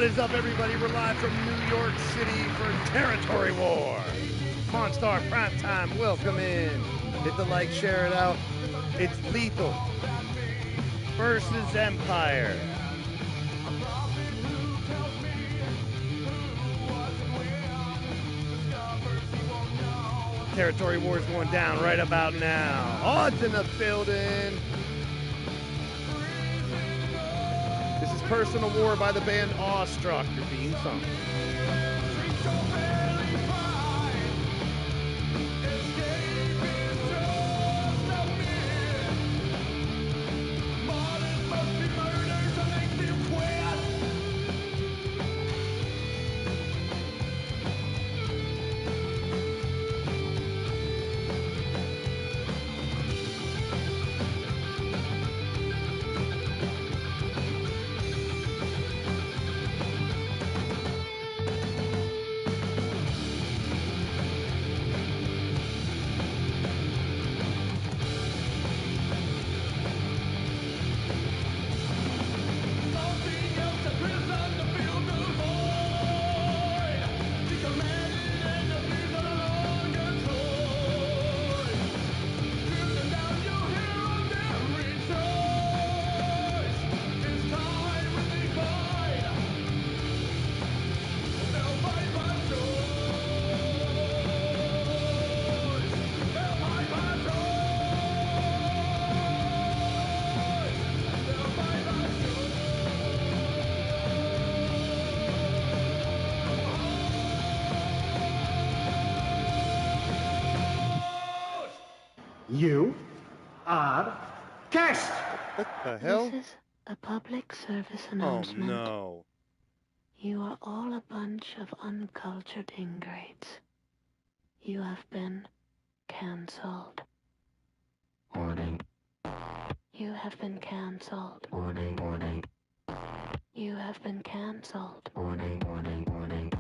is up, everybody? We're live from New York City for Territory War. Monstar Primetime, welcome in. Hit the like, share it out. It's Lethal versus Empire. Territory War is going down right about now. Odds in the building. This is Personal War by the band Awestruck, your theme song. You are guest. What the hell? This is a public service announcement. Oh, no. You are all a bunch of uncultured ingrates. You have been cancelled. Warning. You have been cancelled. Warning, warning. You have been cancelled. Warning, warning, warning.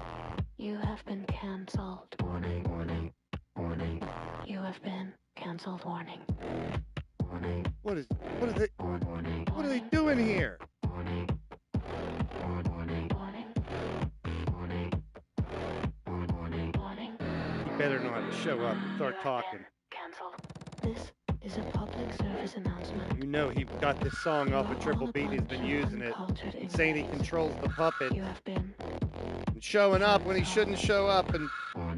You have been cancelled. Warning, warning, warning. You have been cancelled. Warning. Warning. What are Warning. they doing here? Warning. Warning. Warning. Warning. Warning. Warning. You better not show up and start talking. Cancelled. This is a public service announcement. You know he got this song off of Triple Beat. He's been using it, saying he controls the puppet, You have been. and showing up when he shouldn't show up and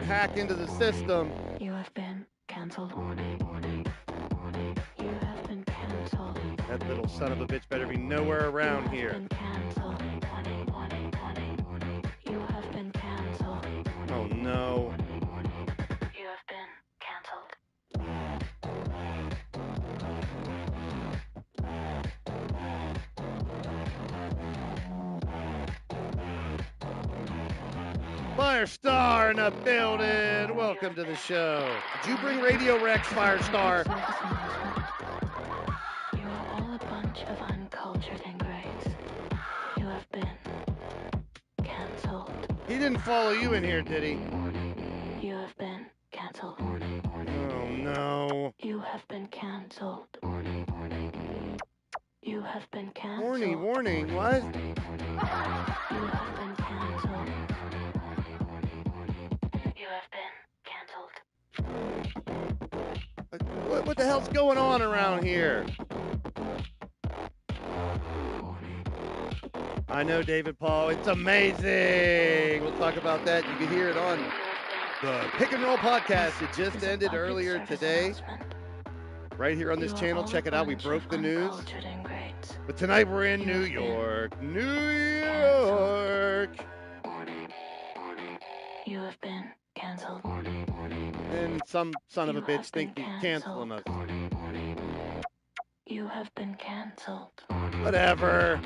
hack into the system. You have been cancelled. Warning. Warning. Warning. You have been cancelled. That little son of a bitch better be nowhere around You here. have been cancelled. You have been cancelled. Oh no. You have been cancelled. Firestar in the building. Welcome to the show. Did you bring Radio Rex, Firestar? You are all a bunch of uncultured ingrates. You have been cancelled. He didn't follow you in here, did he? You have been cancelled. Oh no. You have been cancelled. You have been cancelled. Warning, what? You have been cancelled. You have been cancelled. What the hell's going on around here? I know, David Paul. It's amazing. We'll talk about that. You can hear it on the Pick and Roll podcast. It just ended earlier today. Right here on this channel. Check it out. We broke the news. But tonight we're in New York. New York. You have been cancelled. And some son of a bitch think he's canceling us. You have been cancelled. Whatever.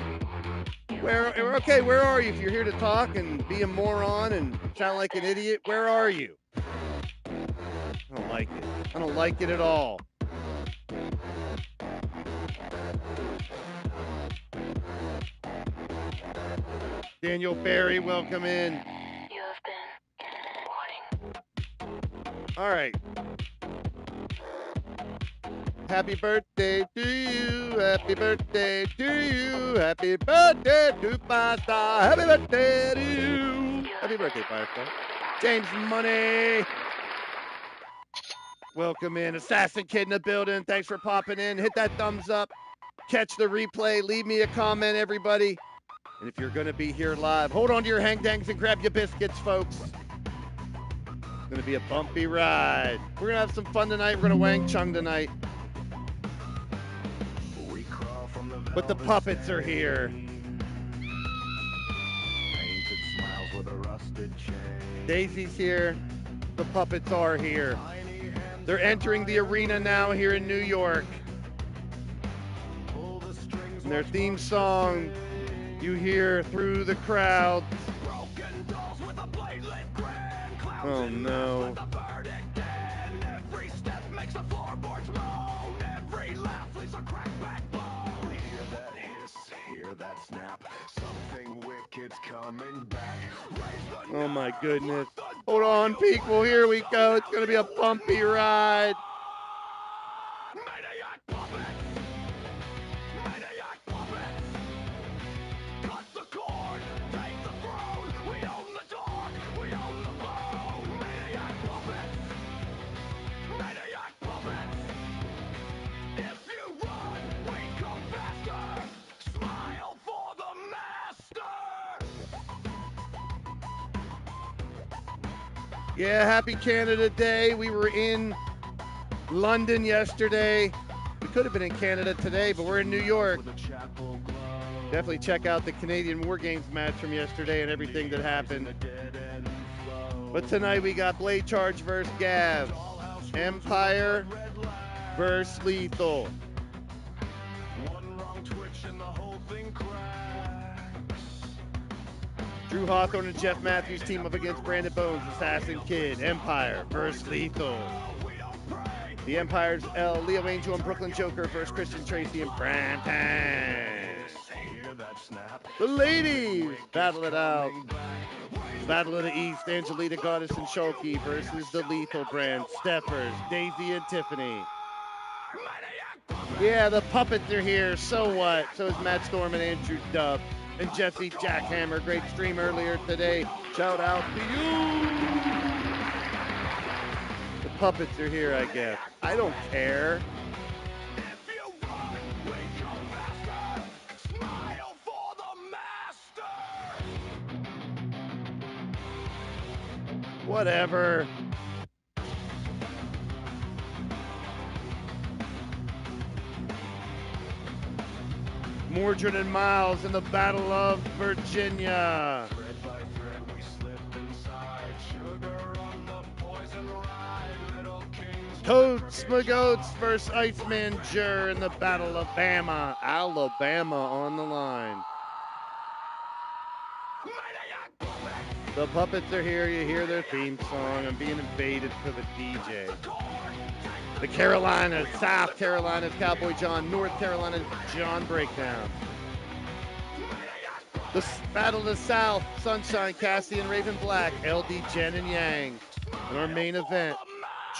Where are you? If you're here to talk and be a moron and sound like an idiot, where are you? I don't like it. I don't like it at all. Daniel Barry, welcome in. You have been warning. All right. Happy birthday to you. Happy birthday to you. Happy birthday to Firestar. Happy birthday to you. Happy birthday, Firestar. James Money. Welcome in. Assassin Kid in the building. Thanks for popping in. Hit that thumbs up. Catch the replay. Leave me a comment, everybody. And if you're going to be here live, hold on to your hang dangs and grab your biscuits, folks. It's going to be a bumpy ride. We're going to have some fun tonight. We're going to Wang Chung tonight. But the puppets are here. Daisy's here. The puppets are here. They're entering the arena now here in New York. And their theme song you hear through the crowd. Oh no. Oh my goodness. Hold on, people. Here we go. It's going to be a bumpy ride. Yeah, happy Canada Day. We were in London yesterday. We could have been in Canada today, but we're in New York. Definitely check out the Canadian War Games match from yesterday and everything that happened. But tonight we got Blade Charge versus Gav. Empire versus Lethal. Drew Hawthorne and Jeff Matthews team up against Brandon Bones, Assassin Kid. Empire versus Lethal. The Empire's Leo Angel and Brooklyn Joker versus Christian Tracy and Brampton. The ladies battle it out. Battle of the East, Angelita Goddess and Shoki versus the Lethal brand, Steffers, Daisy and Tiffany. Yeah, the puppets are here. So what? So is Matt Storm and Andrew Dubb. And Jesse Jackhammer, great stream earlier today. Shout out to you. The puppets are here, I guess. I don't care. Whatever. Mordred and Miles in the Battle of Virginia. Totes Magoats versus Iceman Jur in the Battle of Bama. Alabama on the line. The puppets are here. You hear their theme song. I'm being invaded for the DJ. The Carolinas, South Carolina's Cowboy John, North Carolina's John Breakdown. The Battle of the South, Sunshine, Cassie and Raven Black, LD, Jen and Yang. And our main event,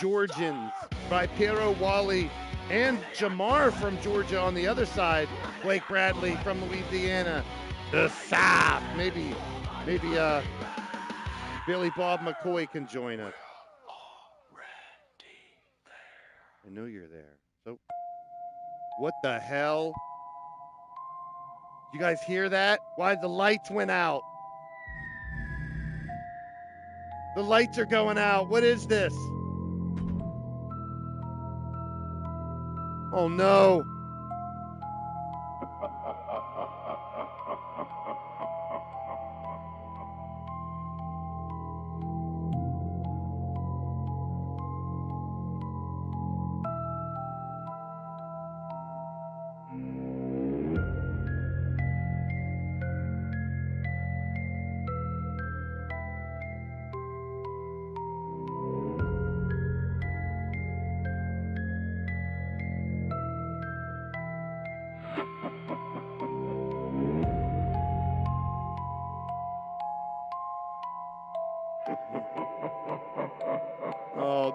Georgians by Piero Wally and Jamar from Georgia on the other side, Blake Bradley from Louisiana. The South, maybe Billy Bob McCoy can join us. I know you're there. So, what the hell? You guys hear that? Why the lights went out? The lights are going out. What is this? Oh no.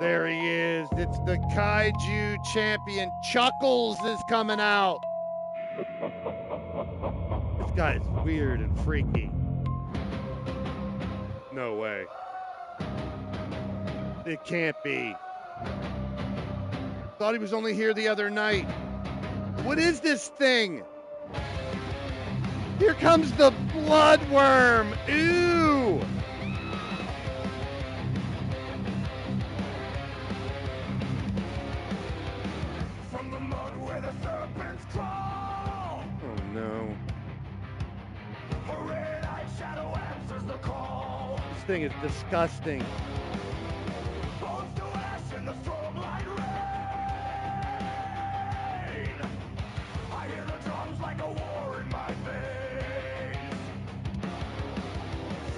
there he is. It's the Kaiju champion. Chuckles is coming out. This guy's weird and freaky. No way. It can't be. Thought he was only here the other night. What is this thing? Here comes the bloodworm. Ew. From the mud where the serpents crawl. Oh no. A red-eyed shadow answers the call. This thing is disgusting. Bones to ash in the strobe-light rain. I hear the drums like a war in my veins.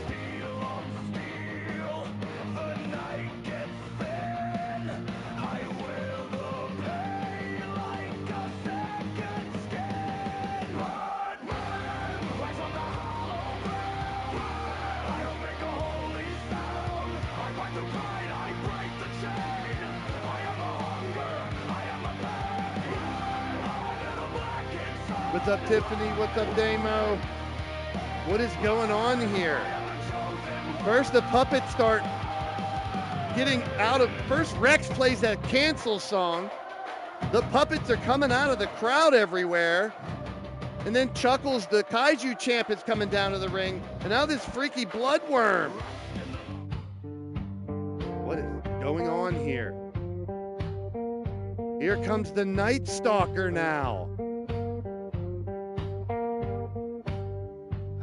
Steel on steel, the night gets thin. I will the pain like a second skin. Bloodworm, rise from the hollow ground. I don't make a holy sound. I fight the pride, I break the chain. I am a hunger, I am a pain. I'm in the black inside. What's up, Tiffany? What's up, Damo? What is going on here? First, the puppets start getting out of. First, Rex plays that cancel song. The puppets are coming out of the crowd everywhere. And then Chuckles, the Kaiju champ, is coming down to the ring. And now this freaky bloodworm. What is going on here? Here comes the Night Stalker now.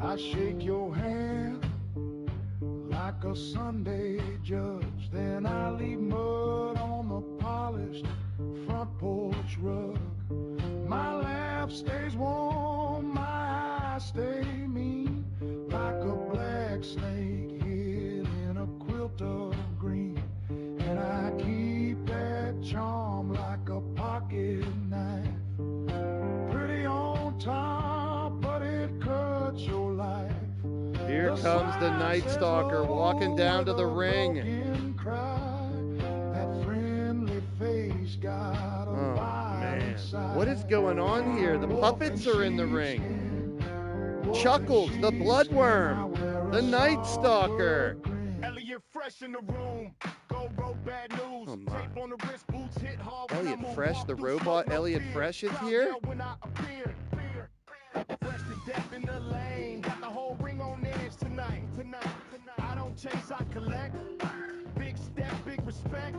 I shake your hand like a Sunday judge. Then I leave mud on the polished front porch rug. My laugh stays warm, my eyes stay mean, like a black snake hid in a quilt of green. And I keep that charm like a pocket knife, pretty on top, but it cuts your life. Here comes the Night Stalker walking down to the ring. Oh, man. What is going on here? The puppets are in the ring. Chuckles, the bloodworm, the Night Stalker. Elliot Fresh in the room. Go road bad news. Oh, my. Tape on the wrist, boots hit hard when I Elliot move, Fresh, walk the through robot smoke, no Elliot fear. Fresh is Crowd here? yell when I appear. Fresh to death in the lane. Got the whole ring on edge tonight. I don't chase, I collect. Big step, big respect.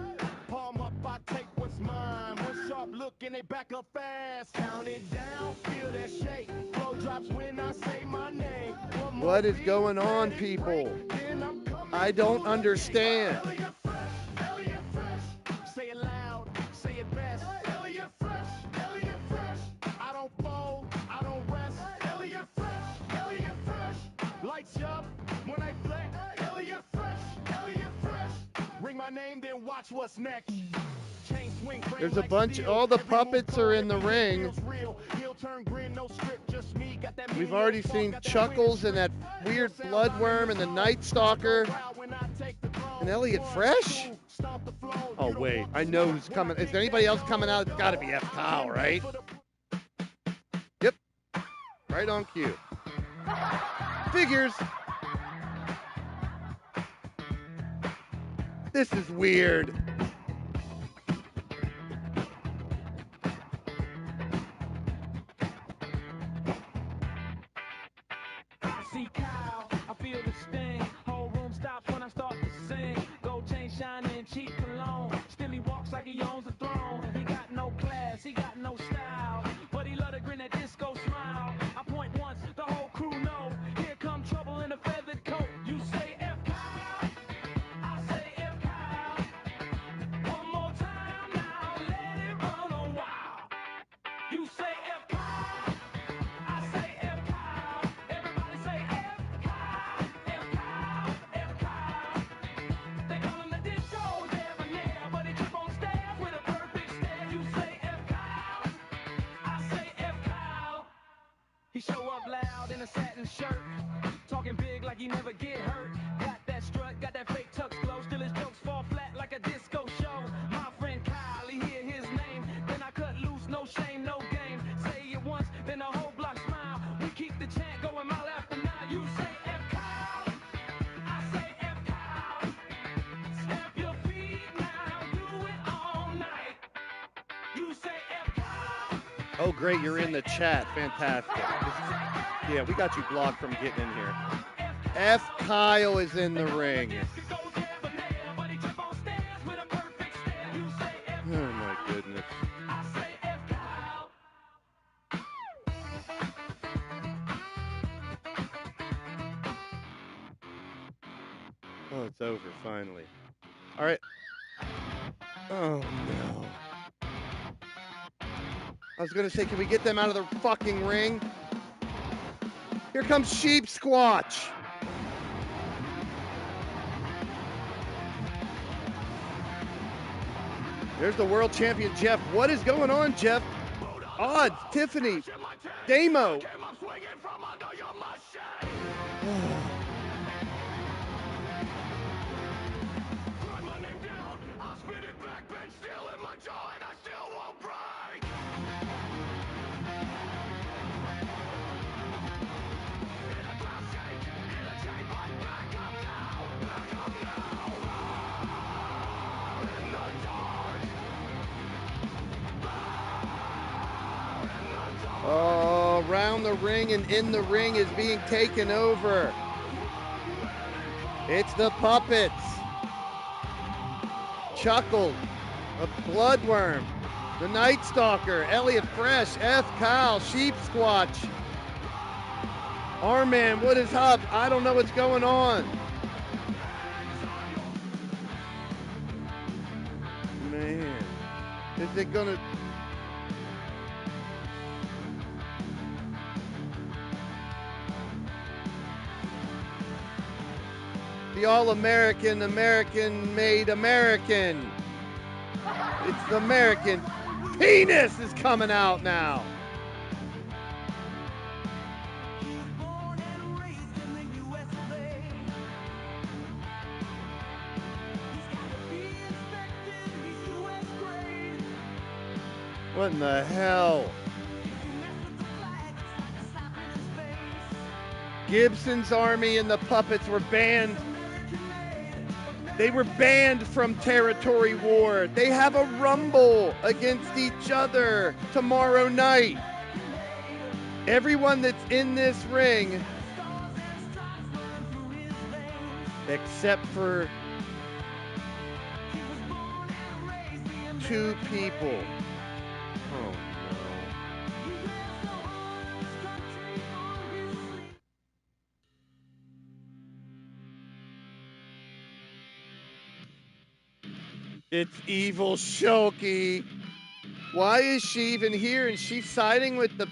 Palm up, I take what's mine. One sharp look and they back up fast. Count it down, feel that shake. Flow drops when I say my name. One more What is beat, going on, let it people? break, then I'm coming I don't for the understand. Elliot Fresh, Elliot Fresh. Say it loud, say it best. Elliot Fresh, Elliot Fresh. I don't fold, I don't rest. Elliot Fresh, Elliot Fresh. Lights up when I flex. Elliot Fresh, Elliot Fresh. Ring my name, then watch what's next. Chain swing, frame There's a like bunch, steel. all the Every move puppets are in the every ring. feels real. Heel turn grin, no script, just me. Got that We've mean already little seen talk, got that Chuckles winning and that streak. weird Sound bloodworm and the Night Stalker. when I take the throne. And Elliot One, Fresh? two, stomp the flow. Oh, You don't wait, walk I the know walk. who's When coming. I Is kick there anybody that else coming out? It's got to be F. Kyle, right? Yep. Right on cue. Figures. This is weird. See Kyle, I feel the sting. Whole room stops when I start to sing. Gold chain shining, cheap cologne. Still he walks like he owns the throne. He got no class, he got no style, but he love to grin that disco smile. I point once, the whole crew know. Here come trouble in a feathered coat. You say F Kyle, I say F Kyle. One more time now, let it run a while. You say F Kyle, I say F Kyle. Everybody say F Kyle, F Kyle, F Kyle. They call him the disco debonair, but he trip on stairs with a perfect stare. You say F Kyle, I say F Kyle. He show up loud in a satin shirt, talking big like he never get hurt. Got that strut, got that fake tux glow, still his jokes fall flat like a disco show. Oh, great, you're in the chat. Fantastic. Yeah, we got you blocked from getting in here. F. Kyle is in the ring. Oh, my goodness. Oh, it's over, finally. All right. Oh, no. I was going to say, can we get them out of the fucking ring? Here comes Sheep Squatch. There's the world champion, Jeff. What is going on, Jeff? Odds, Tiffany, Damo. Oh, around the ring and in the ring is being taken over. It's the Puppets. Chuckle, a Bloodworm, the Night Stalker, Elliot Fresh, F. Kyle, Sheep Squatch. Arman, what is up? I don't know what's going on. Man, is it gonna... The All-American, American-made American. It's the American penis is coming out now. What in the hell? Gibson's army and the Puppets were banned. They were banned from Territory War. They have a rumble against each other tomorrow night. Everyone that's in this ring, except for 2 people. Oh, no. It's Evil Shoki. Why is she even here? Is she siding with the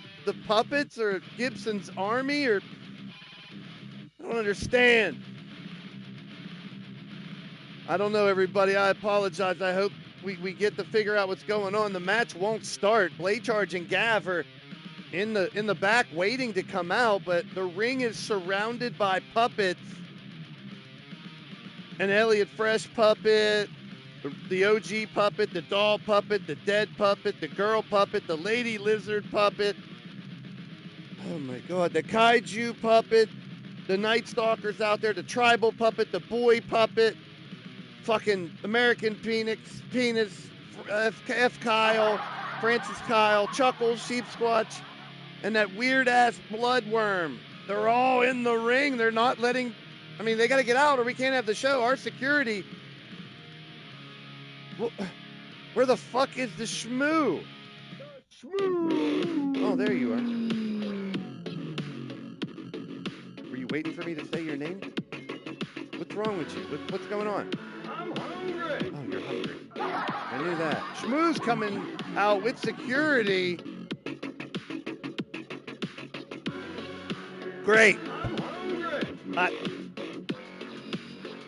Puppets or Gibson's army? Or I don't understand. I don't know, everybody. I apologize. I hope we get to figure out what's going on. The match won't start. Blade Charge and Gav are in the back waiting to come out, but the ring is surrounded by puppets. An Elliot Fresh puppet, the OG puppet, the doll puppet, the dead puppet, the girl puppet, the lady lizard puppet. Oh my God, the kaiju puppet, the Night Stalkers out there, the tribal puppet, the boy puppet, fucking American penis, F. Kyle, Francis Kyle, Chuckles, Sheep Squatch, and that weird ass Bloodworm. They're all in the ring. They're not letting, I mean, they got to get out or we can't have the show. Our security. Where the fuck is the Shmoo? Oh, there you are. Were you waiting for me to say your name? What's wrong with you? What's going on? I'm hungry. Oh, you're hungry. I knew that. Shmoo's coming out with security. Great.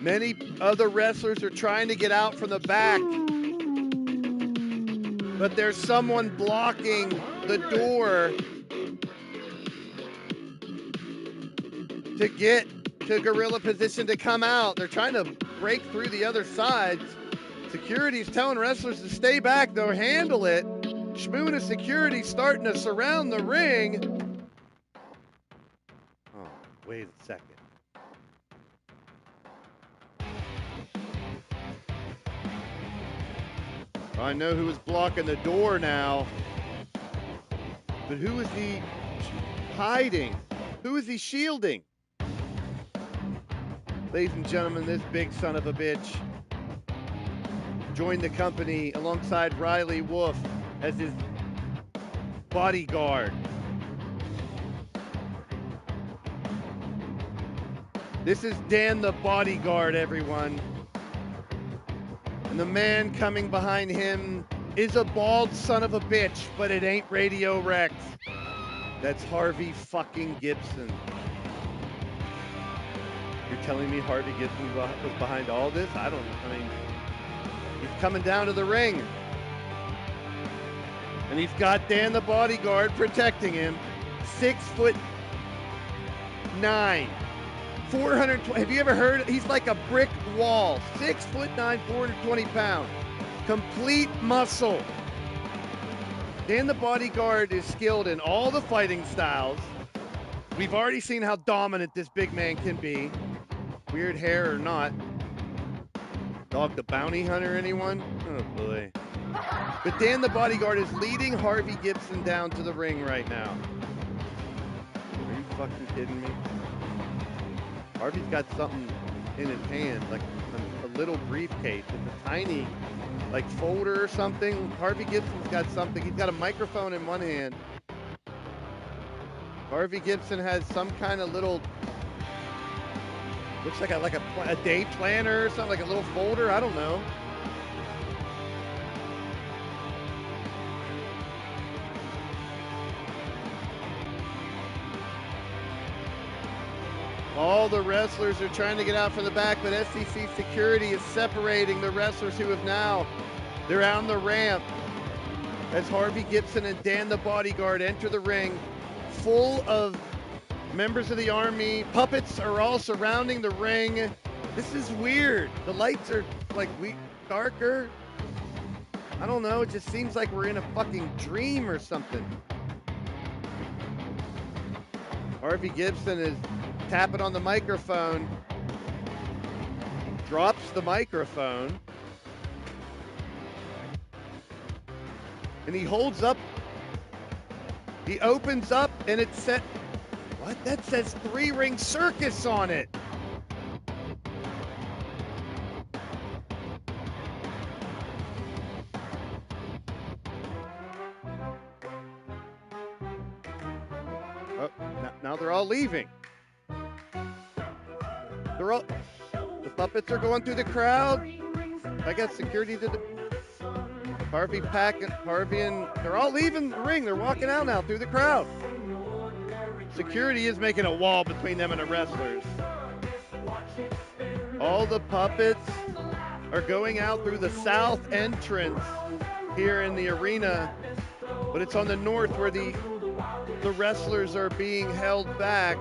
Many other wrestlers are trying to get out from the back, but there's someone blocking the door to get to gorilla position to come out. They're trying to break through the other side. Security's telling wrestlers to stay back. They'll handle it. Shmoo and security starting to surround the ring. Oh, wait a second. I know who was blocking the door now. But who is he hiding? Who is he shielding? Ladies and gentlemen, this big son of a bitch joined the company alongside Riley Wolf as his bodyguard. This is Dan the Bodyguard, everyone. And the man coming behind him is a bald son of a bitch, but it ain't Radio Rex. That's Harvey fucking Gibson. You're telling me Harvey Gibson was behind all this? I mean, he's coming down to the ring. And he's got Dan the Bodyguard protecting him. 6'9", 420. Have you ever heard? He's like a brick wall. 6'9", 420 pounds. Complete muscle. Dan the Bodyguard is skilled in all the fighting styles. We've already seen how dominant this big man can be. Weird hair or not. Dog the Bounty Hunter, anyone? Oh boy. But Dan the Bodyguard is leading Harvey Gibson down to the ring right now. Are you fucking kidding me? Harvey's got something in his hand, like a little briefcase. It's a tiny, like, folder or something. Harvey Gibson's got something. He's got a microphone in one hand. Harvey Gibson has some kind of little, looks like a day planner or something, like a little folder. I don't know. All the wrestlers are trying to get out from the back, but SEC security is separating the wrestlers who have now, they're on the ramp as Harvey Gibson and Dan the Bodyguard enter the ring, full of members of the Army. Puppets are all surrounding the ring. This is weird. The lights are like darker. I don't know. It just seems like we're in a fucking dream or something. Harvey Gibson is tapping on the microphone, drops the microphone, and he holds up, he opens up, and it said, what? That says 3-Ring Circus on it. Oh, now they're all leaving. The puppets are going through the crowd. I guess security did the Harvey and they're all leaving the ring. They're walking out now through the crowd. Security is making a wall between them and the wrestlers. All the puppets are going out through the south entrance here in the arena, but it's on the north where the wrestlers are being held back.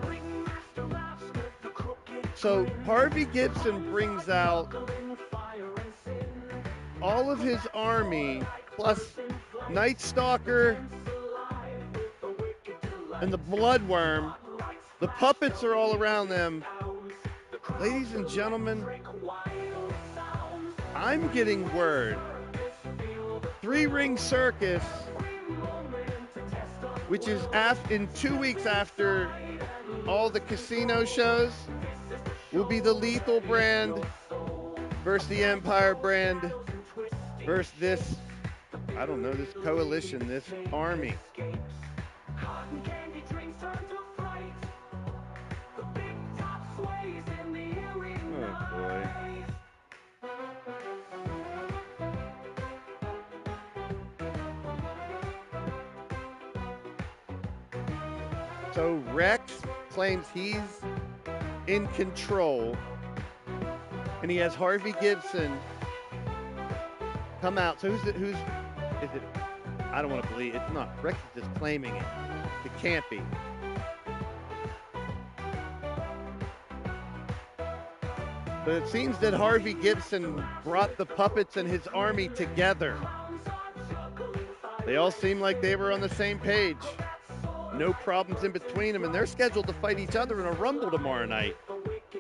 So Harvey Gibson brings out all of his army, plus Night Stalker and the Bloodworm. The puppets are all around them. Ladies and gentlemen, I'm getting word. 3-Ring Circus, which is in 2 weeks after all the casino shows, will be the Lethal brand versus the Empire brand versus this, I don't know, this coalition, this army. Oh boy. So Rex claims he's in control, and he has Harvey Gibson come out. So who's is it? I don't want to believe it's not. Rex is just claiming it. It can't be. But it seems that Harvey Gibson brought the puppets and his army together. They all seem like they were on the same page. No problems in between them, and they're scheduled to fight each other in a Rumble tomorrow night.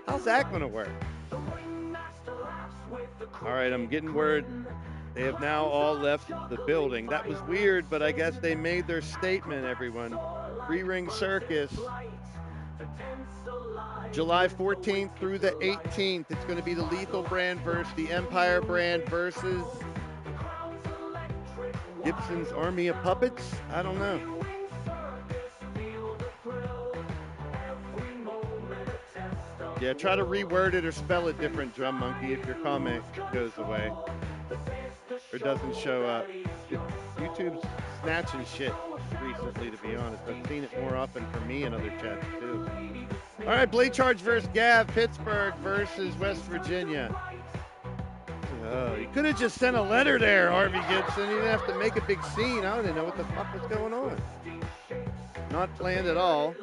How's that going to work? All right, I'm getting word They have now all left the building. That was weird, but I guess they made their statement, everyone. Free Ring Circus, July 14th through the 18th. It's going to be the Lethal brand versus the Empire brand versus Gibson's Army of Puppets? I don't know. Yeah, try to reword it or spell it different, Drum Monkey, if your comment goes away or doesn't show up. YouTube's snatching shit recently, to be honest. I've seen it more often from me and other chats, too. All right, Blade Charge versus Gav, Pittsburgh versus West Virginia. Oh, you could have just sent a letter there, Harvey Gibson. You didn't have to make a big scene. I didn't know what the fuck was going on. Not planned at all.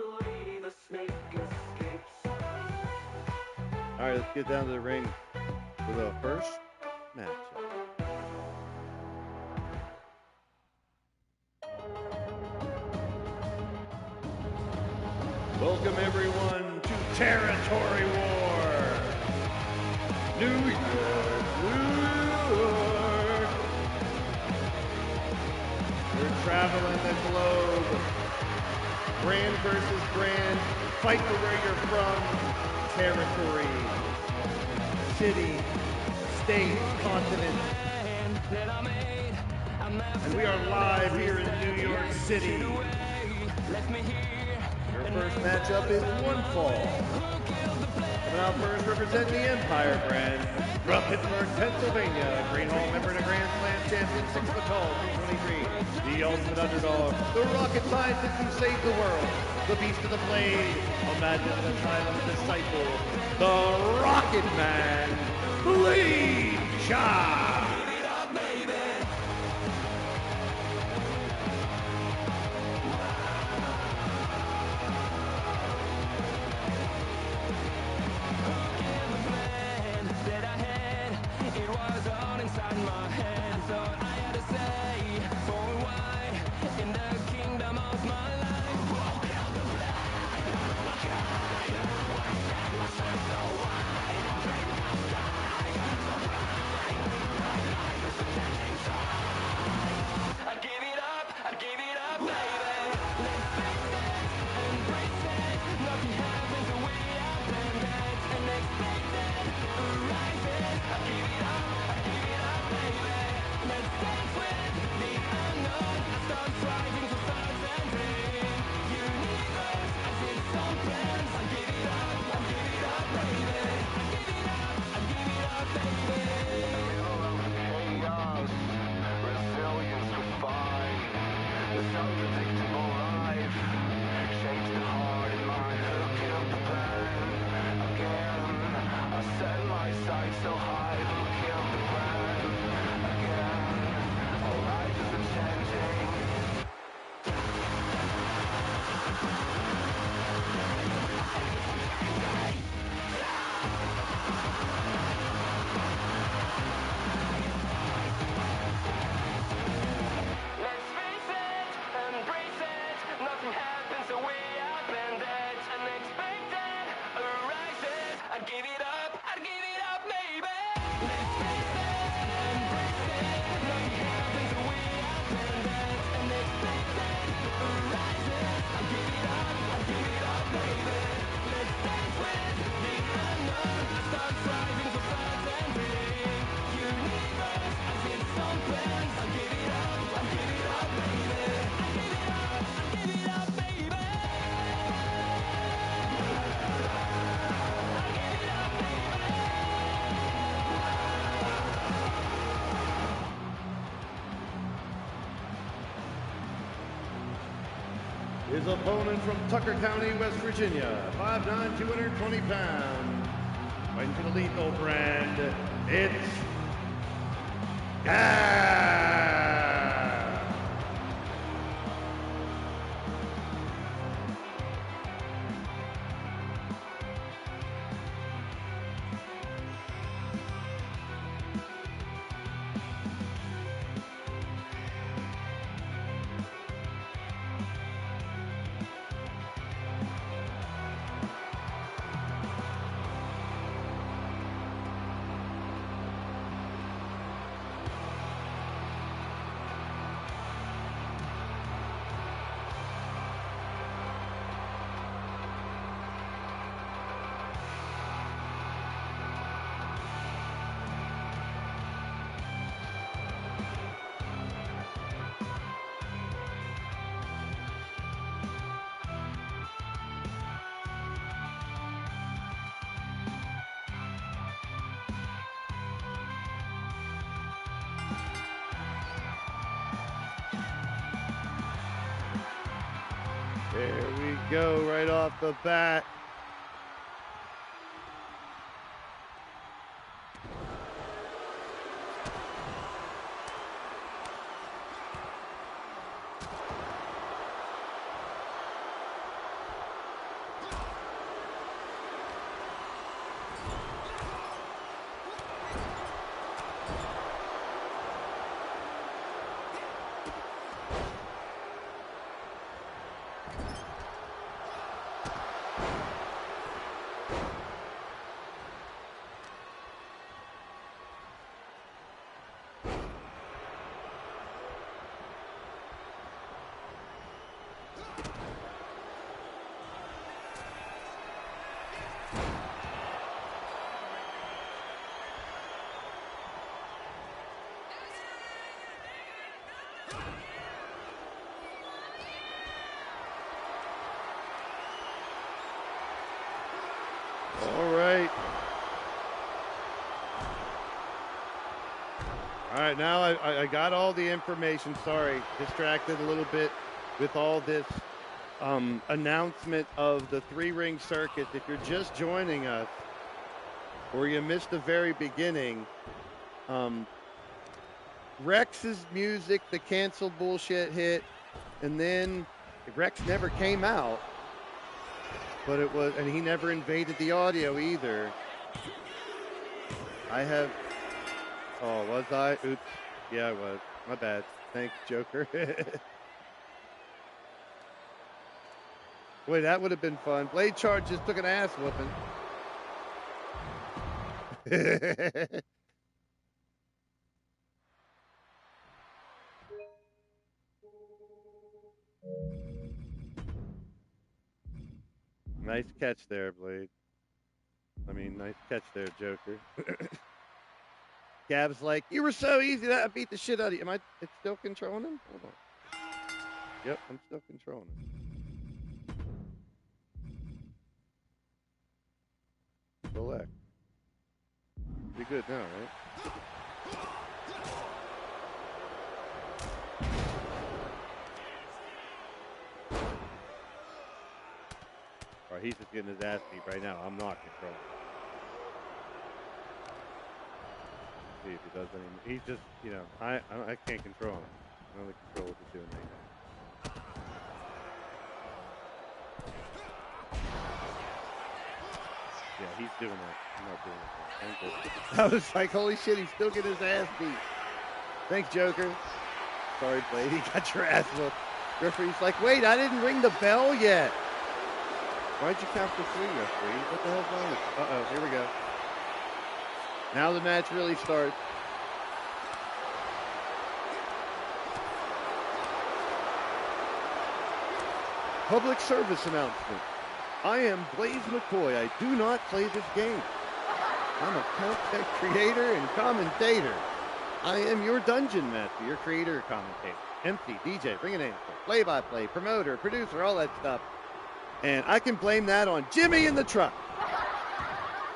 All right, let's get down to the ring for the first matchup. Welcome, everyone, to Territory War. New York, New York. We're traveling the globe. Brand versus brand. Fight for where you're from. Territory, city, state, continent. And we are live here in New York City. Your first matchup is One Fall. Coming out first, representing the Empire brand from Pittsburgh, Pennsylvania. Green Hall member and a Grand Slam champion, 6 foot tall, 223. The ultimate underdog, the rocket scientist who saved the world. The beast of the blade, imagine the silent disciple, the Rocket Man, Blade Charge. His opponent from Tucker County, West Virginia, 5'9", 220 pounds. Fighting for the Lethal brand, it's Gav. There we go, right off the bat. All right. All right, now I got all the information. Sorry, distracted a little bit with all this announcement of the three-ring circuit. If you're just joining us or you missed the very beginning, Rex's music, the canceled bullshit hit, and then Rex never came out. But it was, and he never invaded the audio either. I have, oh, was I? Oops. Yeah, I was. My bad. Thanks, Joker. Wait, that would have been fun. Blade Charge just took an ass whooping. Nice catch there, Blade. I mean, nice catch there, Joker. Gab's like, you were so easy that I beat the shit out of you. Am I still controlling him? Hold on. Yep, I'm still controlling him. Select. Be good now, right? Or he's just getting his ass beat right now. I'm not controlling. See if he does anything. He's just, you know, I can't control him. I only control what he's doing right now. Yeah, he's doing that. I'm not doing it. I was like, holy shit, he's still getting his ass beat. Thanks, Joker. Sorry, Blade. He got your ass whooped. Referee's like, wait, I didn't ring the bell yet. Why'd you count for 3, referee? What the hell's wrong with you? Uh-oh, here we go. Now the match really starts. Public service announcement. I am Blaze McCoy. I do not play this game. I'm a content creator and commentator. I am your dungeon master, your creator, commentator, MC, DJ, bring an answer, play-by-play, promoter, producer, all that stuff. And I can blame that on Jimmy in the truck.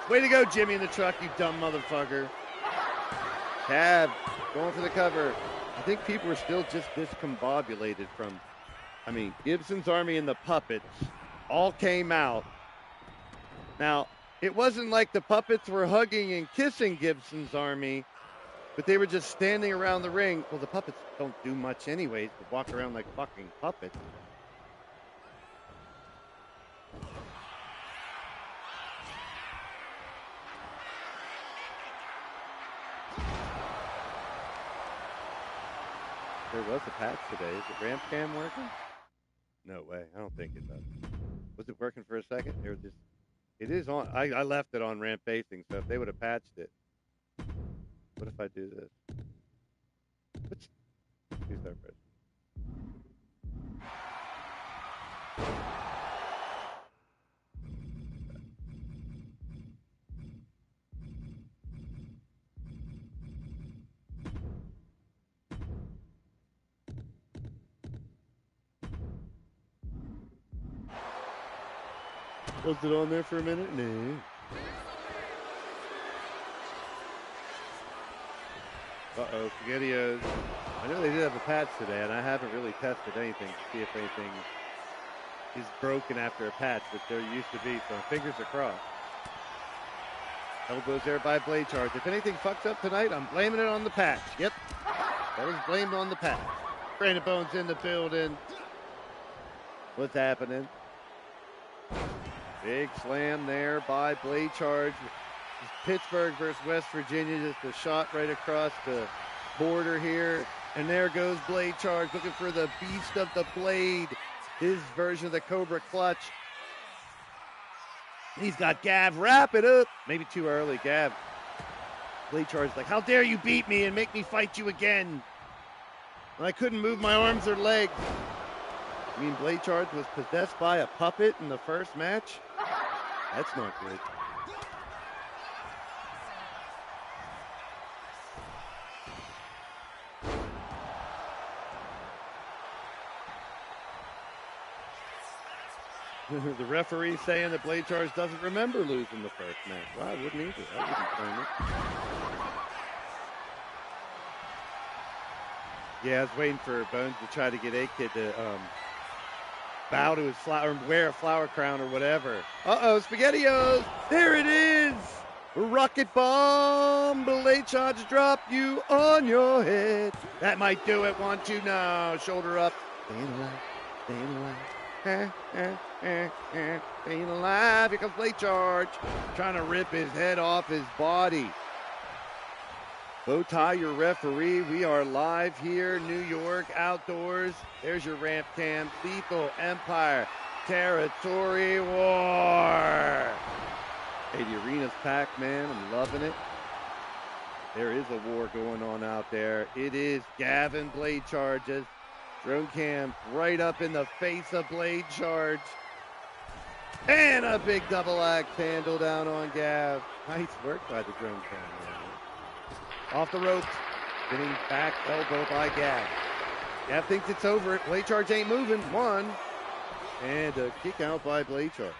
Way to go, Jimmy in the truck, you dumb motherfucker. Cab, going for the cover. I think people are still just discombobulated from, I mean, Gibson's Army and the Puppets all came out. Now, it wasn't like the Puppets were hugging and kissing Gibson's Army, but they were just standing around the ring. Well, the Puppets don't do much anyways, but walk around like fucking puppets. There was a patch today. Is the ramp cam working? No way. I don't think it does. Was it working for a second? It is on. I left it on ramp facing, so if they would have patched it. What if I do this? Let's start first. Was it on there for a minute? No. Uh-oh, SpaghettiOs. I know they did have a patch today, and I haven't really tested anything to see if anything is broken after a patch, which there used to be, so fingers are crossed. Elbows there by Blade Charge. If anything fucks up tonight, I'm blaming it on the patch. Yep, that was blamed on the patch. Brandon Bones in the building. What's happening? Big slam there by Blade Charge. Pittsburgh versus West Virginia, just a shot right across the border here. And there goes Blade Charge, looking for the beast of the blade, his version of the Cobra Clutch. He's got Gav, wrap it up. Maybe too early, Gav. Blade Charge like, how dare you beat me and make me fight you again? And I couldn't move my arms or legs. You mean Blade Charge was possessed by a puppet in the first match? That's not good. The referee saying that Blade Charge doesn't remember losing the first match. Well, I wouldn't either. I wouldn't claim it. Yeah, I was waiting for Bones to try to get A-Kid to bow to his flower, wear a flower crown or whatever. Uh-oh, SpaghettiOs! There it is! Rocket bomb! Blade Charge drop you on your head. That might do it. 1, 2, no. Shoulder up. Staying alive. Staying alive. Staying alive. Here comes Blade Charge. Trying to rip his head off his body. Bow tie your referee. We are live here, New York, outdoors. There's your ramp cam. Lethal Empire. Territory War. Hey, the arena's packed, man. I'm loving it. There is a war going on out there. It is Gavin Blade Charges. Drone cam right up in the face of Blade Charge. And a big double axe handle down on Gav. Nice work by the drone cam, man. Off the ropes. Spinning back elbow by Gav. Gav thinks it's over. Blade Charge ain't moving. 1. And a kick out by Blade Charge.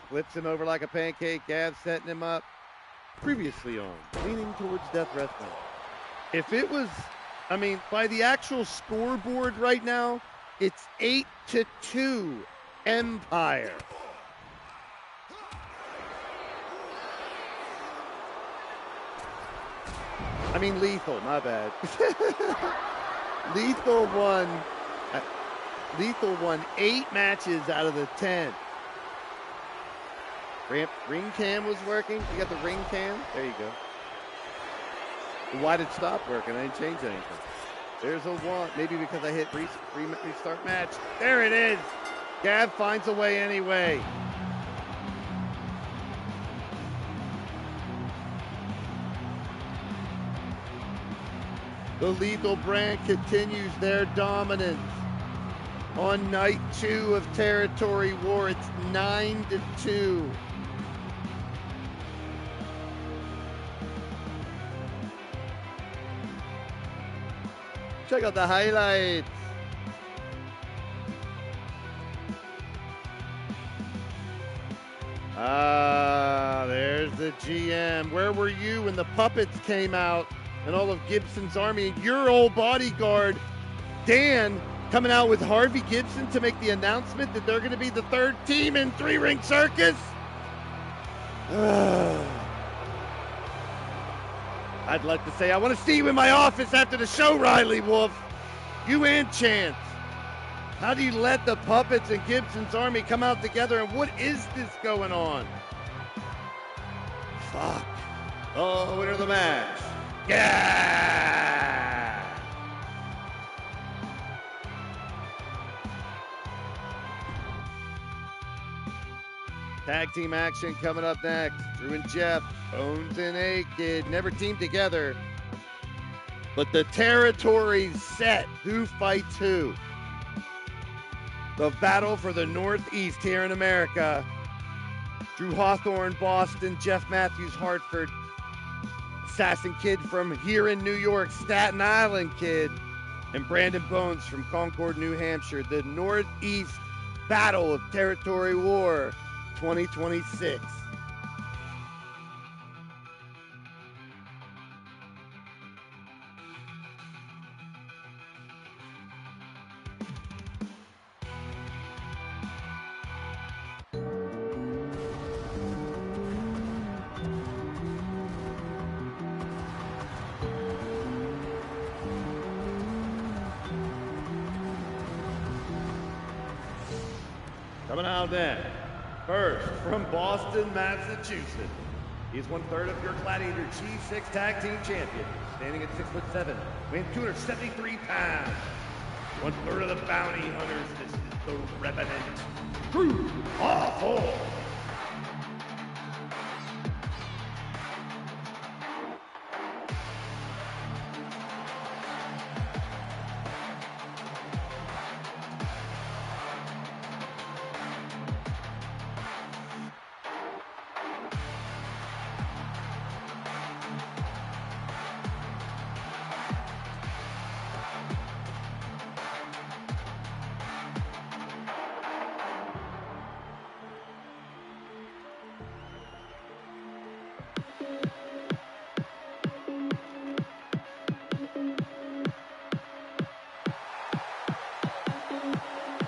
Flips him over like a pancake. Gav setting him up. Previously on Leaning Towards Death Wrestling. If it was, by the actual scoreboard right now, it's 8-2 Empire. Lethal, my bad. Lethal won 8 matches out of the 10. Ring cam was working. You got the ring cam? There you go. Why did it stop working? I didn't change anything. There's a 1. Maybe because I hit restart match. There it is. Gav finds a way anyway. The Lethal brand continues their dominance. On night 2 of Territory War, it's 9-2. Check out the highlights. There's the GM. Where were you when the puppets came out and all of Gibson's army? Your old bodyguard, Dan, coming out with Harvey Gibson to make the announcement that they're going to be the 3rd team in 3-Ring Circus? I'd like to say, I want to see you in my office after the show, Riley Wolf. You and Chance. How do you let the puppets and Gibson's army come out together, and what is this going on? Fuck. Oh, winner of the match. Yeah! Tag team action coming up next. Drew and Jeff, Bones and A-Kid, never teamed together. But the territory's set. Who fights who? The battle for the Northeast here in America. Drew Hawthorne, Boston, Jeff Matthews, Hartford. Assassin Kid from here in New York, Staten Island Kid. And Brandon Bones from Concord, New Hampshire. The Northeast Battle of Territory War 2026. Coming out next, first from Boston, Massachusetts. He's 1/3 of your Gladiator G6 Tag Team Champion, standing at 6'7", weighing 273 pounds. 1/3 of the Bounty Hunters. This is the Revenant. True Awful.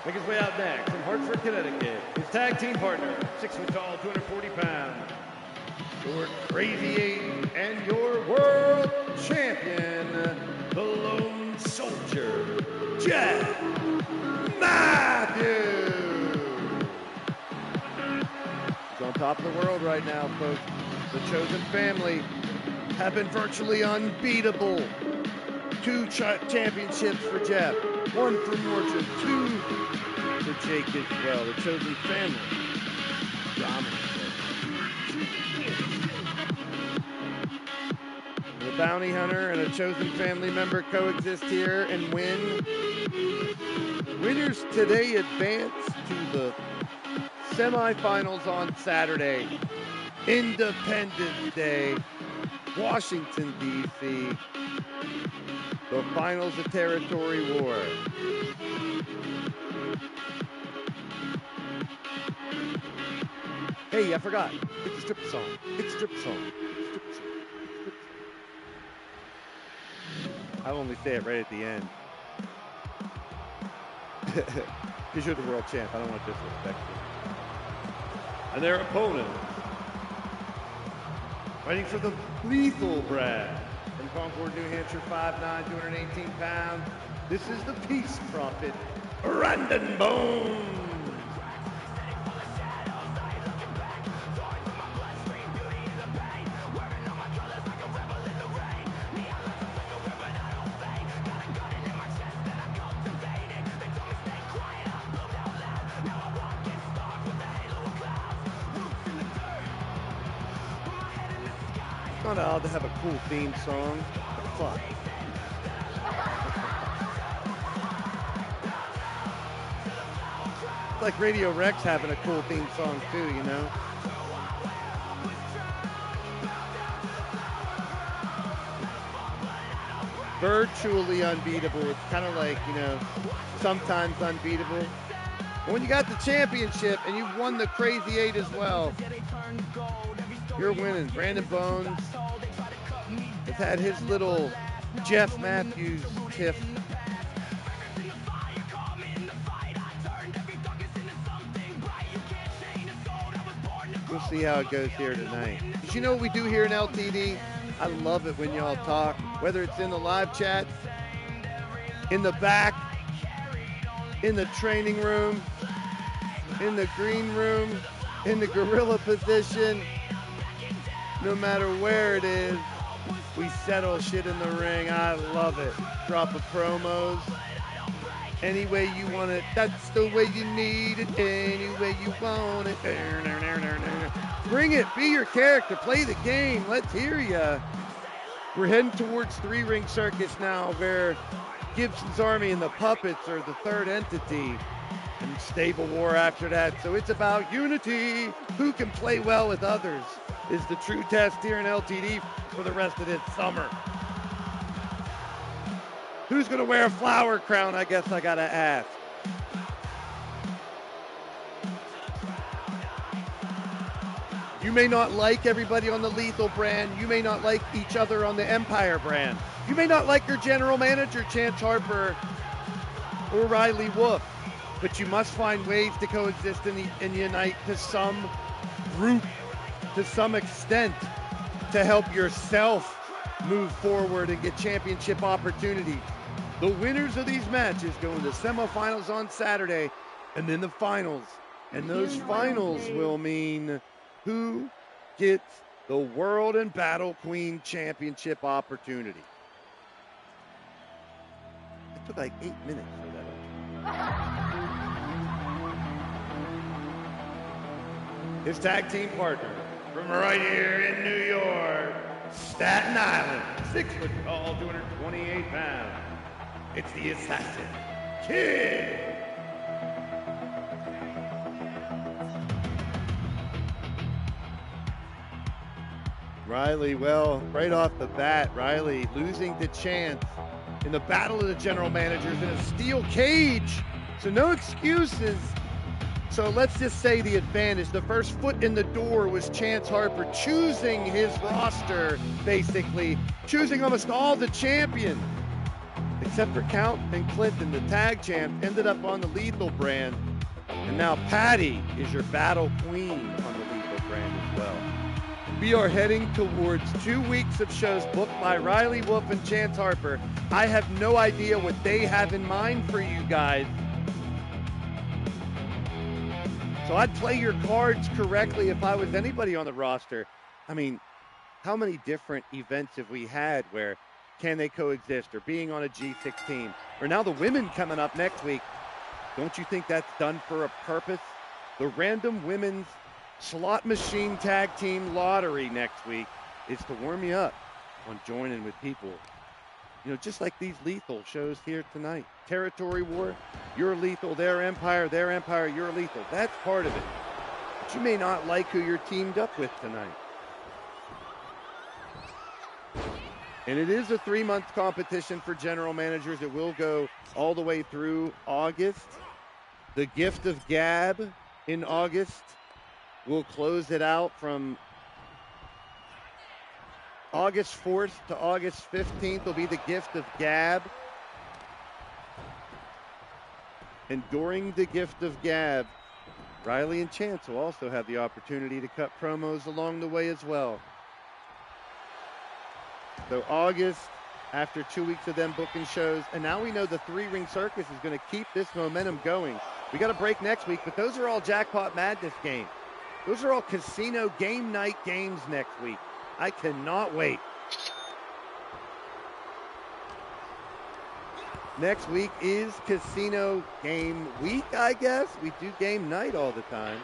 Make his way out next from Hartford, Connecticut. His tag team partner, 6 foot tall, 240 pounds. Your Crazy Eight and your world champion, the Lone Soldier, Jeff Matthews. He's on top of the world right now, folks. The Chosen family have been virtually unbeatable. 2 championships for Jeff, 1 for Morton, 2 for Jake as well. The Chosen family dominant. The Bounty Hunter and a Chosen family member coexist here and win. Winners today advance to the semifinals on Saturday. Independence Day, Washington, D.C. The finals of Territory War. Hey, I forgot. It's a strip song. It's a strip song. It's a strip song. I'll only say it right at the end. Because you're the world champ. I don't want to disrespect you. And their opponent, fighting for the lethal brand. From Concord, New Hampshire, 5'9", 218 pounds. This is the Peace Prophet, Brandon Bones. Not allowed to have a cool theme song. What the fuck? It's like Radio Rex having a cool theme song too, you know? Virtually unbeatable. It's kind of like, you know, sometimes unbeatable. But when you got the championship and you've won the Crazy Eight as well, you're winning. Brandon Bones has had his little Jeff Matthews tiff. We'll see how it goes here tonight. Did you know what we do here in LTD? I love it when y'all talk, whether it's in the live chat, in the back, in the training room, in the green room, in the gorilla position. No matter where it is, we settle shit in the ring. I love it. Drop of promos. Any way you want it, that's the way you need it. Any way you want it. Bring it. Be your character. Play the game. Let's hear ya. We're heading towards 3-ring circus now, where Gibson's Army and the Puppets are the third entity. And Stable War after that. So it's about unity. Who can play well with others is the true test here in LTD for the rest of this summer. Who's going to wear a flower crown, I guess I got to ask. You may not like everybody on the Lethal brand. You may not like each other on the Empire brand. You may not like your general manager, Chance Harper, or Riley Wolf. But you must find ways to coexist and unite to some group, to some extent, to help yourself move forward and get championship opportunities. The winners of these matches go into semifinals on Saturday, and then the finals And those finals will mean who gets the World and Battle Queen Championship opportunity. It took like 8 minutes for that. His tag team partner from right here in New York, Staten Island, 6 foot tall, 228 pounds. It's the Assassin Kid. Riley, well, right off the bat, Riley losing to Chance in the battle of the general managers in a steel cage. So no excuses. So let's just say the advantage. The first foot in the door was Chance Harper choosing his roster, basically, choosing almost all the champions. Except for Count and Clinton, the tag champ, ended up on the Lethal brand. And now Patty is your battle queen on the Lethal brand as well. We are heading towards 2 weeks of shows booked by Riley Wolf and Chance Harper. I have no idea what they have in mind for you guys. So I'd play your cards correctly if I was anybody on the roster. I mean, how many different events have we had where can they coexist, or being on a G6 team, or now the women coming up next week? Don't you think that's done for a purpose? The Random Women's Slot Machine Tag Team Lottery next week is to warm you up on joining with people. You know, just like these Lethal shows here tonight. Territory War, you're lethal, their empire, you're lethal. That's part of it. But you may not like who you're teamed up with tonight. And it is a 3-month competition for general managers. It will go all the way through August. The Gift of Gab in August. We'll close it out from August 4th to August 15th will be the Gift of Gab. And during the Gift of Gab, Riley and Chance will also have the opportunity to cut promos along the way as well. So August, after 2 weeks of them booking shows, and now we know the 3-ring circus is going to keep this momentum going. We got a break next week, but those are all Jackpot Madness games. Those are all casino game night games next week. I cannot wait. Next week is casino game week, I guess. We do game night all the time.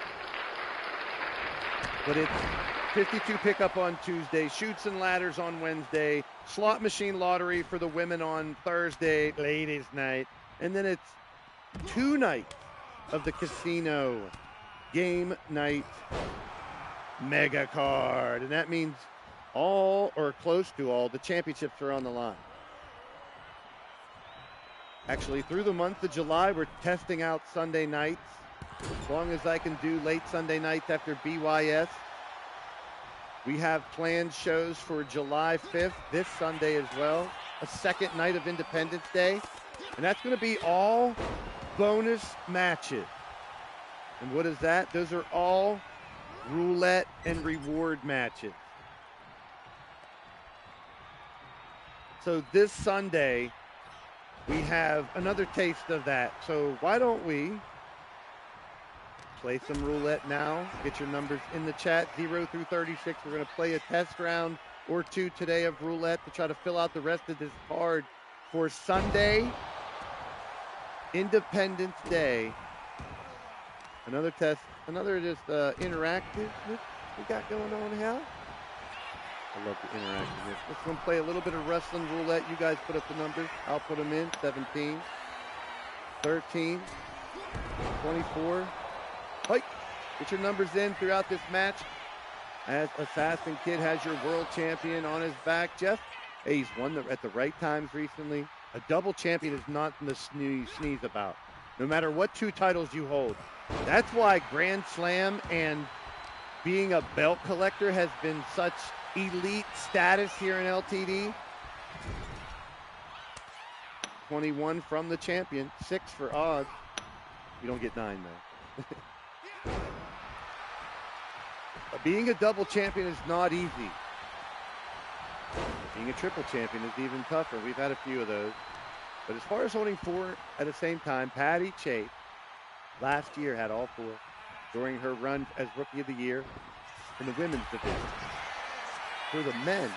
But it's 52 pickup on Tuesday, shoots and ladders on Wednesday, slot machine lottery for the women on Thursday, ladies night. And then it's 2 nights of the casino game night mega card. And that means all, or close to all, the championships are on the line. Actually, through the month of July, we're testing out Sunday nights. As long as I can do late Sunday nights after BYS. We have planned shows for July 5th, this Sunday as well. A second night of Independence Day. And that's going to be all bonus matches. And what is that? Those are all roulette and reward matches. So this Sunday, we have another taste of that. So why don't we play some roulette now? Get your numbers in the chat, 0 through 36. We're going to play a test round or 2 today of roulette to try to fill out the rest of this card for Sunday, Independence Day. Another test, another just interactive we got going on here. I love the interactiveness. Let's go and play a little bit of wrestling roulette. You guys put up the numbers. I'll put them in. 17, 13, 24. Hike. Get your numbers in throughout this match. As Assassin Kid has your world champion on his back. Jeff, hey, he's won at the right times recently. A double champion is not to sneeze about. No matter what 2 titles you hold. That's why Grand Slam and being a belt collector has been such elite status here in LTD. 21 from the champion, 6 for odds. You don't get 9 though. Being a double champion is not easy. Being a triple champion is even tougher. We've had a few of those. But as far as holding 4 at the same time, Patty Chase last year had all 4. during her run as Rookie of the Year in the women's division. For the men,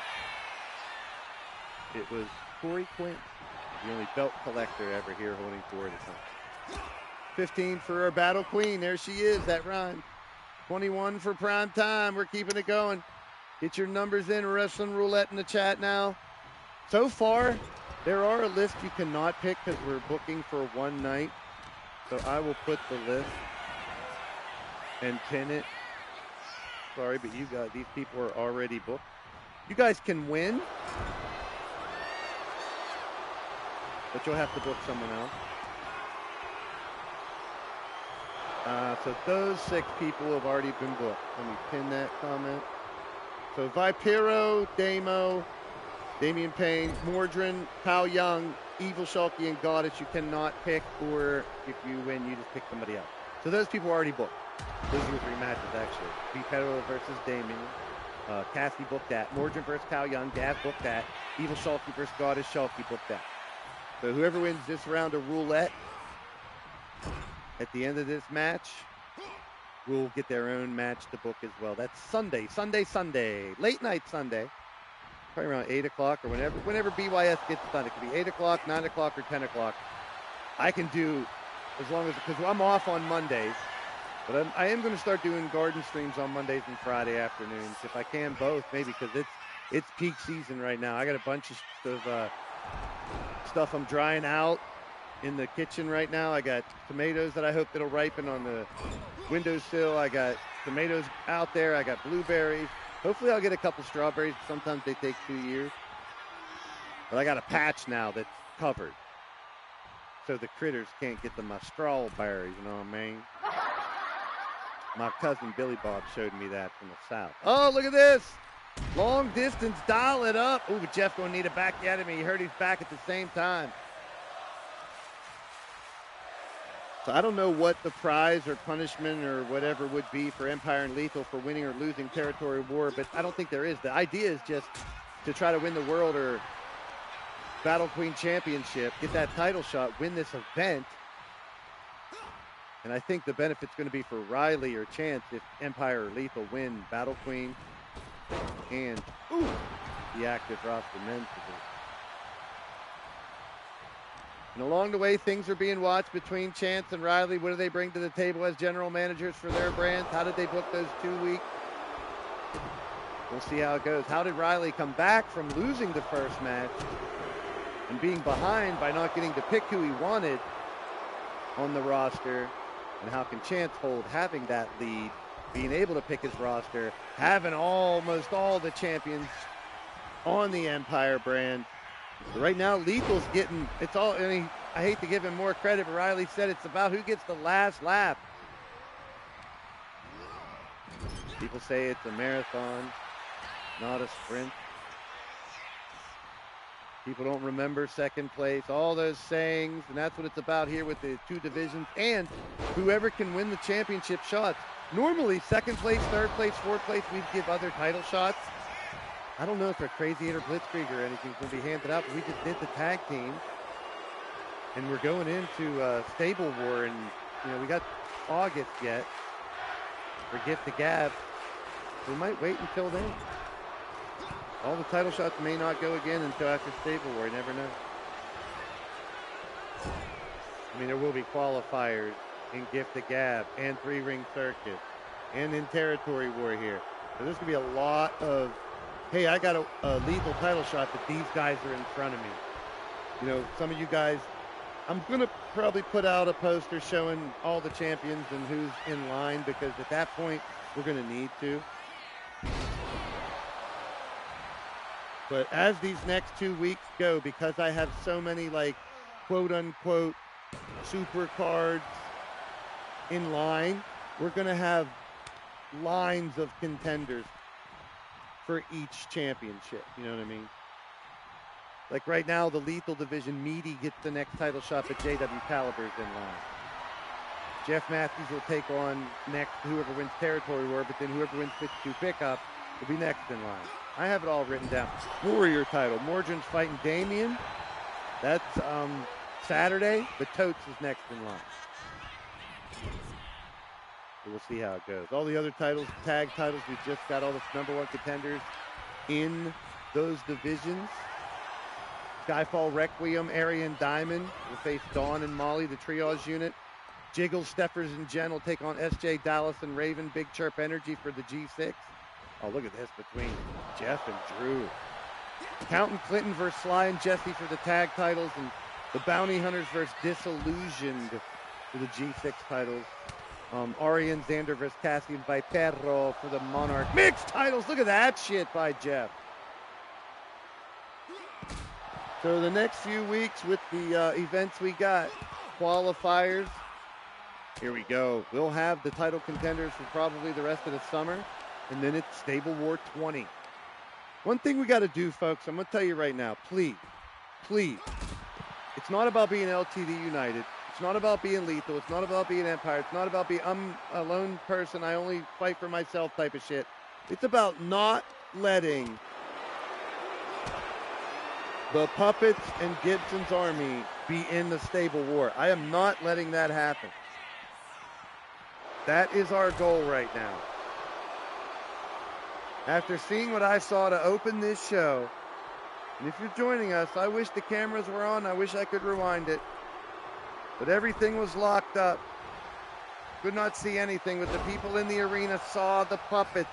it was Corey Quinn, the only belt collector ever here holding 4 at a time. 15 for our Battle Queen. There she is, that run. 21 for Prime Time. We're keeping it going. Get your numbers in. Wrestling Roulette in the chat now. So far, there are a list you cannot pick because we're booking for one night. So I will put the list and pin it. Sorry, but these people are already booked. You guys can win, but you'll have to book someone else. So those 6 people have already been booked. Let me pin that comment. So Vipero, Damo, Damian Payne, Mordrin, Kyle Young, Evil Shulky, and Goddess you cannot pick, or if you win, you just pick somebody else. So those people are already booked. Those are your 3 matches, actually. Vipero versus Damian. Cassie booked that. Mordrin versus Kyle Young. Gav booked that. Evil Shulky versus Goddess. Shulky booked that. So whoever wins this round of roulette at the end of this match will get their own match to book as well. That's Sunday. Late night Sunday. Probably around 8 o'clock or whenever BYS gets done. It could be 8 o'clock, 9 o'clock, or 10 o'clock. I can do as long as, because I'm off on Mondays. But I am going to start doing garden streams on Mondays and Friday afternoons, if I can both, maybe, because it's peak season right now. I got a bunch of stuff I'm drying out in the kitchen right now. I got tomatoes that I hope that'll ripen on the windowsill. I got tomatoes out there. I got blueberries. Hopefully I'll get a couple strawberries. Sometimes they take 2 years. But I got a patch now that's covered, so the critters can't get to my strawberries, you know what I mean? My cousin Billy Bob showed me that from the south. Oh, look at this. Long distance, dial it up. Ooh, Jeff gonna need a back at him. He hurt his back at the same time. So I don't know what the prize or punishment or whatever would be for Empire and Lethal for winning or losing Territory War, but I don't think there is. The idea is just to try to win the World or Battle Queen Championship, get that title shot, win this event. And I think the benefit's going to be for Riley or Chance if Empire or Lethal win Battle Queen and the active roster men's division. And along the way, things are being watched between Chance and Riley. What do they bring to the table as general managers for their brands? How did they book those 2 weeks? We'll see how it goes. How did Riley come back from losing the first match and being behind by not getting to pick who he wanted on the roster? And how can Chance hold having that lead, being able to pick his roster, having almost all the champions on the Empire brand? Right now, Lethal's getting, it's all, I mean, I hate to give him more credit, but Riley said it's about who gets the last laugh. People say it's a marathon, not a sprint. People don't remember second place, all those sayings, and that's what it's about here with the 2 divisions and whoever can win the championship shots. Normally, second place, third place, fourth place, we'd give other title shots. I don't know if a Crazy Hitter Blitzkrieg or anything's going to be handed out, but we just did the tag team, and we're going into Stable War, and we got August yet for Gift the Gab. We might wait until then. All the title shots may not go again until after Stable War. You never know. I mean, there will be qualifiers in Gift the Gab and 3-ring circuit and in Territory War here. So there's going to be a lot of, hey, I got a lethal title shot, but these guys are in front of me. Some of you guys, I'm going to probably put out a poster showing all the champions and who's in line, because at that point, we're going to need to. But as these next 2 weeks go, because I have so many, quote-unquote, super cards in line, we're going to have lines of contenders for each championship. You know what I mean? Like right now, the Lethal division, Meaty gets the next title shot, but JW Caliber's in line. Jeff Matthews will take on next whoever wins Territory War, but then whoever wins 52 Pickup will be next in line. I have it all written down. Warrior title. Mordrin's fighting Damien. That's Saturday, but Totes is next in line. So we'll see how it goes. All the other titles, tag titles, we just got all the number one contenders in those divisions. Skyfall Requiem, Arian Diamond will face Dawn and Molly, the triage unit. Jiggle, Steffers, and Jen will take on SJ, Dallas, and Raven. Big Chirp Energy for the G6. Oh, look at this between Jeff and Drew. Count and Clinton versus Sly and Jesse for the tag titles, and the Bounty Hunters versus Disillusioned for the G6 titles. Ari and Xander versus Cassie and Vipero for the Monarch mixed titles. Look at that shit by Jeff. So the next few weeks with the events we got, qualifiers. Here we go. We'll have the title contenders for probably the rest of the summer, and then it's Stable War 20. One thing we got to do, folks, I'm going to tell you right now, please, it's not about being LTD United. It's not about being lethal. It's not about being Empire. It's not about being, I'm a lone person, I only fight for myself type of shit. It's about not letting the Puppets and Gibson's Army be in the Stable War. I am not letting that happen. That is our goal right now. After seeing what I saw to open this show, and if you're joining us, I wish the cameras were on. I wish I could rewind it. But everything was locked up. Could not see anything, but the people in the arena saw the Puppets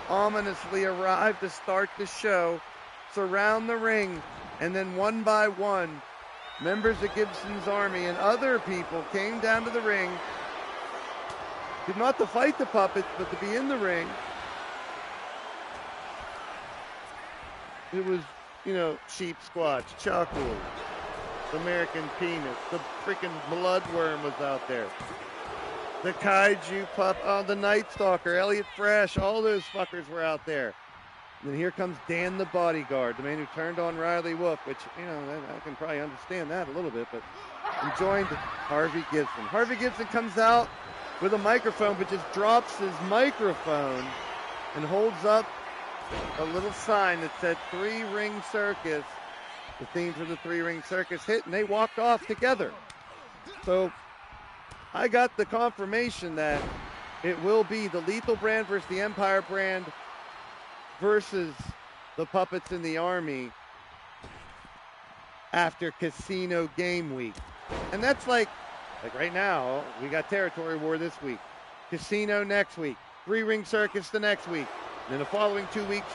ominously arrive to start the show, surround the ring, and then one by one, members of Gibson's Army and other people came down to the ring, not to fight the Puppets, but to be in the ring. It was, Sheep Squatch, Chuckle, the American Penis, the freaking Bloodworm was out there. The Kaiju Pup, the Night Stalker, Elliot Fresh, all those fuckers were out there. And then here comes Dan the Bodyguard, the man who turned on Riley Wolf, which, I can probably understand that a little bit, but he joined Harvey Gibson. Harvey Gibson comes out with a microphone, but just drops his microphone and holds up a little sign that said 3 Ring Circus. The theme for the 3 Ring Circus hit, and they walked off together. So I got the confirmation that it will be the Lethal brand versus the Empire brand versus the Puppets in the Army after Casino Game Week. And that's like right now, we got Territory War this week, Casino next week, 3 Ring Circus the next week. And in the following 2 weeks,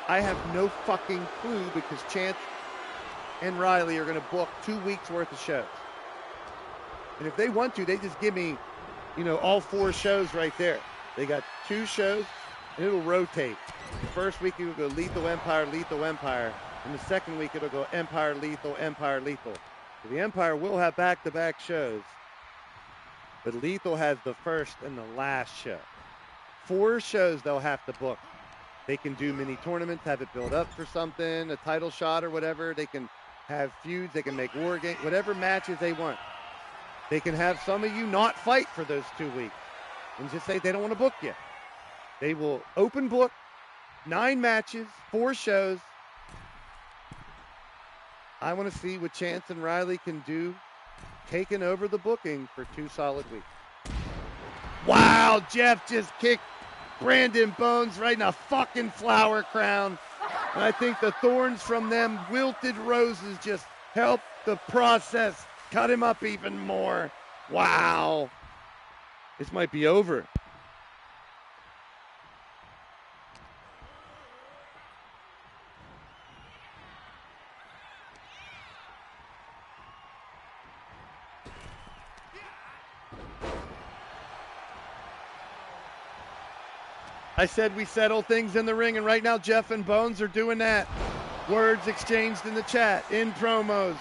I have no fucking clue because Chance and Riley are going to book 2 weeks worth of shows. And if they want to, they just give me, all 4 shows right there. They got 2 shows, and it'll rotate. The first week it'll go Lethal Empire, Lethal Empire. And the second week it'll go Empire, Lethal, Empire, Lethal. So the Empire will have back-to-back shows, but Lethal has the first and the last show. 4 shows they'll have to book. They can do mini tournaments, have it build up for something, a title shot or whatever. They can have feuds. They can make war games, whatever matches they want. They can have some of you not fight for those 2 weeks and just say they don't want to book you. They will open book 9 matches, 4 shows. I want to see what Chance and Riley can do taking over the booking for 2 solid weeks. Wow, Jeff just kicked Brandon Bones right in a fucking flower crown. And I think the thorns from them wilted roses just helped the process cut him up even more. Wow. This might be over. I said we settle things in the ring, and right now Jeff and Bones are doing that. Words exchanged in the chat, in promos.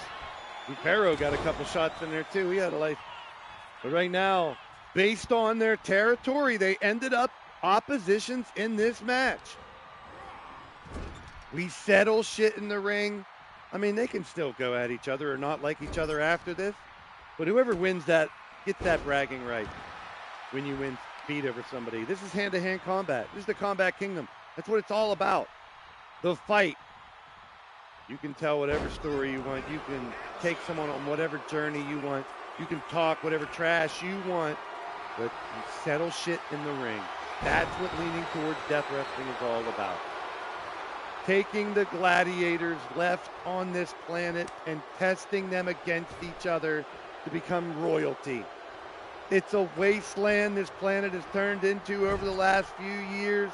Barrow got a couple shots in there too. He had a life. But right now, based on their territory, they ended up oppositions in this match. We settle shit in the ring. I mean, they can still go at each other or not like each other after this. But whoever wins that gets that bragging right when you win beat over somebody. This is hand-to-hand combat. This is the Combat Kingdom. That's what it's all about. The fight. You can tell whatever story you want. You can take someone on whatever journey you want. You can talk whatever trash you want. but you settle shit in the ring. That's what leaning towards death wrestling is all about. Taking the gladiators left on this planet and testing them against each other to become royalty. It's a wasteland this planet has turned into over the last few years.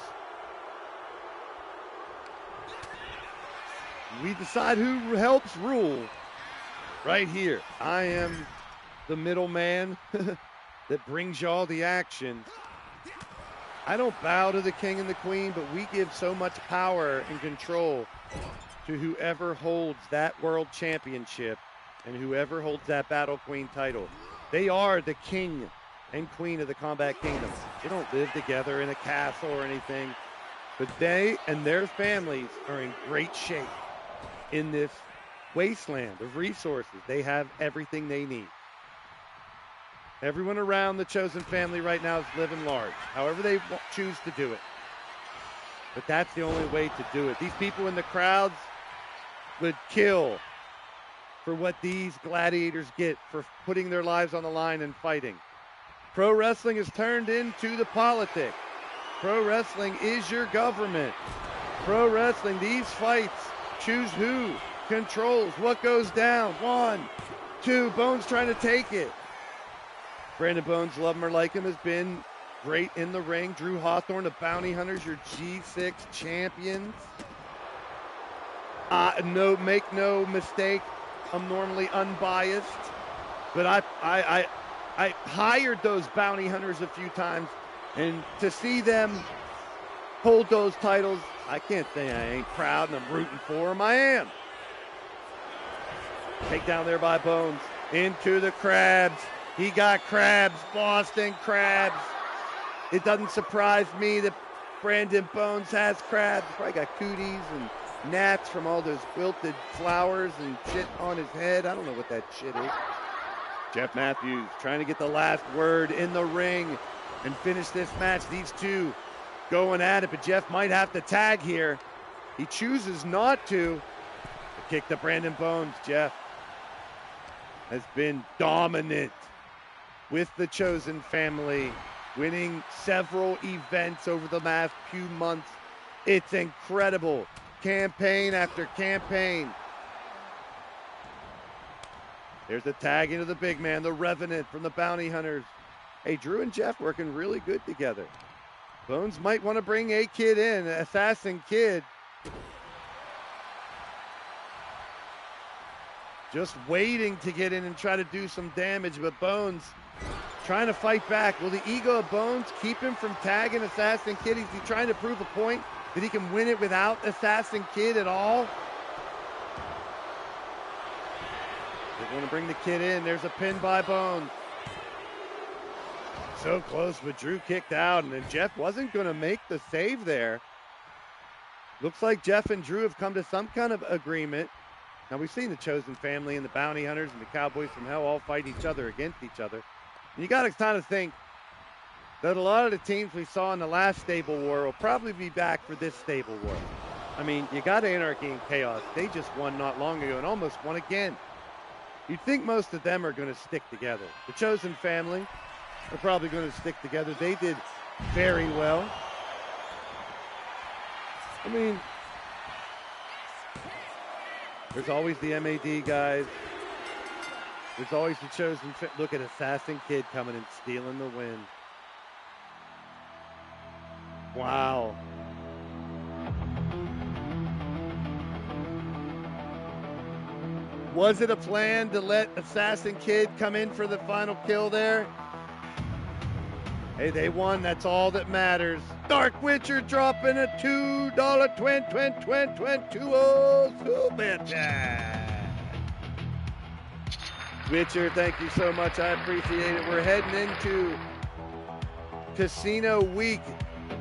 We decide who helps rule right here. I am the middleman that brings y'all the action. I don't bow to the king and the queen, but we give so much power and control to whoever holds that world championship and whoever holds that Battle Queen title. They are the king and queen of the Combat Kingdom. They don't live together in a castle or anything, but they and their families are in great shape in this wasteland of resources. They have everything they need. Everyone around the chosen family right now is living large, however they choose to do it. But that's the only way to do it. These people in the crowds would kill for what these gladiators get for putting their lives on the line and fighting. Pro wrestling has turned into the politics. Pro wrestling is your government. Pro wrestling, these fights, choose who controls what goes down. 1, 2, Bones trying to take it. Brandon Bones, love him or like him, has been great in the ring. Drew Hawthorne, the Bounty Hunters, your G6 champions. Make no mistake, I'm normally unbiased, but I hired those Bounty Hunters a few times, and to see them hold those titles, I can't say I ain't proud and I'm rooting for them. I am. Take down there by Bones. Into the Crabs. He got Crabs, Boston Crabs. It doesn't surprise me that Brandon Bones has crabs. Probably got cooties and gnats from all those wilted flowers and shit on his head. I don't know what that shit is. Jeff Matthews trying to get the last word in the ring and finish this match. These two going at it, but Jeff might have to tag here. He chooses not to. The kick to Brandon Bones. Jeff has been dominant with the chosen family, winning several events over the last few months. It's incredible. Campaign after campaign. There's the tag into the big man, the Revenant from the Bounty Hunters. Hey, Drew and Jeff working really good together. Bones might want to bring a kid in, Assassin Kid. Just waiting to get in and try to do some damage, but Bones trying to fight back. Will the ego of Bones keep him from tagging Assassin Kid? Is he trying to prove a point that he can win it without Assassin Kid at all? They're going to bring the kid in. There's a pin by Bones. So close, but Drew kicked out, and then Jeff wasn't going to make the save there. Looks like Jeff and Drew have come to some kind of agreement. Now, we've seen the Chosen Family and the Bounty Hunters and the Cowboys from Hell all fight each other against each other. And you got to kind of think that a lot of the teams we saw in the last Stable War will probably be back for this Stable War. I mean, you got Anarchy and Chaos. They just won not long ago and almost won again. You'd think most of them are going to stick together. The Chosen Family are probably going to stick together. They did very well. I mean, there's always the MAD guys. There's always the Chosen. Look at Assassin Kid coming and stealing the win. Wow. Was it a plan to let Assassin Kid come in for the final kill there? Hey, they won. That's all that matters. Dark Witcher dropping a $2 super chat. Witcher, thank you so much. I appreciate it. We're heading into Casino Week.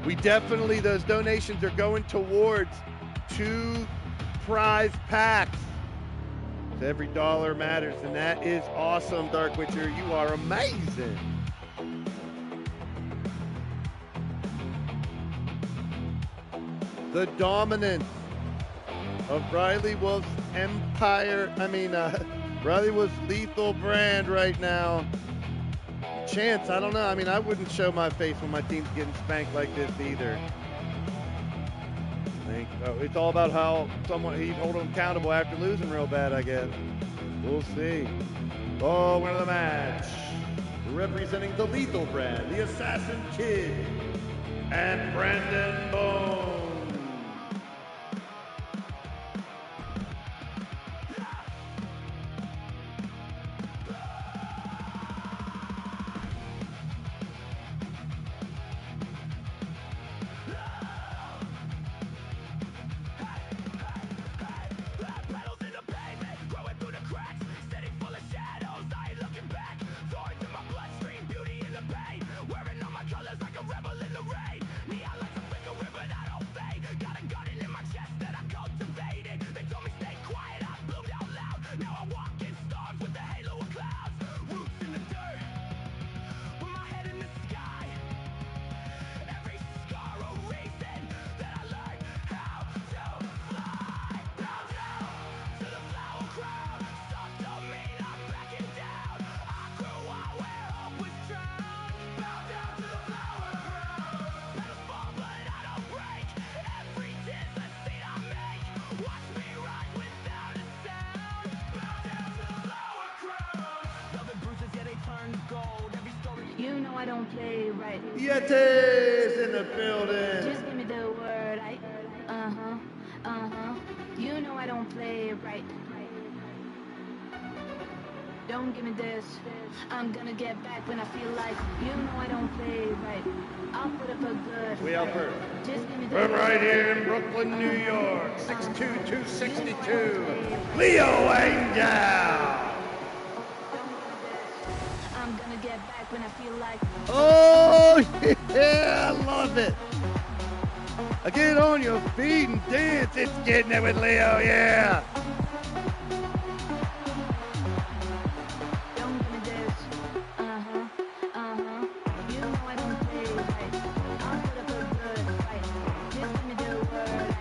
We definitely, those donations are going towards 2 prize packs. So every dollar matters, and that is awesome, Dark Witcher. You are amazing. The dominance of Riley Wolf's Riley Wolf's lethal brand right now. chance. I don't know. I mean, I wouldn't show my face when my team's getting spanked like this either. It's all about how he'd hold him accountable after losing real bad, I guess. We'll see. Oh, winner of the match, representing the Lethal brand, the Assassin Kid, and Brandon Bone. You know I don't play right. Yetis in the building. Just give me the word. You know I don't play right. Don't give me this. I'm gonna get back when I feel like. You know I don't play right. I'll put up a good. We out first. Just give me the From word. right here in Brooklyn, New York, 6'2", 262, Leo Angel. I'm gonna get back when I feel like. Oh, yeah, I love it. Get on your feet and dance. It's Getting It with Leo, yeah. Don't give me this. You know I don't play right. I'll put up a good fight. Just give me the word.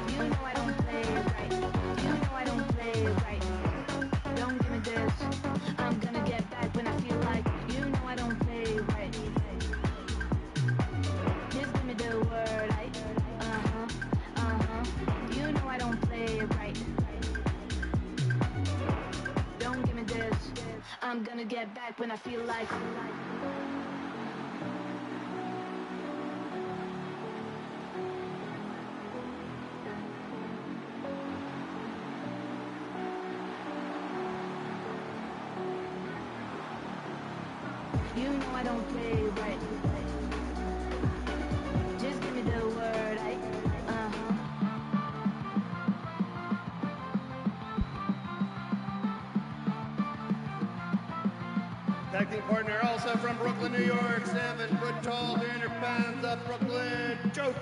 You know I don't play right. You know I don't play right. Don't give me this. I'm gonna get back when I feel like. You know I don't play right. Just give me the word. You know I don't play right. Don't give me this. I'm gonna get back when I feel like. You know I don't play right. Just give me the word. Tag team partner also from Brooklyn, New York, 7 foot tall, 300 pounds of Brooklyn, Joker.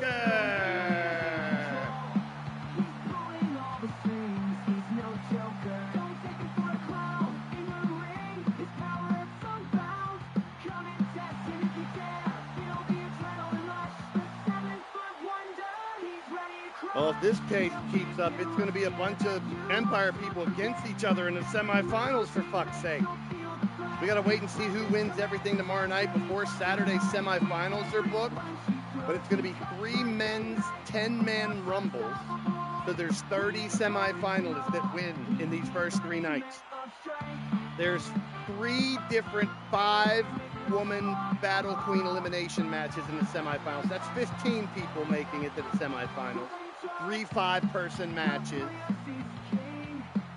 Doing all the things, he's no joker. Don't take him for a clown. In the ring, his power is unbound. Come and test it if you dare. Feel the adrenaline rush. The 7-foot wonder, he's ready to crush. Well, if this pace keeps up, it's going to be a bunch of Empire people against each other in the semifinals, for fuck's sake. We got to wait and see who wins everything tomorrow night before Saturday's semifinals are booked. But it's going to be 3 men's 10-man rumbles. So there's 30 semifinalists that win in these first 3 nights. There's 3 different 5-woman Battle Queen elimination matches in the semifinals. That's 15 people making it to the semifinals. 3 5-person matches.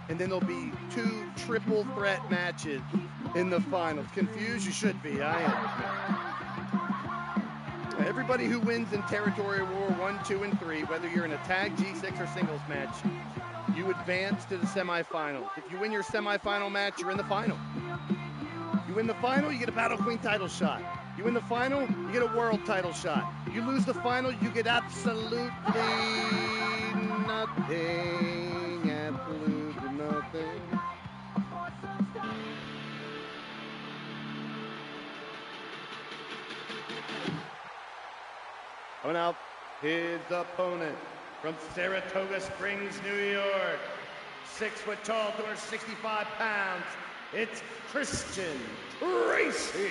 And then there'll be 2 triple threat matches in the finals. Confused? You should be. I am. Everybody who wins in Territory War 1, 2, and 3, whether you're in a tag, G6, or singles match, you advance to the semifinals. If you win your semifinal match, you're in the final. You win the final, you get a Battle Queen title shot. You win the final, you get a world title shot. You lose the final, you get absolutely nothing. Absolutely nothing. Coming out, his opponent from Saratoga Springs, New York. 6 foot tall, 265 pounds. it's Christian Tracy.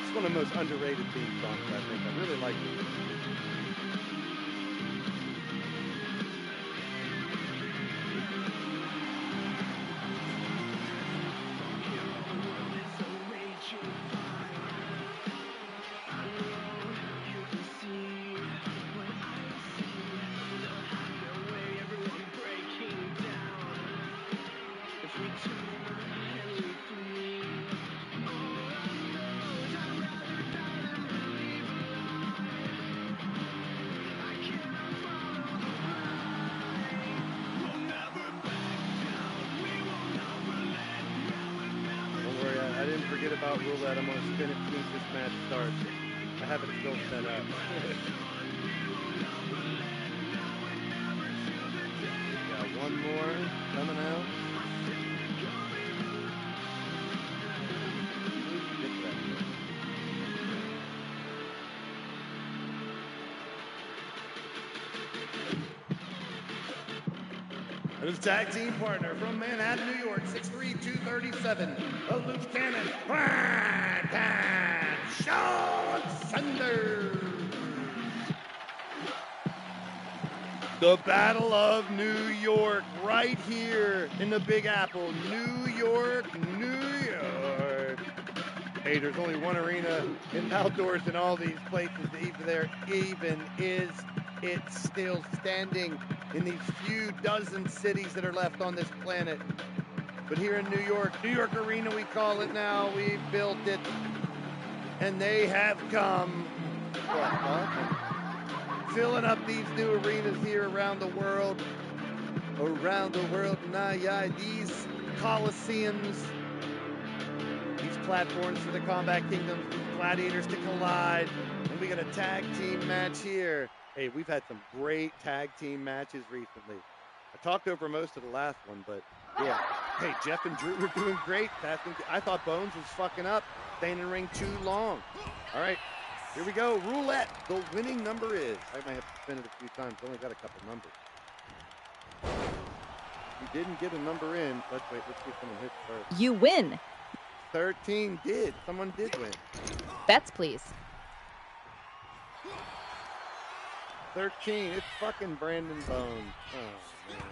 It's one of the most underrated theme songs, I think. I really like it. I didn't forget about roulette. I'm going to spin it as soon as this match starts. I have it still set up. Got one more coming out. And his tag team partner from Manhattan, New York, 6'3", 237, a loose cannon, Sean Sanders. The Battle of New York, right here in the Big Apple, New York, New York. Hey, there's only one arena in outdoors in all these places. There even is it still standing in these few dozen cities that are left on this planet. But here in New York Arena, we call it now. We built it, and they have come. Filling up these new arenas here around the world. These coliseums, these platforms for the Combat Kingdoms, these gladiators to collide. And we got a tag team match here. Hey, we've had some great tag team matches recently. I talked over most of the last one, but yeah. Hey, Jeff and Drew were doing great. I thought Bones was fucking up, staying in the ring too long. All right. Here we go, roulette. The winning number is. I might have to spin it a few times. Only got a couple numbers. You didn't get a number in. Let's see if someone hits first. You win. 13 did. Someone did win. Bets, please. 13. It's fucking Brandon Bones. Oh, man.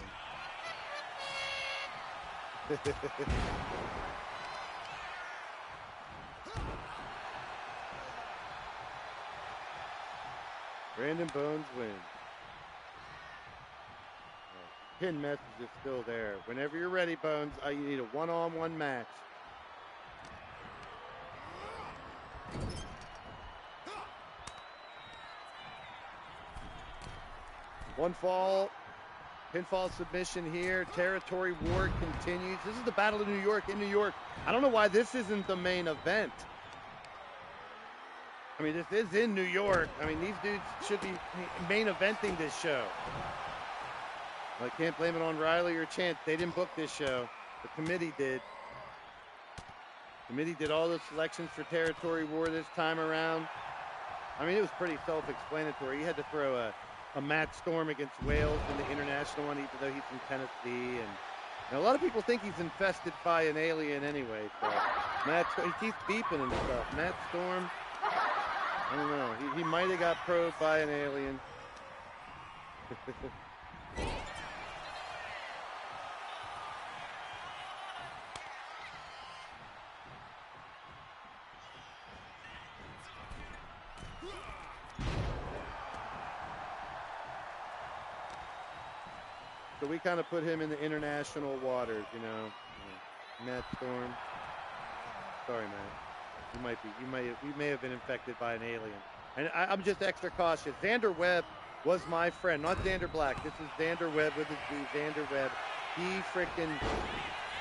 Brandon Bones wins. Pin message is still there. Whenever you're ready, Bones, you need a one-on-one match. One fall, pinfall submission here. Territory war continues. This is the Battle of New York in New York. I don't know why this isn't the main event. I mean, this is in New York. I mean, these dudes should be main eventing this show. Well, I can't blame it on Riley or Chance. They didn't book this show. The committee did. The committee did all the selections for Territory War this time around. I mean, it was pretty self-explanatory. You had to throw a Matt Storm against Wales in the international one, even though he's from Tennessee. And a lot of people think he's infested by an alien anyway. So he keeps beeping and stuff. Matt Storm. I don't know. He might have got probed by an alien. So we kind of put him in the international waters, you know. Matt Storm. Sorry, Matt. You may have been infected by an alien. And I'm just extra cautious. Xander Webb was my friend, not Xander Black. This is Xander Webb with his B. Xander Webb. He freaking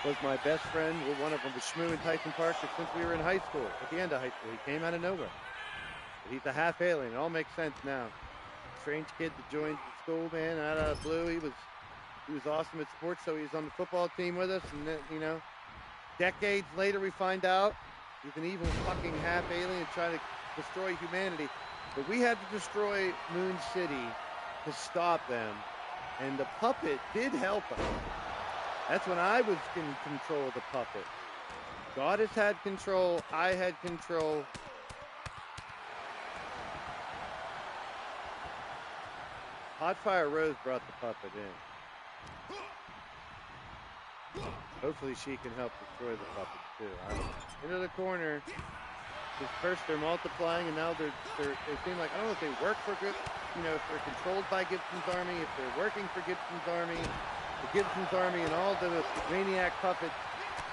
was my best friend. We're one of them, with Shmoo and Tyson Parker, since we were in high school, at the end of high school. He came out of nowhere. But he's a half alien. It all makes sense now. Strange kid that joined the school, man, out of the blue. He was awesome at sports, so he was on the football team with us. And then, you know, decades later we find out he's an evil fucking half alien trying to destroy humanity. But we had to destroy Moon City to stop them, and the puppet did help us. That's when I was in control of the puppet. Goddess had control, I had control. Hotfire Rose brought the puppet in. Hopefully she can help destroy the puppet too. Into the corner. Because first they're multiplying, and now they seem like, I don't know if they work for good, if they're controlled by Gibson's army, if they're working for Gibson's army. The Gibson's army and all the maniac puppets,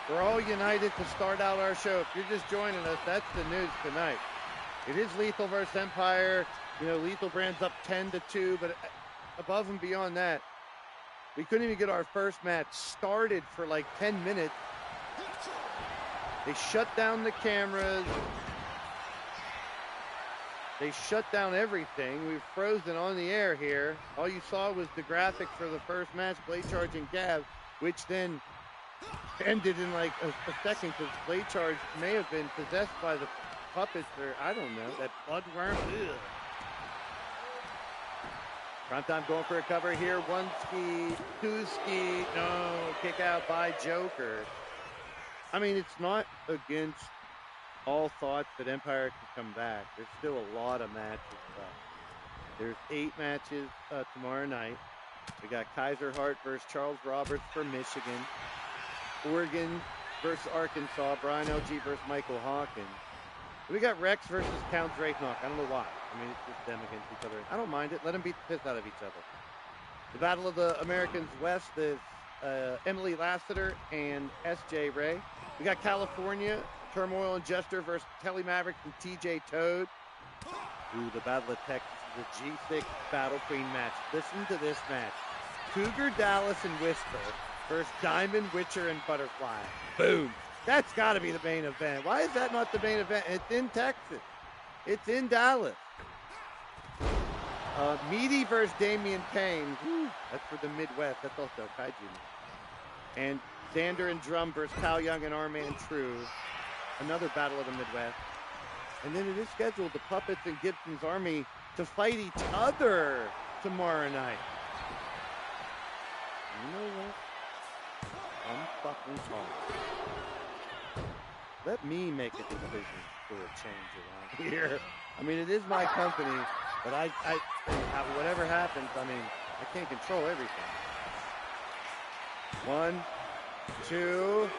we're all united to start out our show. If you're just joining us, that's the news tonight. It is Lethal versus Empire. Lethal Brand's up 10-2, but above and beyond that, we couldn't even get our first match started for like 10 minutes. They shut down the cameras. They shut down everything. We've frozen on the air here. All you saw was the graphic for the first match, Blade Charge and Gav, which then ended in like a second because Blade Charge may have been possessed by the puppets or I don't know, that bloodworm. Ugh. Primetime going for a cover here. One ski, two ski. No, kick out by Joker. I mean, it's not against all thoughts that Empire can come back. There's still a lot of matches left. There's 8 matches tomorrow night. We got Kaiser Hart versus Charles Roberts for Michigan. Oregon versus Arkansas. Brian LG versus Michael Hawkins. We got Rex versus Count Drakenok. I don't know why. I mean, it's just them against each other. I don't mind it. Let them beat the piss out of each other. The Battle of the Americans West is Emily Lassiter and S.J. Ray. We got California, Turmoil and Jester versus Kelly Maverick and T.J. Toad. Ooh, the Battle of Texas is a G6 Battle Queen match. Listen to this match. Cougar Dallas and Whisper versus Diamond, Witcher, and Butterfly. Boom. That's got to be the main event. Why is that not the main event? It's in Texas. It's in Dallas. Meaty versus Damian Payne. Woo, that's for the Midwest. That's also Kaiju. And Xander and Drum versus Kyle Young and Arman True. Another Battle of the Midwest. And then it is scheduled the Puppets and Gibson's Army to fight each other tomorrow night. You know what? I'm fucking calling. Let me make a decision for a change around here. I mean, it is my company, but I whatever happens, I mean, I can't control everything. 1, 2.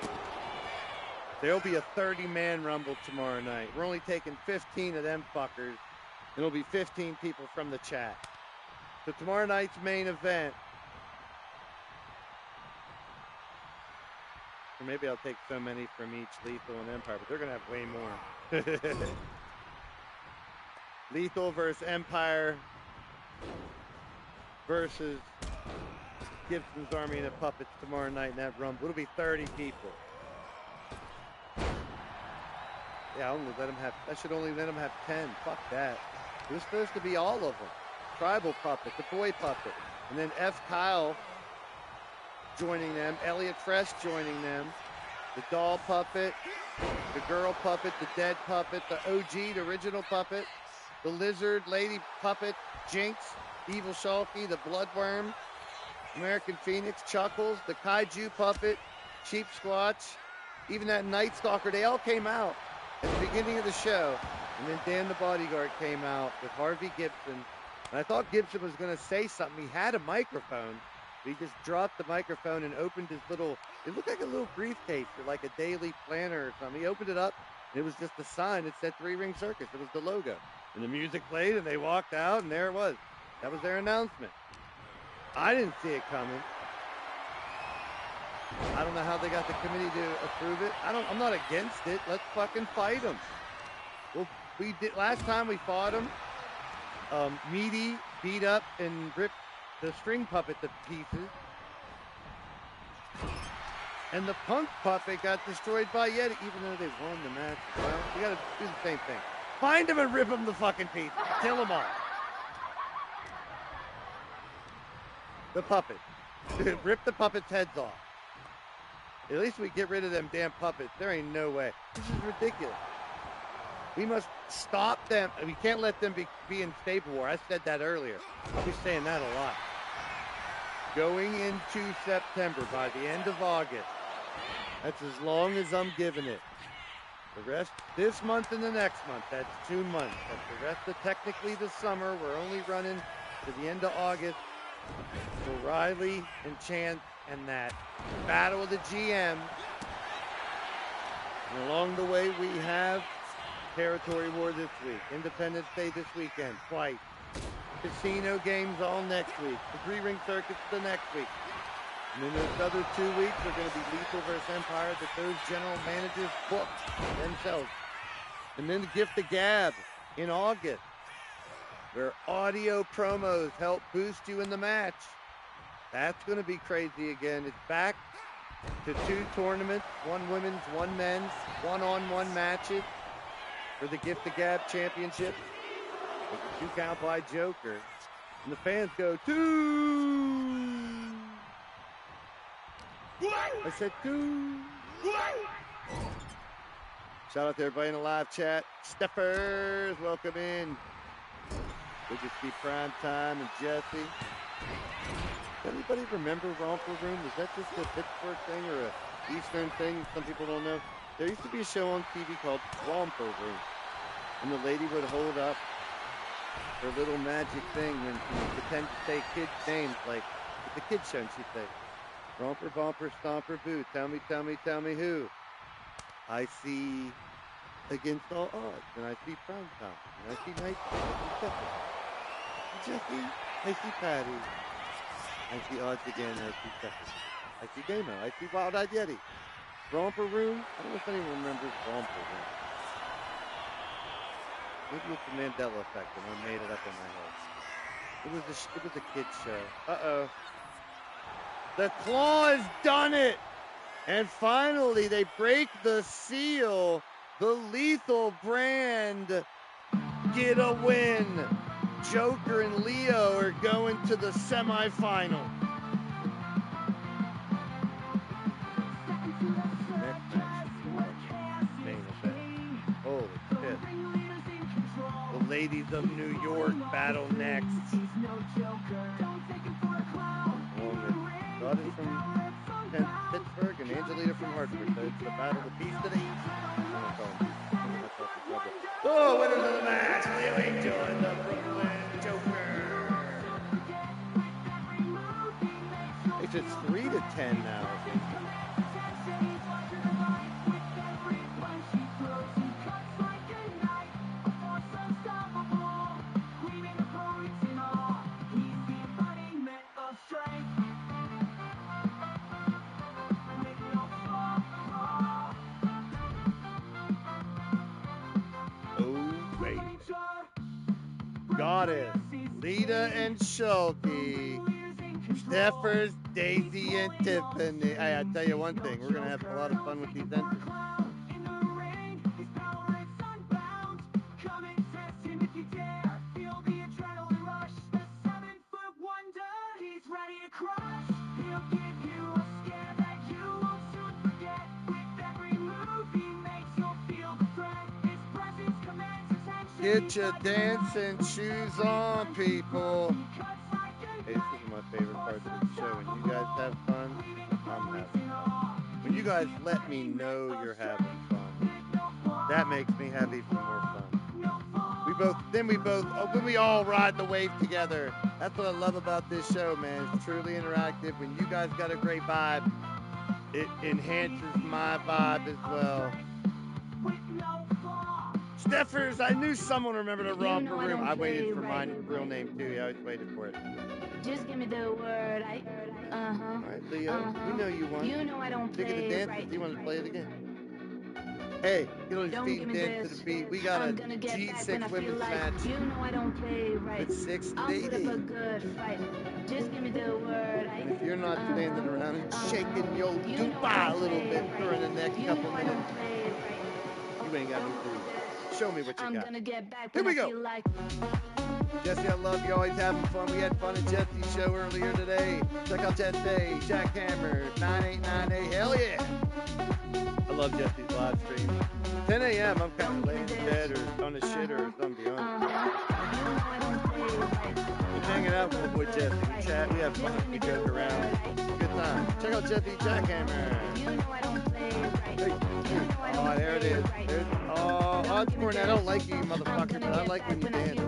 There'll be a 30-man rumble tomorrow night. We're only taking 15 of them fuckers. It'll be 15 people from the chat. So tomorrow night's main event. Or maybe I'll take so many from each Lethal and Empire, but they're going to have way more. Lethal versus Empire versus Gibson's Army and the Puppets tomorrow night in that rumble. It'll be 30 people. Yeah, I should only let them have 10. Fuck that. It was supposed to be all of them. Tribal Puppet, the Boy Puppet, and then F. Kyle joining them, Elliot Fresh joining them, the Doll Puppet, the Girl Puppet, the Dead Puppet, the OG, the original Puppet, the Lizard Lady Puppet, Jinx, Evil Shulky, the Bloodworm, American Phoenix, Chuckles, the Kaiju Puppet, Cheap Squatch, even that Night Stalker. They all came out at the beginning of the show, and then Dan the Bodyguard came out with Harvey Gibson. And I thought Gibson was going to say something. He had a microphone. He just dropped the microphone and opened his little, it looked like a little briefcase or like a daily planner or something. He opened it up, and it was just a sign that said 3 Ring Circus. It was the logo. And the music played, and they walked out, and there it was. That was their announcement. I didn't see it coming. I don't know how they got the committee to approve it. I'm not against it. Let's fucking fight them. Well, we did, last time we fought them, Meaty beat up and ripped the string puppet to pieces. And the Punk puppet got destroyed by Yeti, even though they won the match. Well, we gotta do the same thing. Find them and rip them to fucking pieces. Kill them all. The puppet. Rip the puppets' heads off. At least we get rid of them damn puppets. There ain't no way. This is ridiculous. We must stop them. We can't let them be in stable war. I said that earlier. I'll be saying that a lot. Going into September, by the end of August, that's as long as I'm giving it. The rest, this month and the next month, that's 2 months. That's the rest of technically the summer. We're only running to the end of August for Riley and Chance and that battle of the GM. And along the way, we have Territory War this week, Independence Day this weekend, twice. Casino games all next week. The 3-ring circuits the next week. And then those other 2 weeks are going to be Lethal versus Empire that those general managers booked themselves. And then the Gift of Gab in August, where audio promos help boost you in the match. That's going to be crazy again. It's back to 2 tournaments, 1 women's, 1 men's, one-on-one matches for the Gift of Gab Championship. With a 2 count by Joker. And the fans go, 2! I said 2. Shout out to everybody in the live chat. Steffers, welcome in. Good to see Prime Time and Jesse. Does anybody remember Romper Room? Was that just a Pittsburgh thing or a Eastern thing? Some people don't know. There used to be a show on TV called Romper Room. And the lady would hold up her little magic thing when she would pretend to say kids' names, like it's a kid's show, and she'd say, Romper, Bumper, Stomper, Boo, tell me who. I see Against All Odds, and I see Prime Time, and I see Night, I see Stephanie, Jesse, I see Patty, I see Odds again, I see Stephanie, I see Gamo, I see Wild Eyed Yeti. Romper Room? I don't know if anyone remembers Romper Room. Maybe it's the Mandela effect, and I made it up in my head. It was a kid's show. Uh-oh. The Claw has done it! And finally, they break the seal. The Lethal brand get a win. Joker and Leo are going to the semifinal. Next match should be main event. Holy shit. The ladies of New York battle next. God is from Pittsburgh and Angelina from Hartford. So it's the battle of the Beast of the East. Oh, winners of the match, Leo Angel and the Brooklyn Joker. It's 3-10 now. Goddess, Lita and Shulky, Steffers, Daisy, and Tiffany. Hey, I tell you one thing, we're gonna have a lot of fun with these entries. Get your dancing shoes on, people. Hey, this is my favorite part of the show. When you guys have fun, I'm having fun. When you guys let me know you're having fun, that makes me have even more fun. When we all ride the wave together. That's what I love about this show, man. It's truly interactive. When you guys got a great vibe, it enhances my vibe as well. Steffers, I knew someone remembered a Romper Room. I waited for my real name too. Yeah, I was waiting for it. Just give me the word. All right, Leo, we know you won. You know I don't Think of the play dance. right. Do you want to play it again? Hey, get on your feet and dance to the beat. We got a G6 women's match. You know I don't play right. It's 6 I'll put up a ladies. good fight. Just give me the word. And if you're not standing around and shaking your dupa a little bit during the next couple minutes, you ain't got no clue. Show me what you got. Here we go. Jesse, I love you. Always having fun. We had fun at Jesse's show earlier today. Check out Jesse, Jackhammer, 9898. Hell yeah. I love Jesse's live stream. 10 a.m. I'm kind of laying in bed or on a shit or something beyond. I'm hanging out with my boy Jesse. We chat, we have fun, we joke around. Good time. Check out Jesse Jackhammer. Hey. Oh, there it is. Oh, Osborne, I don't like you, motherfucker, but I like when you dance.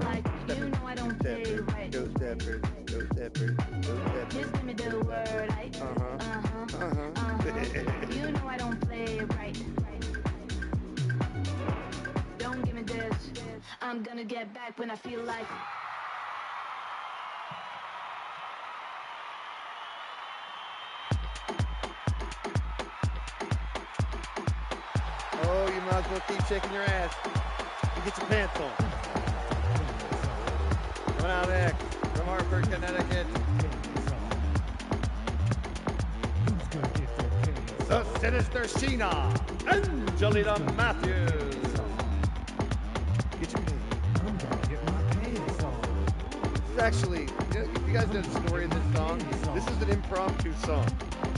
Go steppers, go steppers, go steppers. Just give me the word. You know I don't play it right. Don't give me this. I'm gonna get back when I feel like. Oh, you might as well keep shaking your ass and get your pants on. Coming out X from Hartford, Connecticut. The Sinister Sheena, Angelina Matthews. Get your pants. This is actually, if you guys know the story of this song, this is an impromptu song.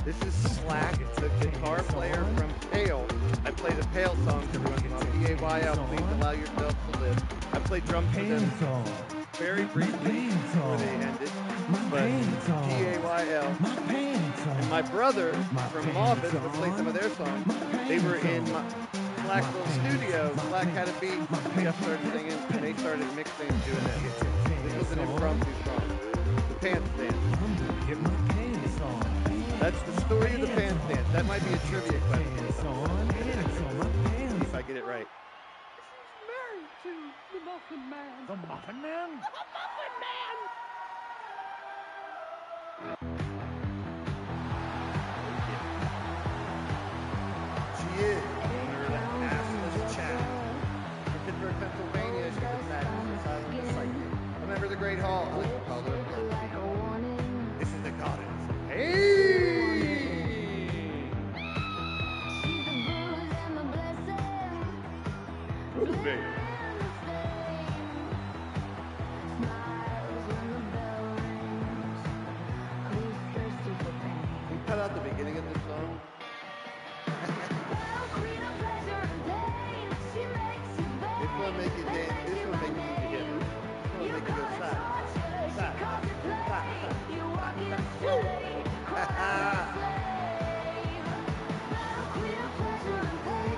This is Slack, the guitar player from Pale. I play the Pale songs every once in a while. P-A-Y-L, please allow yourself to live. I play drums for them very briefly before they ended. But P-A-Y-L. And my brother from Moffitt would play some of their songs. They were in Slack's little studio. Slack had a beat. Jeff started singing, and they started mixing and doing it. This was an impromptu song. The Pants Dance. That's the story of the Pants Dance. That might be a trivia question. See if I get it right. Married to the Muffin Man. The Muffin Man? The Muffin Man! She is. Owner of the Assless Chat. From Pittsburgh, Pennsylvania, she was that remember the Great Hall. I like to call her. This is the goddess. Hey! Ooh, baby. Can you cut out the beginning of this song? This will make you dance. This will make you move your hips. This will make you go side. Side.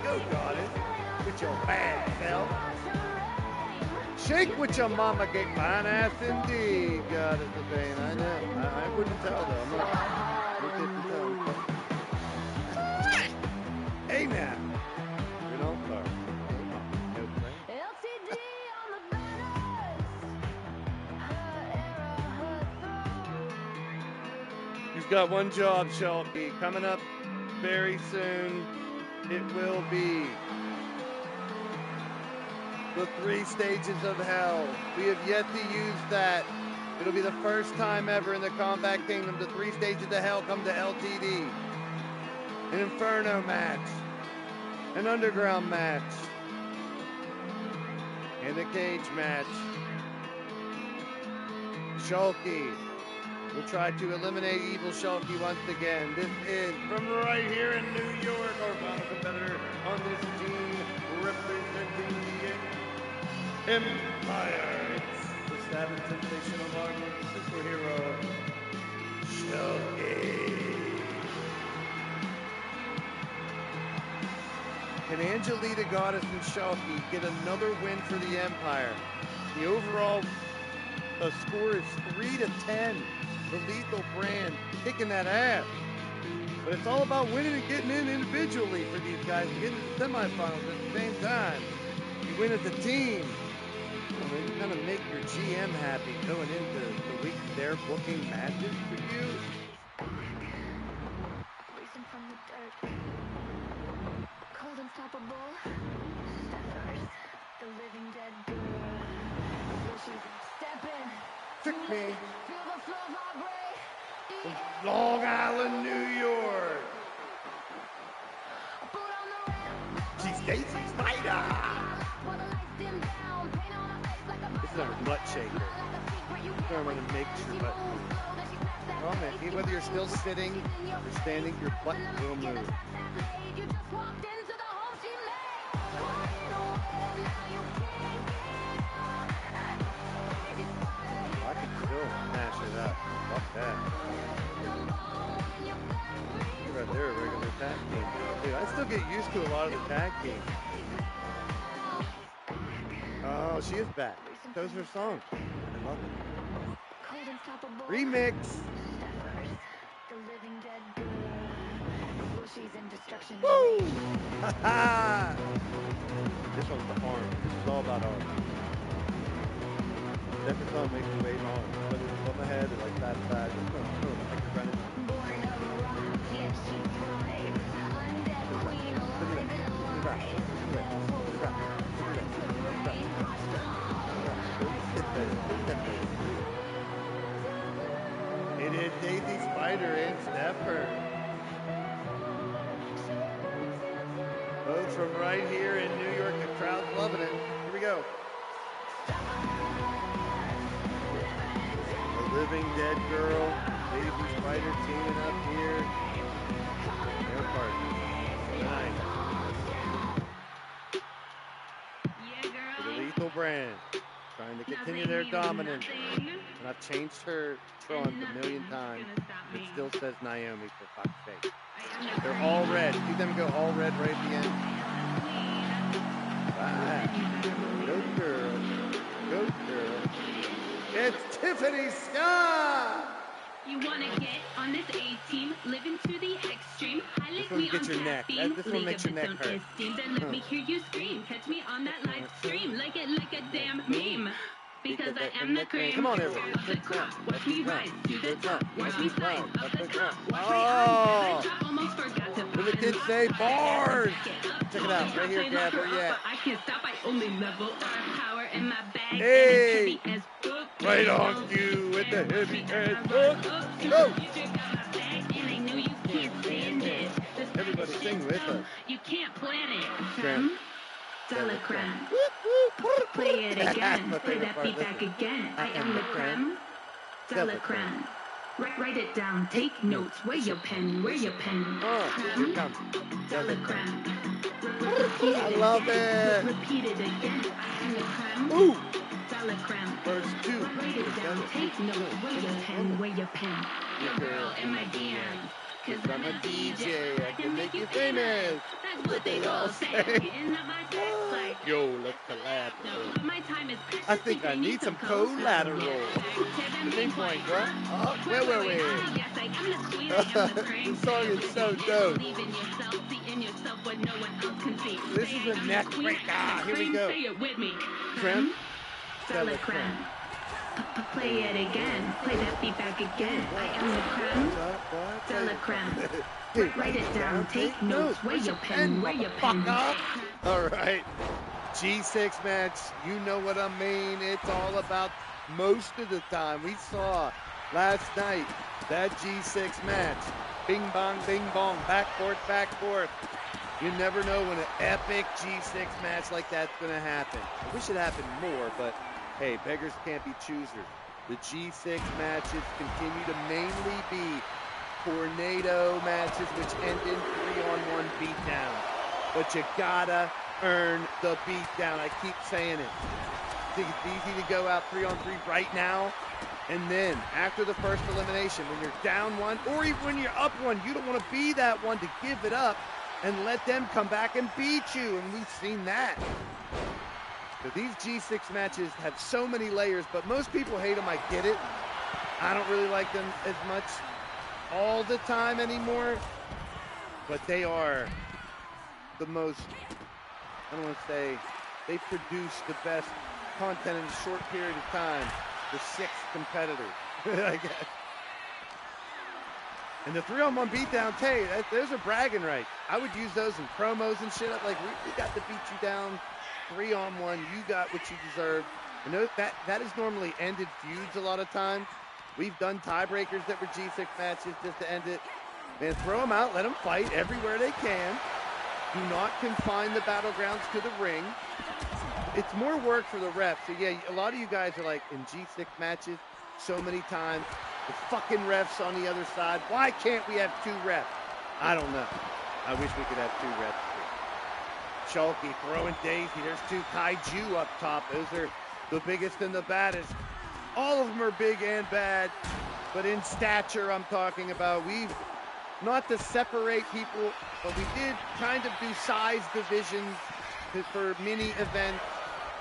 Go, goddess. With your bad self. Shake with your mama, get fine ass indeed. God, it's a pain. I know. I wouldn't tell though. I'm not. Hey now. We don't start. LTD on the banners. Her era, her throne. You've got one job, Shelby. Coming up very soon, it will be the 3 stages of hell. We have yet to use that. It'll be the first time ever in the Combat Kingdom the 3 stages of hell come to LTD. An Inferno match, an Underground match, and a cage match. Shulky will try to eliminate Evil Shulky once again. This is from right here in New York, our final competitor on this team, representing the Empire. It's the savage, sensational, marvelous superhero, Shulky. Can Angelita Goddess and Shulky get another win for the Empire? The overall score is 3-10. The Lethal brand kicking that ass. But it's all about winning and getting in individually for these guys to get to the semifinals at the same time. You win as a team. You kind of make your GM happy going into the week they're booking matches for you. Racing from the dirt. Cold unstoppable. Steppers. The living dead girl. Here she's stepping. Took me Feel the floor vibrate. from Long Island, New York. Boot on the ramp. She's Daisy Spider. This is a butt shaker. I'm going to make your butt move. Oh man, whether you're still sitting or standing, your butt will move. You just walked into the home she made. I can still smash it up. Fuck that. Right there, a regular tag team. Dude, I still get used to a lot of the tag teams. Oh, she is back. Those are her songs. I love it. Remix. Woo! Ha This one's the arm. This is all about arm. Different song makes you wave on. Whether it's on the head or like that side. Like you're running. It is Daisy Spider and Stepper. Both from right here in New York. The crowd's loving it. Here we go. The Living Dead Girl, Daisy Spider teaming up here. Their partner. Tonight. For the Lethal brand. Trying to continue their dominance. And I've changed her trunk a million times. It still says Naomi, for fuck's sake. They're all red. See them go all red right at the end? Right. Go girl. Go girl. It's Tiffany Scott! You wanna get on this A-team, living to the extreme. Highlight one me on gets your neck. caffeine, This one league makes of your its neck own hurt. esteem. Then let me hear you scream. Catch me on that live stream, like it like a damn meme. Because I am the cream. Come on, everyone. Of the crop. Watch me rise to the top. Watch me slide up the top. Watch me Oh. hide. I almost forgot to What did the kids say? Bars! Check it out. Right here, Gab. Where you at? I can't stop. I only level. Power in my bag. Hey. And it's heavy as book. Right on cue with the heavy ass hook. Go! Everybody sing with us. You can't plan it. Creme. Dollar creme. Play it again. Play that beat back again. I am the creme. Dollar creme. Write it down. Take notes. Where your pen? Where your pen? Here it comes. Dollar creme. I love it. Repeat it again. I am the creme. Ooh. Dollar creme. Verse 2. Write it down. Take notes. Where your pen? Where your pen? Your girl in my DM. Cause I'm a DJ, I can make you famous. That's what they all say. Getting up my text like, Yo, let's collab. no, my time is precious. I think I need some collateral. The main point, bro. Oh, where were we? Yes, I am the queen, I am the cream. The song is so dope. Believe in yourself, see in yourself what no one else can see. This is a neck breaker. Here we go. Say it with me. Creme. Dollar creme. Play it again. Play that beat back again. I am the creme. Dollar creme. Write it down. Take notes. Where your pen? Where your pen? All right. G6 match. You know what I mean. It's all about most of the time. We saw last night that G6 match. Bing bong, bing bong. Back forth, back forth. You never know when an epic G6 match like that's going to happen. I wish it happened more, but hey, beggars can't be choosers. The G6 matches continue to mainly be tornado matches, which end in 3-on-1 beatdown. But you gotta earn the beatdown. I keep saying it. I think it's easy to go out 3-on-3 right now. And then after the first elimination, when you're down one, or even when you're up one, you don't want to be that one to give it up and let them come back and beat you. And we've seen that. So these G6 matches have so many layers, but most people hate them. I get it. I don't really like them as much all the time anymore, but they are the most, I don't want to say, they produce the best content in a short period of time. The sixth competitor, I guess. And the 3-on-1 beatdown, Tay, those are bragging rights. I would use those in promos and shit. Like, we got to beat you down 3-on-1. You got what you deserve. I know that has normally ended feuds a lot of times. We've done tiebreakers that were G6 matches just to end it. Man, throw them out. Let them fight everywhere they can. Do not confine the battlegrounds to the ring. It's more work for the refs. So, yeah, a lot of you guys are like, in G6 matches, so many times, the fucking refs on the other side. Why can't we have 2 refs? I don't know. I wish we could have 2 refs. Shulky throwing Daisy. There's two Kaiju up top. Those are the biggest and the baddest. All of them are big and bad, but in stature I'm talking about. We've, not to separate people, but we did kind of do size divisions for mini events.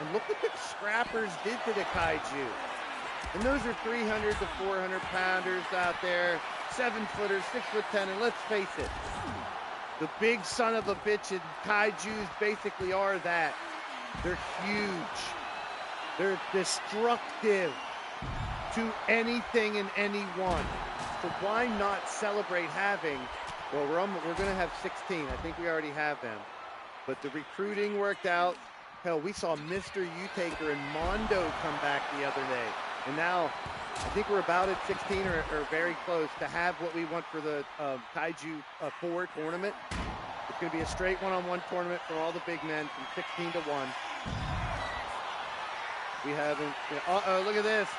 And look what the scrappers did to the Kaiju. And those are 300 to 400 pounders out there, 7-footers, 6'10", and let's face it, the big son of a bitch and Kaijus basically are that. They're huge. They're destructive to anything and anyone. So why not celebrate having, well, we're going to have 16. I think we already have them. But the recruiting worked out. Hell, we saw Mr. U-Taker and Mondo come back the other day. And now I think we're about at 16 or very close to have what we want for the Kaiju 4 tournament. It's going to be a straight one-on-one tournament for all the big men from 16 to 1. We haven't, uh-oh, look at this.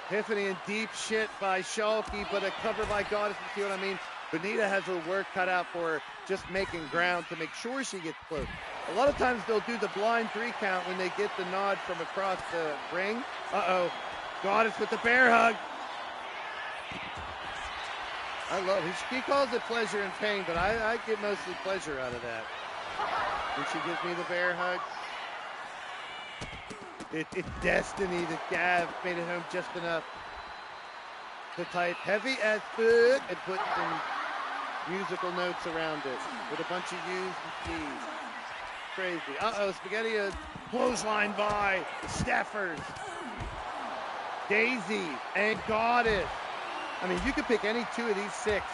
Tiffany in deep shit by Shulky, but a cover by Goddess, you see what I mean? Bonita has her work cut out for her, just making ground to make sure she gets close. A lot of times they'll do the blind 3 count when they get the nod from across the ring. Uh-oh, Goddess with the bear hug. I love it. He calls it pleasure and pain, but I get mostly pleasure out of that. When she gives me the bear hug. It's destiny that Gav made it home just enough to type heavy as fuck and put some musical notes around it with a bunch of U's and C's. Crazy. Uh-oh, Spaghetti clothesline by the Staffers. Daisy and Goddess. I mean, you could pick any 2 of these 6.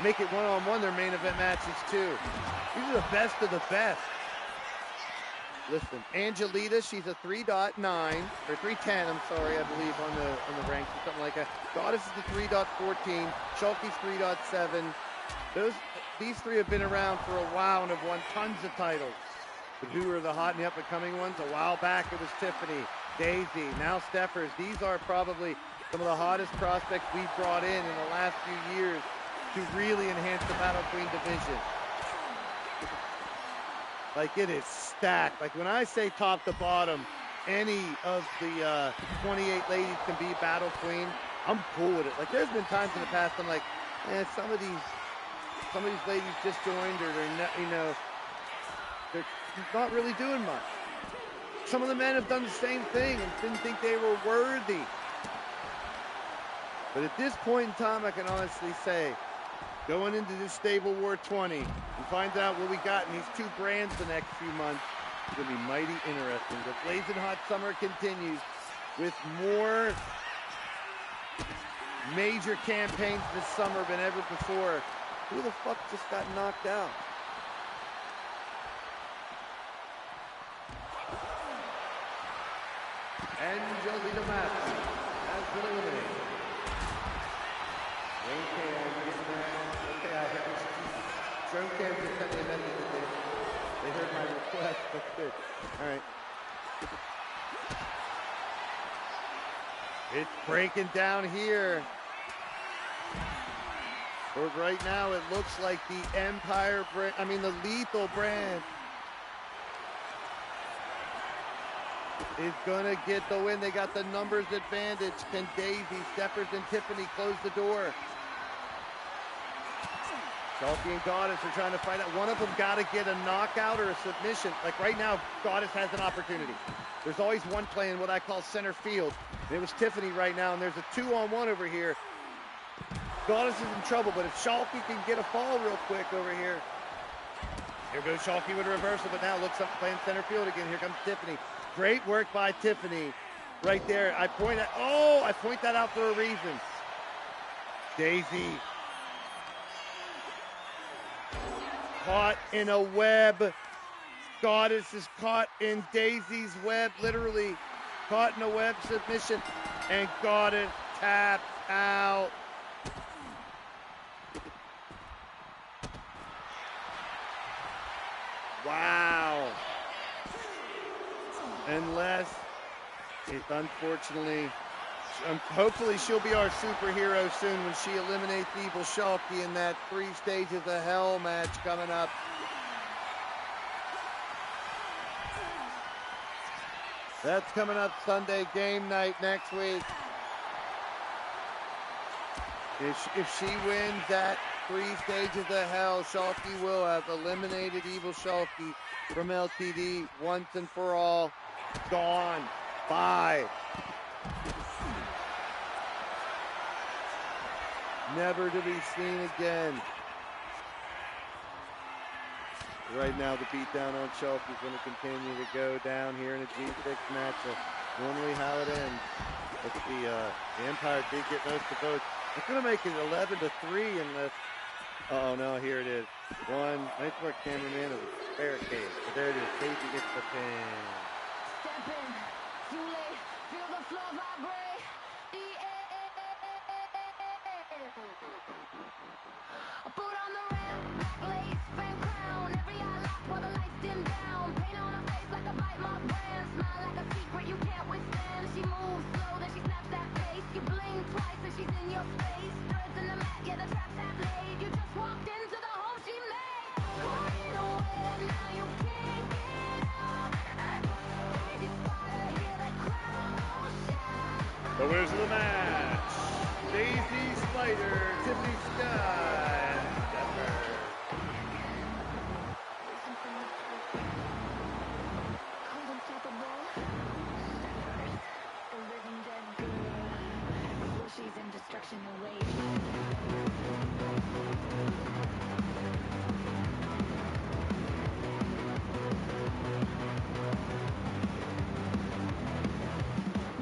Make it one-on-one their main event matches too. These are the best of the best. Listen, Angelita, she's a 3.9 or 3.10. I'm sorry, I believe on the ranks or something like that. Goddess is the 3.14. Shulky's 3.7. These 3 have been around for a while and have won tons of titles. But who are the hot and up-and-coming ones? A while back it was Tiffany, Daisy, now Steffers. These are probably some of the hottest prospects we've brought in the last few years to really enhance the Battle Queen division. Like, it is stacked. Like, when I say top to bottom, any of the 28 ladies can be Battle Queen, I'm cool with it. Like, there's been times in the past I'm like, some of these ladies just joined, or they're not, they're not really doing much. Some of the men have done the same thing and didn't think they were worthy. But at this point in time, I can honestly say, going into this Stable War 20 and find out what we got in these 2 brands the next few months, it's going to be mighty interesting. The Blazing Hot Summer continues with more major campaigns this summer than ever before. Who the fuck just got knocked out? Angelina Matthews has been eliminated. Drone Cam just sent me a message that they heard my request. That's good. All right. It's breaking down here. But right now, it looks like the Empire brand, the Lethal brand is gonna get the win. They got the numbers advantage. Can Daisy, Steppers, and Tiffany close the door? Shulky and Goddess are trying to fight out. One of them got to get a knockout or a submission. Like right now, Goddess has an opportunity. There's always one playing what I call center field. And it was Tiffany right now, and there's a 2-on-1 over here. Goddess is in trouble, but if Shulky can get a fall real quick over here. Here goes Shulky with a reversal, but now looks up playing center field again. Here comes Tiffany. Great work by Tiffany right there. I point that out for a reason. Daisy. Caught in a web. Goddess is caught in Daisy's web, literally caught in a web submission, and Goddess tapped out. Wow. Unless it's unfortunately, hopefully she'll be our superhero soon when she eliminates Evil Shulky in that 3 Stages of Hell match coming up. That's coming up Sunday game night next week. If she wins that 3 stages of hell, Shalky will have eliminated Evil Shalky from LTD once and for all. Gone. Bye. Never to be seen again. Right now, the beatdown on Shalky is going to continue to go down here in a G6 match. Normally how it ends. Let's see, the Empire did get most of the votes. It's going to make it 11-3 unless... Oh, no, here it is. One. Nice work, cameraman. It was a barricade. But there it is. Casey gets the pin. Step in, too late, feel the floor vibrate. Boot on the ramp, black lace, fan crown. Every eye locked while the lights dim down. Paint on her face like a bite mark brand. Smile like a secret you can't withstand. She moves slow, then she snaps that pace. You blink twice and she's in your face. Threads in the mat, yeah, the traps have laid. You just walked into the home she made. Caught in a web, now you can't get up. Crazy spider, hear the crowd shout. The winners of the match, Daisy Spider, Tiffany Sky, and Stepper. Cold unstoppable. The living dead girl. Well, she's in destruction away.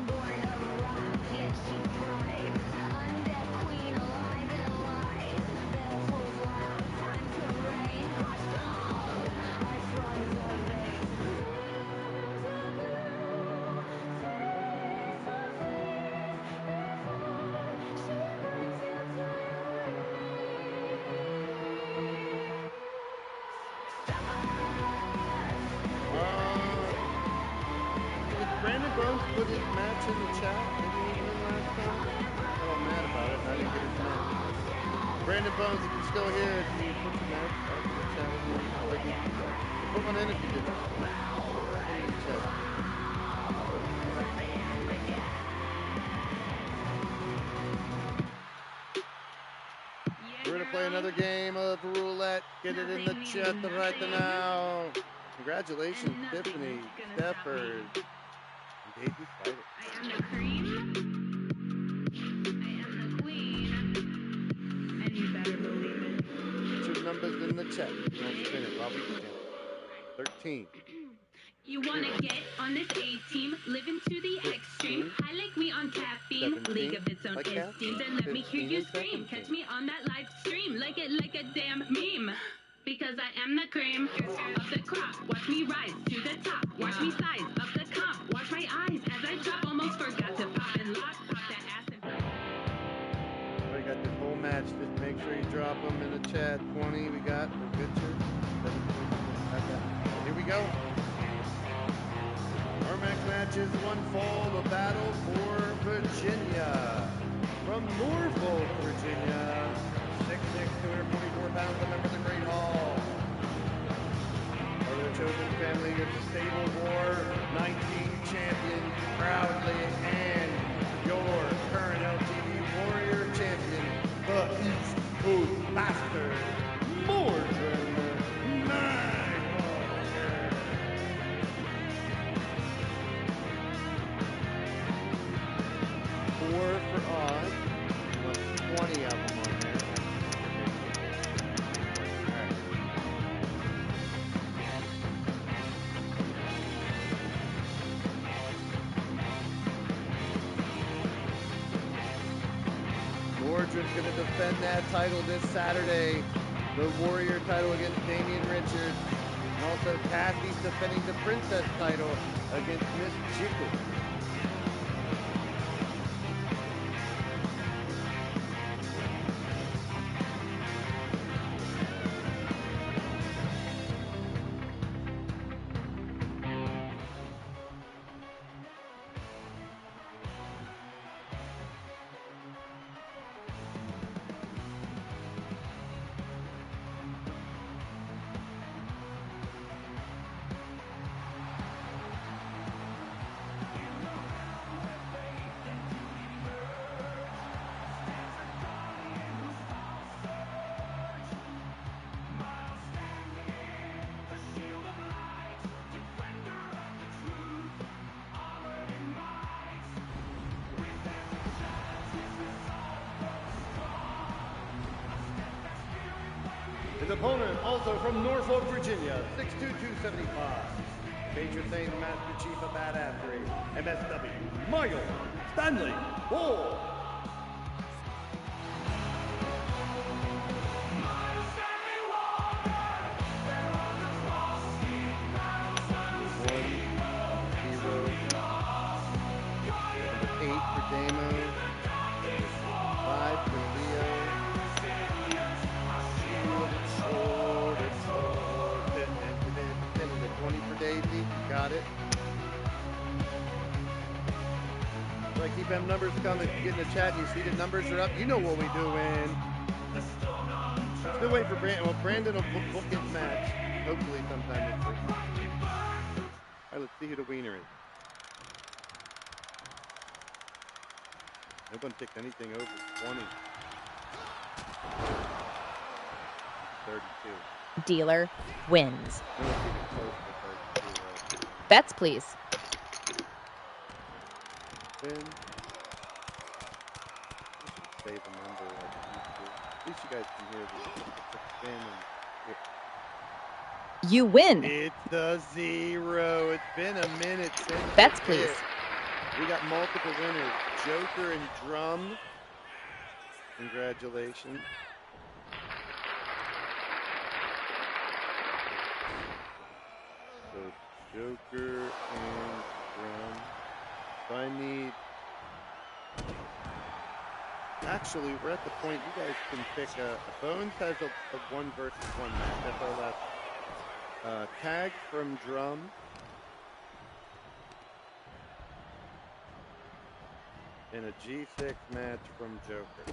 Born of rock, yet she thrives. Undead queen, alive and alive. Bells hold loud, time to reign. Crush gold, ice runs her veins. Did Brandon Bones put his match in the chat? Did he win last time? I got all mad about it and I didn't get his match. Brandon Bones, if you're still here, can you put your match back in the chat with me? Put one in if you did. Put it in the chat. We're going to play another game of roulette. Get it in the chat right now. Congratulations, Tiffany, Steppers, and Daisy Spider. I am the cream. I am the queen. And you better believe it. Put your numbers in the chat. Don't spin it, Robbie. 13. You wanna get on this A-team, living to the extreme. I like me on caffeine, 17, league of its own like esteem. Then let me hear 15 you and scream. 17. Catch me on that live stream, like it like a damn meme. Because I am the cream of the crop. Watch me rise to the top. Watch me size up the comp. Watch my eyes as I drop. Almost forgot to pop and lock. Pop that ass and... We got this whole match. Just make sure you drop them in the chat. 20 we got for Victor. 17. Here we go. Our next match is one fall, the battle for Virginia. From Norfolk, Virginia. 6'6", 244 pounds, a member of the Great Hall. Part of the chosen family of the Stable War 19 champion, proudly, and your current LTD Warrior champion, the East Coast Bastard, Mordred Nighthawker. 4 for odds. 20 of them on there. Mordred's going to defend that title this Saturday. The Warrior title against Damian Richards. And also Cassie's defending the Princess title against Miss Jiggles. His opponent, also from Norfolk, Virginia, 6'2", 275. Patron Saint Master Chief of Badassery, MSW, Michael Stanley Wall. Number 8 for Damo. 5 for Leo. 20 for Daisy. Got it. So I keep them numbers coming. You get in the chat and you see the numbers are up. You know what we doing. Still waiting for Brandon. Well, Brandon will book his match. Hopefully sometime this week. All right, let's see who the wiener is. Nobody picked anything over 20. 32. Dealer wins. No one's even close to 32, Bets, please. Win. Say the number like you do. At least you guys can hear the spin. You win. It's the 0. It's been a minute since. Bets, please. We got multiple winners. Joker and Drum. Congratulations. So Joker and Drum. So I need. Actually, we're at the point you guys can pick a Bones has a 1 versus 1 match. That's our last tag from Drum. And a G6 match from Joker.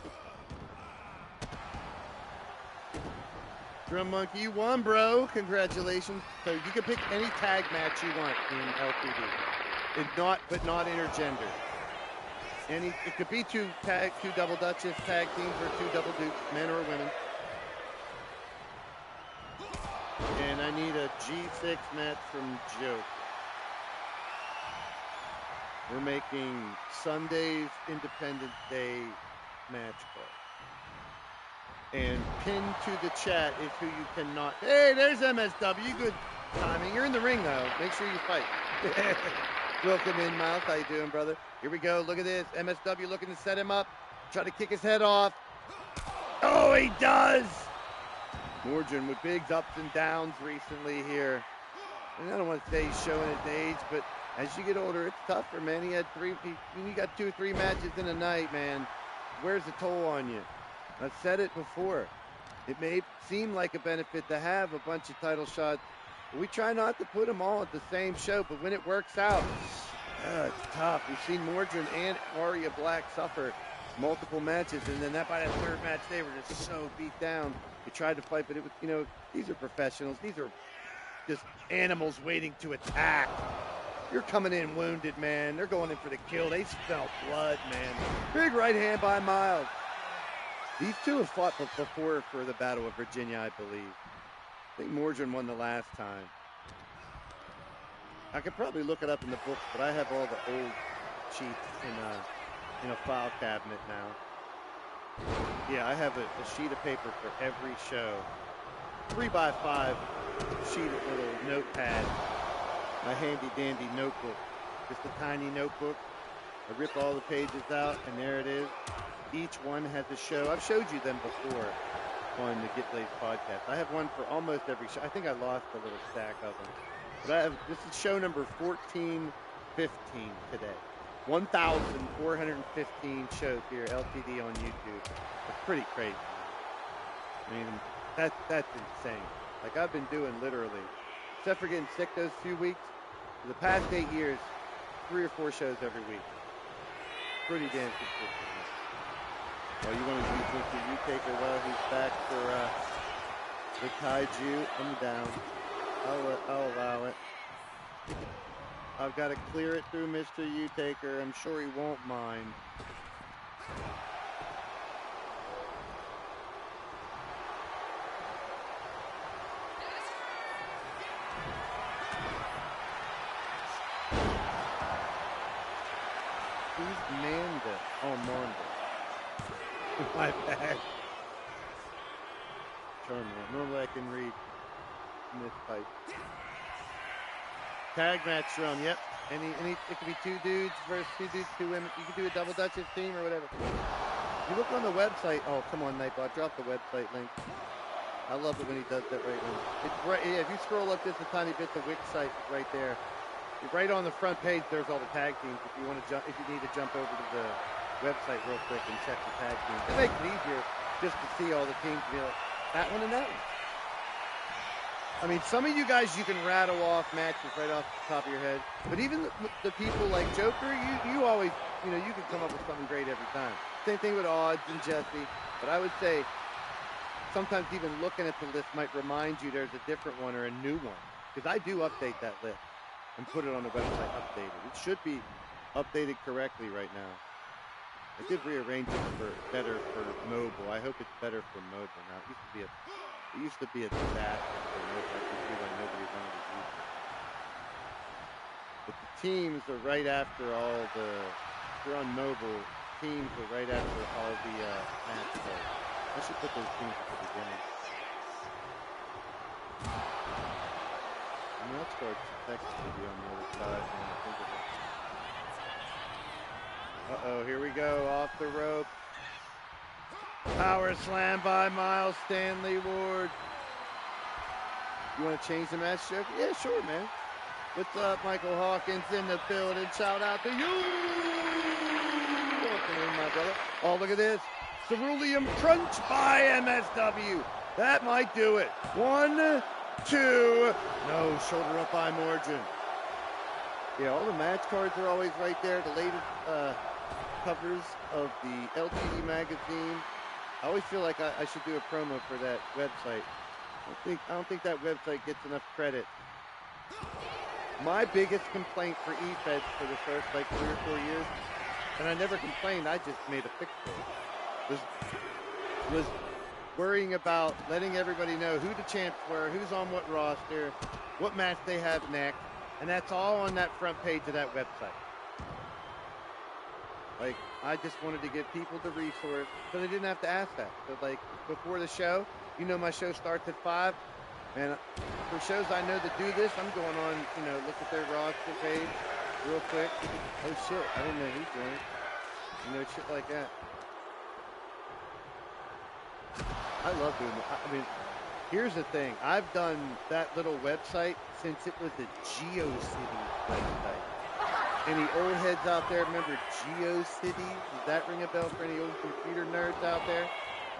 Drum Monkey, you won, bro. Congratulations. So you can pick any tag match you want in LTD. But not intergender. It could be two double Duchess tag teams or 2 double dukes, men or women. And I need a G6 match from Joker. We're making Sunday's Independence Day match card. And pinned to the chat is who you cannot. Hey, there's MSW. Good timing. You're in the ring, though. Make sure you fight. Welcome in, Miles. How you doing, brother? Here we go. Look at this. MSW looking to set him up. Try to kick his head off. Oh, he does! Morgan with big ups and downs recently here. And I don't want to say he's showing his age, but as you get older, it's tougher, man. He got 2 or 3 matches in a night, man. Wears a toll on you. I've said it before. It may seem like a benefit to have a bunch of title shots. We try not to put them all at the same show, but when it works out, it's tough. We've seen Mordred and Aria Black suffer multiple matches, and then by that 3rd match, they were just so beat down. They tried to fight, but it was, these are professionals. These are just animals waiting to attack. You're coming in wounded, man. They're going in for the kill. They smell blood, man. Big right hand by Miles. These two have fought before for the Battle of Virginia, I believe. I think Mordred won the last time. I could probably look it up in the books, but I have all the old sheets in a file cabinet now. Yeah, I have a sheet of paper for every show. 3x5 sheet of little notepad. My handy dandy notebook. Just a tiny notebook. I rip all the pages out, and there it is. Each one has a show. I've showed you them before on the Get Laid podcast. I have one for almost every show. I think I lost a little stack of them. But this is show number 1415 today. 1,415 shows here, LTD on YouTube. It's pretty crazy. I mean, that's insane. Like I've been doing literally, except for getting sick those few weeks, for the past 8 years, 3 or 4 shows every week. Pretty damn consistent. Oh, you want to use Mr. U-Taker? Well, he's back for the Kaiju. I'm down. I'll allow it. I've got to clear it through Mr. U-Taker. I'm sure he won't mind. Who's Manda? Oh, Manda. My bad. showing me that. Normally I can read in this type. Tag match drum, yep. It could be 2 dudes versus 2 dudes, 2 women. You can do a double Dutchess team or whatever. You look on the website. Oh, come on, Nightbot. Drop the website link. I love it when he does that right when it's right. Yeah, if you scroll up just a tiny bit, the Wix site is right there. You're right on the front page. There's all the tag teams. If you want to jump, if you need to jump over to the website real quick and check the tag teams, it makes it easier just to see all the teams and be like that one and that one. I mean, some of you guys you can rattle off matches right off the top of your head, but even the people like Joker, you always you can come up with something great every time. Same thing with Odds and Jesse, but I would say. Sometimes even looking at the list might remind you there's a different one or a new one. Because I do update that list and put it on the website updated. It should be updated correctly right now. I did rearrange it for better for mobile. I hope it's better for mobile now. It used to be a disaster for mobile. I can see why nobody wanted to use it. But the teams are right after all the. If you're on mobile, teams are right after all the match cards. I should put those teams at the beginning. And that's card technically be on the other side when I think of it. Uh-oh, here we go, off the rope. Power slam by Miles Stanley Ward. You want to change the match, Joker? Yeah, sure, man. What's up, Michael Hawkins in the building? Shout out to you! Welcome in, my brother. Oh, look at this. Cerulean Crunch by MSW. That might do it. 1, 2. No, shoulder up by Morgan. Yeah, all the match cards are always right there. The latest covers of the LTD magazine. I always feel like I should do a promo for that website. I don't think that website gets enough credit. My biggest complaint for eFeds for the first 3 or 4 years, and I never complained, I just made a fix for it. Was worrying about letting everybody know who the champs were, who's on what roster, what match they have next, and that's all on that front page of that website. I just wanted to give people the resource, so they didn't have to ask that. So, before the show, my show starts at 5, and for shows I know that do this, I'm going on, look at their roster page real quick. Oh, shit, I didn't know who joined. Shit like that. I love doing it. I mean, here's the thing. I've done that little website since it was a GeoCities website. Any old heads out there remember GeoCities? Does that ring a bell for any old computer nerds out there?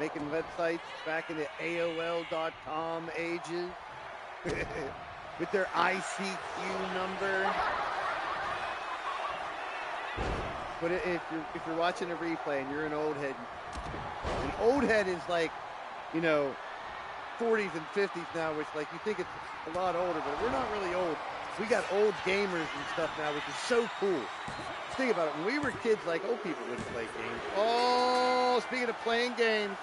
Making websites back in the AOL.com ages with their ICQ number. But if you're watching a replay and you're an old head, an old head is 40s and 50s now, which you think it's a lot older, but we're not really old. We got old gamers and stuff now, which is so cool. Think about it. When we were kids, old people wouldn't play games. Oh, speaking of playing games,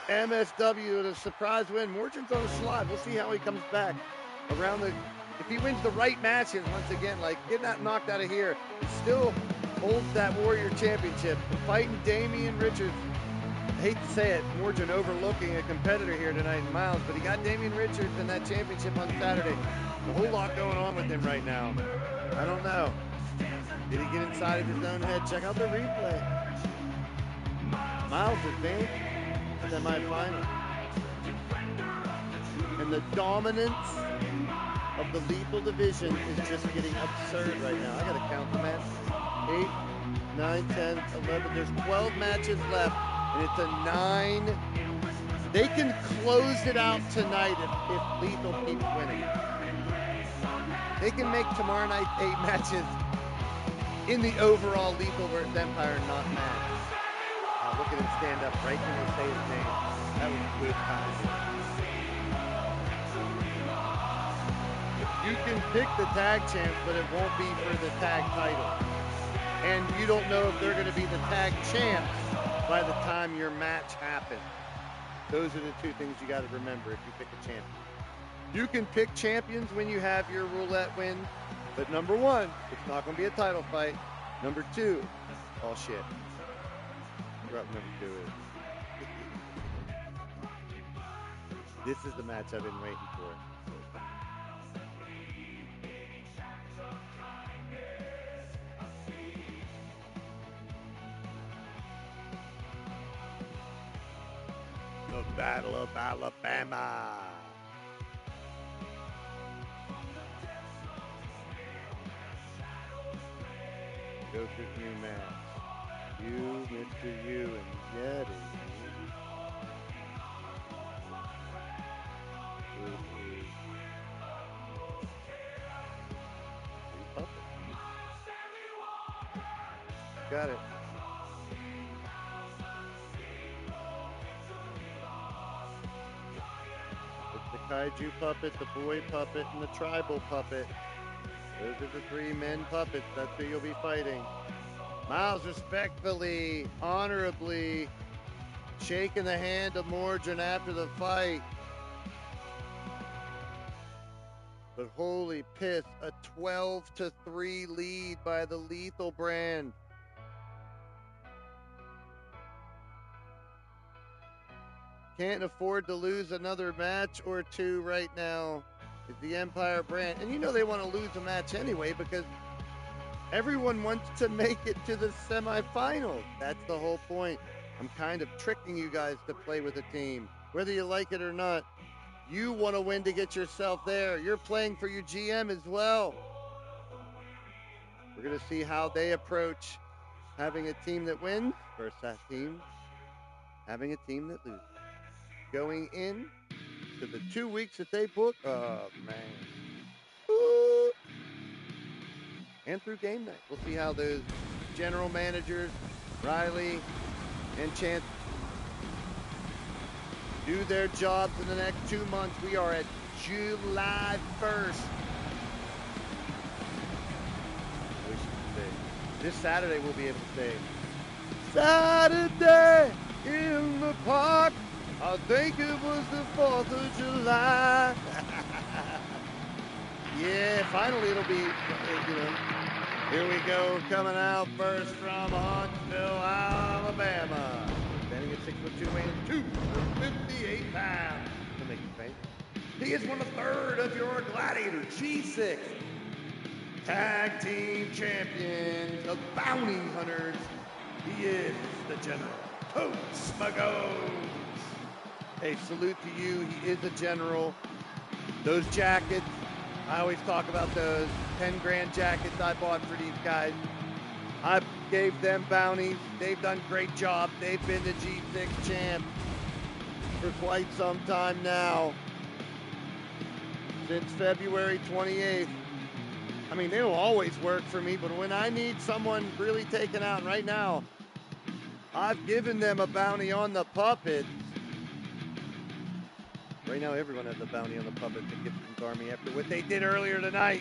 MSW with a surprise win. Morgan's on the slide. We'll see how he comes back if he wins the right matches once again, getting that knocked out of here, he still holds that Warrior Championship. Fighting Damian Richards. I hate to say it, Morgan overlooking a competitor here tonight in Miles, but he got Damian Richards in that championship on Saturday. A whole lot going on with him right now. I don't know. Did he get inside of his own head? Check out the replay. Miles advanced semifinal. And the dominance of the lethal division is just getting absurd right now. I got to count the matches. 8, 9, 10, 11. There's 12 matches left. And it's a 9. They can close it out tonight if Lethal keeps winning. They can make tomorrow night 8 matches in the overall Lethal versus Empire not match. Look at him stand up right when they say his name. That was good time. You can pick the tag champs, but it won't be for the tag title. And you don't know if they're going to be the tag champs by the time your match happens. Those are the 2 things you got to remember if you pick a champion. You can pick champions when you have your roulette win, but number 1, it's not going to be a title fight. Number 2, all shit. Number 2 is. This is the match I've been waiting for. The Battle of Alabama. Go for new match. You, Mr. You, and Yeti. Got it. It's the kaiju puppet, the boy puppet, and the tribal puppet. Those are the three men puppets. That's who you'll be fighting. Miles respectfully, honorably shaking the hand of Morgan after the fight. But holy piss, a 12-3 lead by the Lethal brand. Can't afford to lose another match or two right now. It's the Empire brand. And you know they want to lose a match anyway because everyone wants to make it to the semifinals. That's the whole point. I'm kind of tricking you guys to play with a team. Whether you like it or not, you want to win to get yourself there. You're playing for your GM as well. We're going to see how they approach having a team that wins versus that team having a team that loses. Going in to the 2 weeks that they book, oh, man. Ooh. And through game night. We'll see how those general managers, Riley and Chance, do their jobs in the next 2 months. We are at July 1st. This Saturday we'll be able to say, Saturday in the park. I think it was the 4th of July. Yeah, finally it'll be, here we go, coming out first from Huntsville, Alabama. Standing at 6'2", weighing 258 pounds. He'll make you faint. He is 1/3 of your Gladiator G6 Tag Team Champions of Bounty Hunters. He is the General Totes Magos. Hey, salute to you. He is a general. Those jackets, I always talk about those 10 grand jackets I bought for these guys. I gave them bounties. They've done great job. They've been the G6 champ for quite some time now. Since February 28th. I mean, they don't always work for me, but when I need someone really taken out right now, I've given them a bounty on the puppets. Right now, everyone has a bounty on the puppets at Gibson's Army after what they did earlier tonight.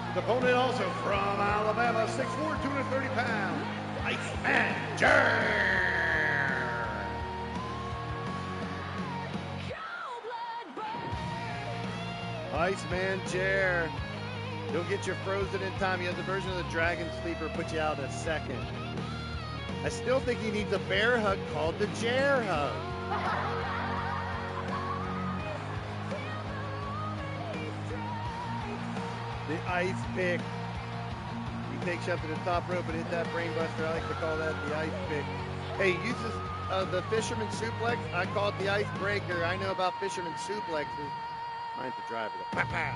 His opponent also from Alabama, 6'4", 230 pounds, Iceman Jer. Iceman Jer. He'll get you frozen in time. He has a version of the Dragon Sleeper, put you out in a second. I still think he needs a bear hug called the Jer hug. The ice pick. He takes you up to the top rope and hit that brain buster. I like to call that the ice pick. Hey, he uses the fisherman suplex. I call it the icebreaker. I know about fisherman suplexes. Mine's the driver. Pow, pow.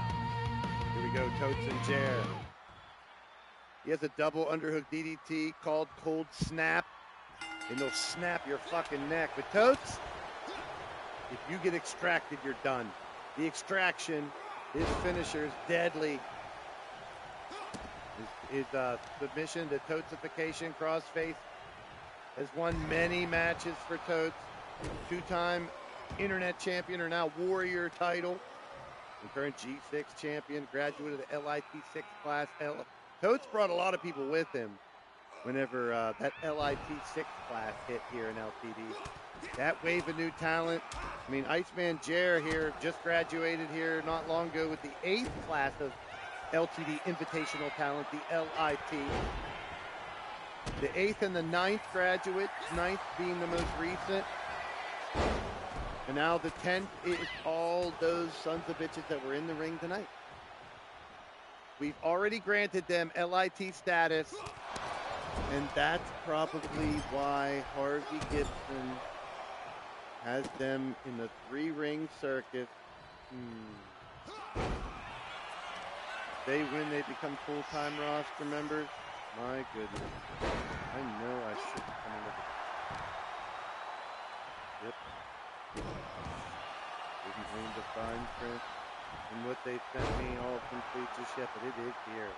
Here we go, Totes and Jer. He has a double underhook DDT called Cold Snap. And he'll snap your fucking neck. But Totes, if you get extracted, you're done. The extraction, his finisher is deadly. His submission to Totsification crossface has won many matches for Totes. Two-time internet champion, or now Warrior title. The current G6 champion, graduate of the LIT6 class. Totes brought a lot of people with him whenever that LIT6 class hit here in LTD. that wave of new talent. I mean, Iceman Jer here just graduated here not long ago with the 8th class of LTD Invitational Talent, the LIT. The 8th and the 9th graduate, 9th being the most recent. And now the 10th is all those sons of bitches that were in the ring tonight. We've already granted them LIT status, and that's probably why Harvey Gibson has them in the 3-ring circuit. They win, they become full-time roster members. My goodness. I know I should come and look at. Yep. Didn't read the fine print and what they sent me all complete just yet, but it is here.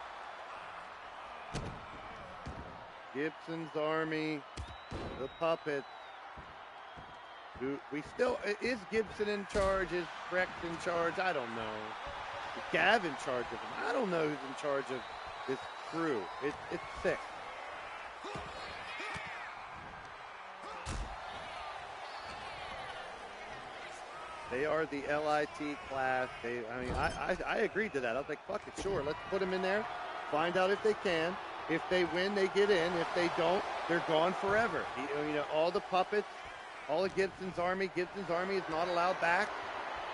Gibson's Army, the Puppets. We still, is Gibson in charge? Is Rex in charge? I don't know. Is Gav in charge of him? I don't know who's in charge of this crew. It's sick. They are the LIT class. I agreed to that. I was like, fuck it, sure. Let's put them in there. Find out if they can. If they win, they get in. If they don't, they're gone forever. You know, all the puppets, all of Gibson's Army. Gibson's Army is not allowed back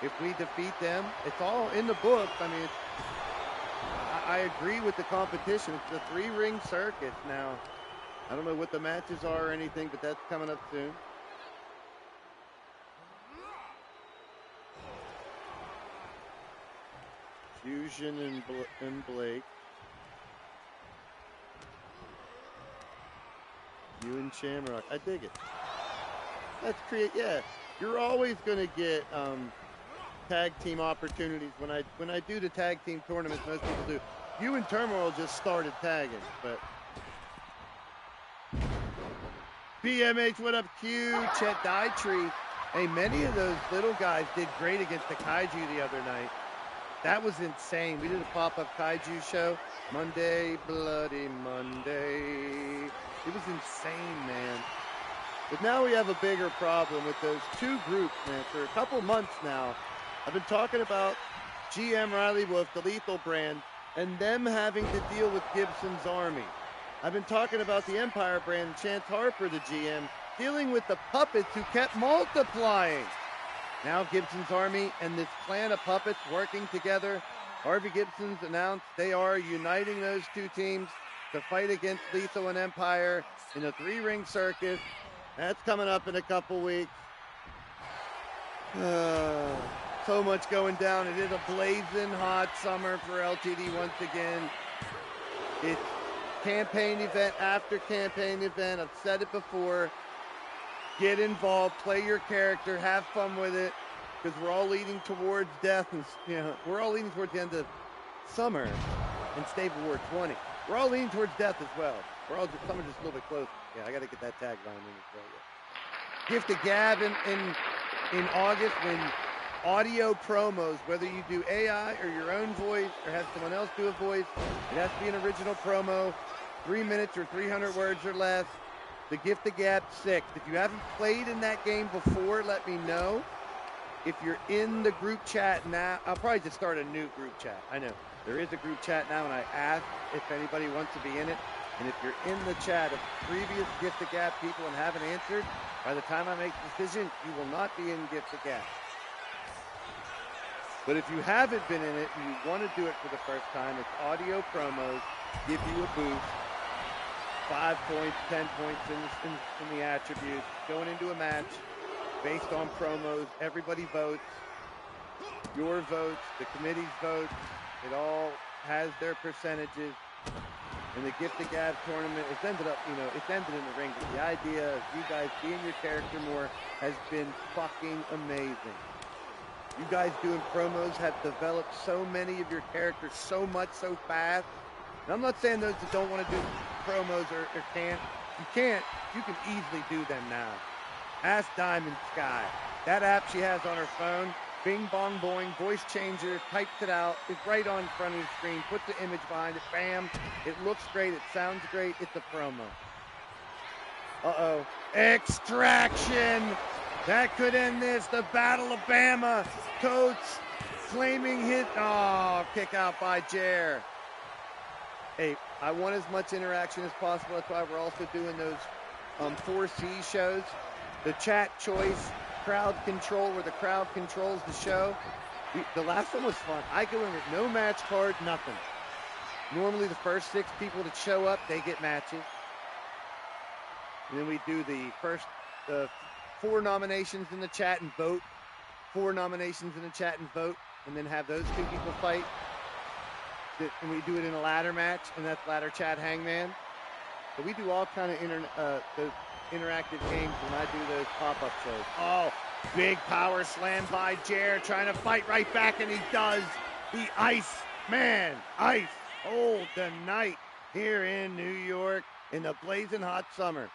if we defeat them. It's all in the books. I mean, I agree with the competition. It's the 3-ring circuit now. I don't know what the matches are or anything, but that's coming up soon. Fusion and Blake. You and Shamrock. I dig it. Let's create, yeah. You're always going to get tag team opportunities. When I do the tag team tournaments, most people do. You and Turmoil just started tagging, but BMH, what up, Q? Chet Dietree. Hey, many of those little guys did great against the Kaiju the other night. That was insane. We did a pop-up Kaiju show. Monday, Bloody Monday. It was insane, man. But now we have a bigger problem with those two groups, man. For a couple months now, I've been talking about GM Riley Wolf, the Lethal brand, and them having to deal with Gibson's Army. I've been talking about the Empire brand, Chance Harper, the GM, dealing with the puppets who kept multiplying. Now Gibson's Army and this clan of puppets working together. Harvey Gibson's announced they are uniting those two teams to fight against Lethal and Empire in a 3-ring circus. That's coming up in a couple weeks. So much going down. It is a blazing hot summer for LTD once again. It's campaign event after campaign event. I've said it before. Get involved, play your character, have fun with it, because we're all leading towards death, and we're all leading towards the end of summer in Stable War 20. We're all leaning towards death as well. Some are just a little bit closer. Yeah, I got to get that tagline in as well. Yeah. Gift to Gab in August when audio promos, whether you do AI or your own voice or have someone else do a voice, it has to be an original promo, 3 minutes or 300 words or less. The Gift of Gab 6. If you haven't played in that game before, let me know. If you're in the group chat now, I'll probably just start a new group chat. I know. There is a group chat now, and I asked if anybody wants to be in it. And if you're in the chat of previous Gift of Gab people and haven't answered, by the time I make the decision, you will not be in Gift of Gab. But if you haven't been in it and you want to do it for the first time, it's audio promos, give you a boost. 5 points, 10 points in the attributes. Going into a match based on promos. Everybody votes. Your votes, the committee's votes. It all has their percentages. And the Gift of Gab tournament, it's ended in the ring. But the idea of you guys being your character more has been fucking amazing. You guys doing promos have developed so many of your characters so much, so fast. And I'm not saying those that don't want to do promos or can't. You can't. You can easily do them now. Ask Diamond Sky. That app she has on her phone, bing, bong, boing, voice changer, types it out. It's right on front of the screen. Puts the image behind it. Bam. It looks great. It sounds great. It's a promo. Uh-oh. Extraction. That could end this. The Battle of Bama. Coates claiming hit. Oh, kick out by Jer. Hey, I want as much interaction as possible. That's why we're also doing those 4C shows. The chat choice, crowd control, where the crowd controls the show. The last one was fun. I go in with no match card, nothing. Normally the first 6 people that show up, they get matches. And then we do the first 4 nominations in the chat and vote. 4 nominations in the chat and vote. And then have those 2 people fight. And we do it in a ladder match, and that's ladder chat hangman. So we do all kind of those interactive games when I do those pop-up shows. Oh, big power slam by Jer, trying to fight right back, and he does. The Ice Man, Ice, hold the night here in New York in the blazing hot summer.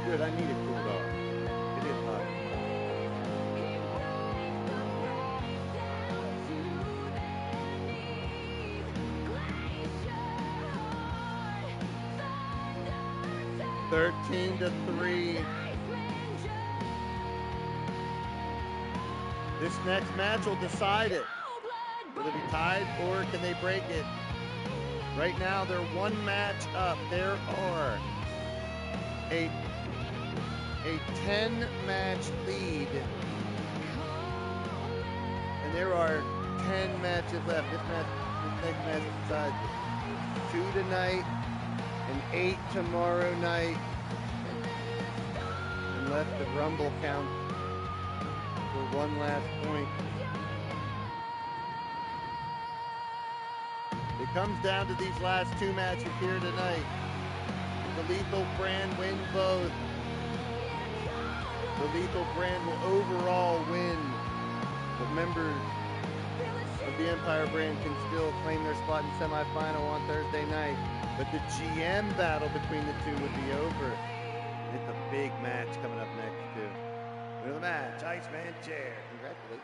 Good, I need it cooled off. It is hot. Glacier 13-3. This next match will decide it. Will it be tied or can they break it? Right now they're 1 match up. There are a 10-match lead. And there are 10 matches left. This next match decides it. 2 tonight and 8 tomorrow night. Unless the Rumble counts for 1 last point. It comes down to these last 2 matches here tonight. The Lethal brand wins both. The Lethal brand will overall win. But members of the Empire brand can still claim their spot in semifinal on Thursday night. But the GM battle between the 2 would be over. It's a big match coming up next, too. Winner of the match, Iceman Jer. Congratulations.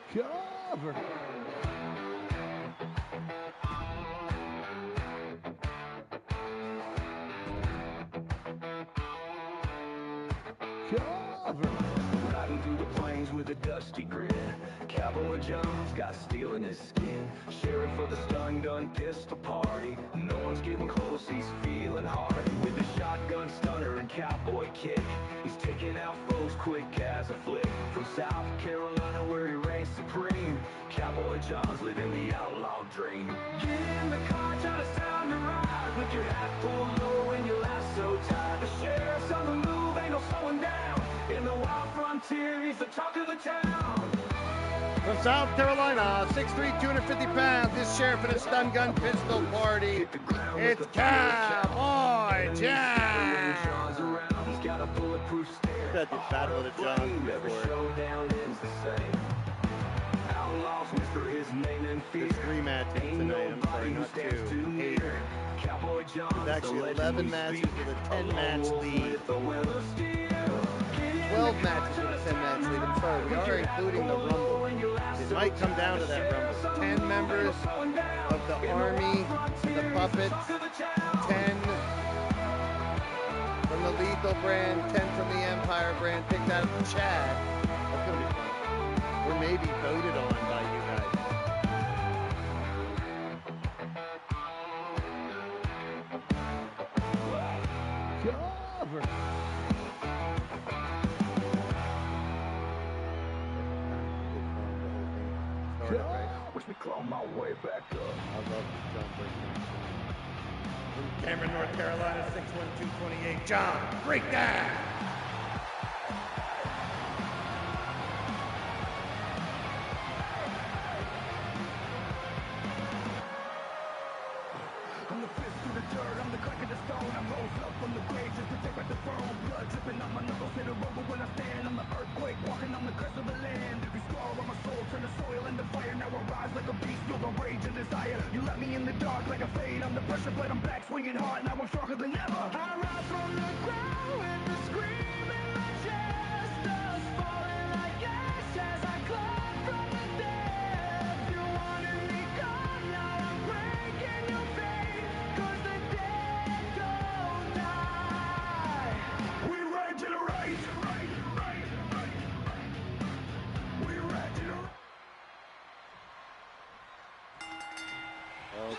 Riding through the plains with a dusty grin. Cowboy Jones got steel in his skin. Sheriff of the stun gun pistol party. No one's getting close, he's feeling hard. With a shotgun stunner and cowboy kick, he's taking out foes quick as a flick. From South Carolina where he reigns supreme, Cowboy John's living the outlaw dream. Get in the car, try to sound the ride. With your hat pulled low and your lasso tied. The sheriff's on the move, ain't no slowing down. In the wild frontier, he's the talk of the town. From South Carolina, 6'3", 250 pounds, this sheriff in a stun gun pistol party. It's Cowboy John. He's got a bulletproof stare. That the Battle of the Johns Every before. showdown ends the same. Outlaws whisper his name in fear. There's 3 matches Ain't tonight, I'm sorry, nobody who not stands 2. too 8. near. Cowboy John's There's actually the 11 legend we matches speak. with a 10-match lead. With the will of steel. 12 matches with a 10-match lead. I'm sorry, we are including the Rumble. It might come down to that Rumble. 10 members of the Army, the Puppets, 10 from the Lethal brand, 10 from the Empire brand, picked out of the chat. That's going to be fun. Or maybe voted on by you guys. Watch me claw my way back up. I love this John breakdown. From Cameron, North Carolina, 61228. John, breakdown. I'm the fist through the dirt, I'm the crack of the stone. I rose up from the grave just to take back the throne. Blood dripping on my knuckles, hit a rumble when I stand. I'm the earthquake, walking on the crest of the land. Every scar on my soul, turn the soil into fire. Now I rise like a beast, feel the rage and desire. You let me in the dark like a fade. I'm the pressure, but I'm back swinging hard. Now I'm stronger than ever. I rise from the ground with the scream in my chest. Dust falling like ash as I climb from the depths. You wanted me gone, now I'm breaking your faith. 'Cause the dead don't die. We rage and erase.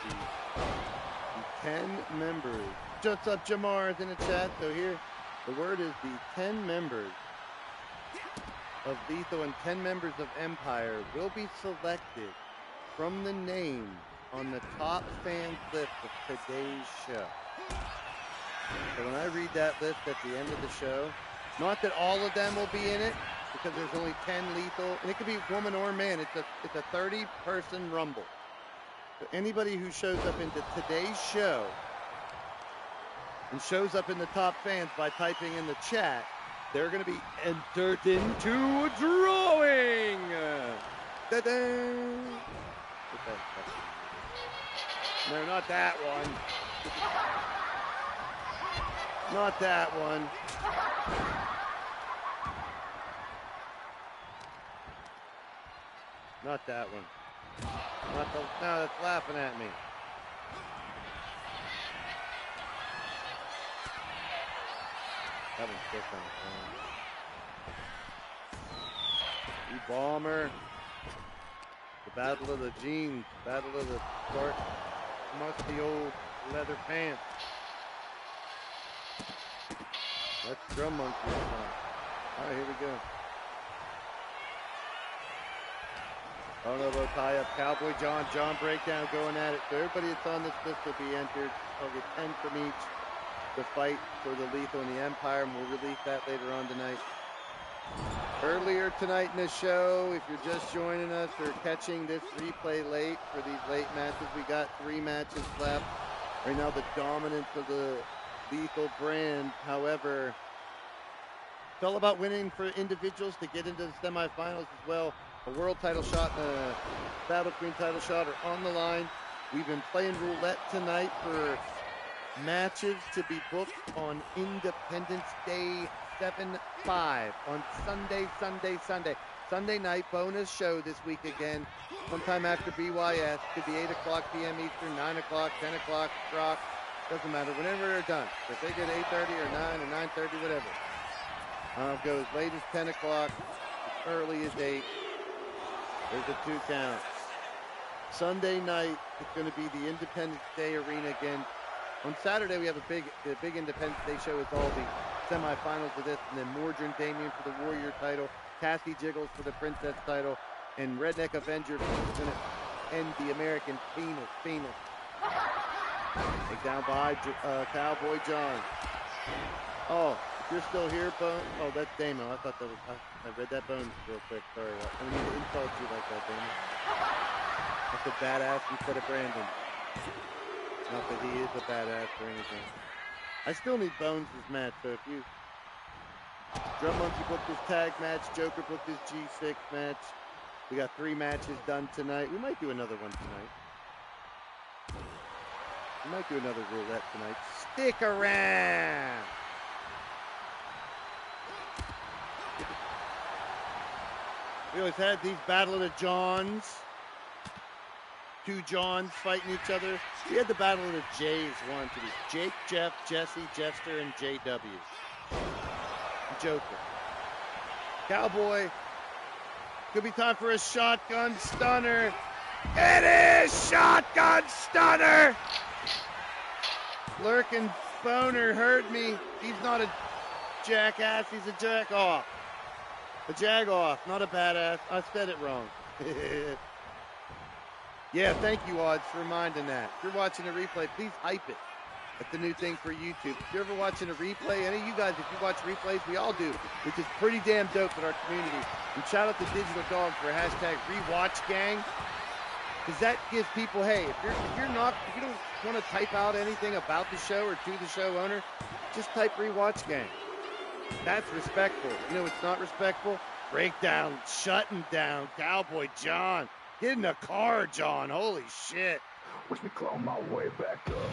the 10 members. Just up Jamar is in the chat. So here, the word is the 10 members of Lethal and 10 members of Empire will be selected from the name on the top fans list of today's show. So when I read that list at the end of the show, not that all of them will be in it, because there's only 10 Lethal, and it could be woman or man. It's a 30-person rumble. So anybody who shows up into today's show and shows up in the top fans by typing in the chat, they're going to be entered into a drawing. Da-da. No, not that one. Not that one. Not that one. Not the, no, that's laughing at me. That one's different. You bomber. The battle of the jeans. Battle of the dark, musty old leather pants. That's Drum Monkey. All right, here we go. I don't know about tie-up. Cowboy John breakdown going at it. So everybody that's on this list will be entered. I'll get 10 from each to fight for the Lethal and the Empire, and we'll release that later on tonight. Earlier tonight in the show, if you're just joining us or catching this replay late for these late matches, we got 3 matches left. Right now, the dominance of the Lethal brand. However, it's all about winning for individuals to get into the semifinals as well. A world title shot and a Battle Queen title shot are on the line. We've been playing roulette tonight for matches to be booked on Independence Day 7/5 on Sunday. Sunday night bonus show this week again. Sometime after BYS. Could be 8 o'clock p.m. Eastern, 9 o'clock, 10 o'clock, rock. Doesn't matter. Whenever they're done. If they get 8:30 or 9 or 9:30, whatever. I'll go as late as 10 o'clock, as early as 8. There's a 2 count. Sunday night, it's going to be the Independence Day Arena again. On Saturday, we have the big Independence Day show with all the semifinals of this, and then Mordred and Damien for the Warrior title, Cassie Jiggles for the Princess title, and Redneck Avenger is going to end the American Penis. Take down by Cowboy John. Oh, if you're still here, Bone. Oh, that's Damon. I thought that was. I read that Bones real quick. Sorry. I don't need to insult you like that, Damon. That's a badass instead of Brandon. Not that he is a badass or anything. I still need Bones' match, so if you... Drum Monkey booked his tag match. Joker booked his G6 match. We got 3 matches done tonight. We might do another one tonight. We might do another roulette tonight. Stick around! We always had these Battle of the Johns. 2 Johns fighting each other. We had the Battle of the Jays once. It was Jake, Jeff, Jesse, Jester, and JW. Joker. Cowboy. Could be time for a shotgun stunner. It is shotgun stunner! Lurkin Boner heard me. He's not a jackass, he's a jack-off. A jag-off, not a badass. I said it wrong. Yeah, thank you, Odds, for reminding that. If you're watching a replay, please hype it. That's the new thing for YouTube. If you're ever watching a replay, any of you guys, if you watch replays, we all do, which is pretty damn dope in our community. And shout out to Digital Dog for hashtag #RewatchGang, because that gives people, hey, if you don't want to type out anything about the show or to the show owner, just type #RewatchGang. That's respectful. You know it's not respectful? Breakdown, shutting down, Cowboy John. Get in the car, John. Holy shit. Watch me claw my way back up.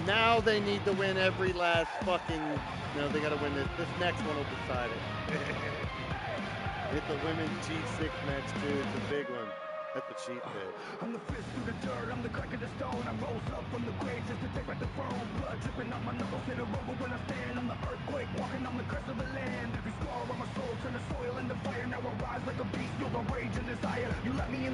Now they need to win every last fucking... No, they got to win this. This next one will decide it. It's a women's G6 match, too. It's a big one. That's what she said. I'm the fist through the dirt, I'm the crack of the stone. I rose up from the grave just to take back the throne. Blood dripping out my knuckles, hit a rubber when I stand. I'm the earthquake, walking on the crest of the land. Every scar on my soul, turn the soil into fire. Now I rise like a beast.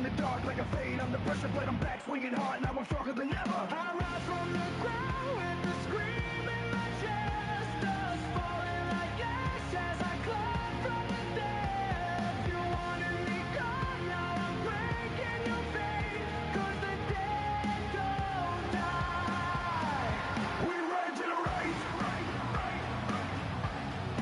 the dark like a fade. I'm the pressure plate, I'm back swinging hard. Now I'm stronger than ever. I rise from the ground with the scream in my chest. Dust falling like ash as I climb from the dead. You wanted me gone, now I'm breaking your faith. 'Cause the dead don't die. We regenerate.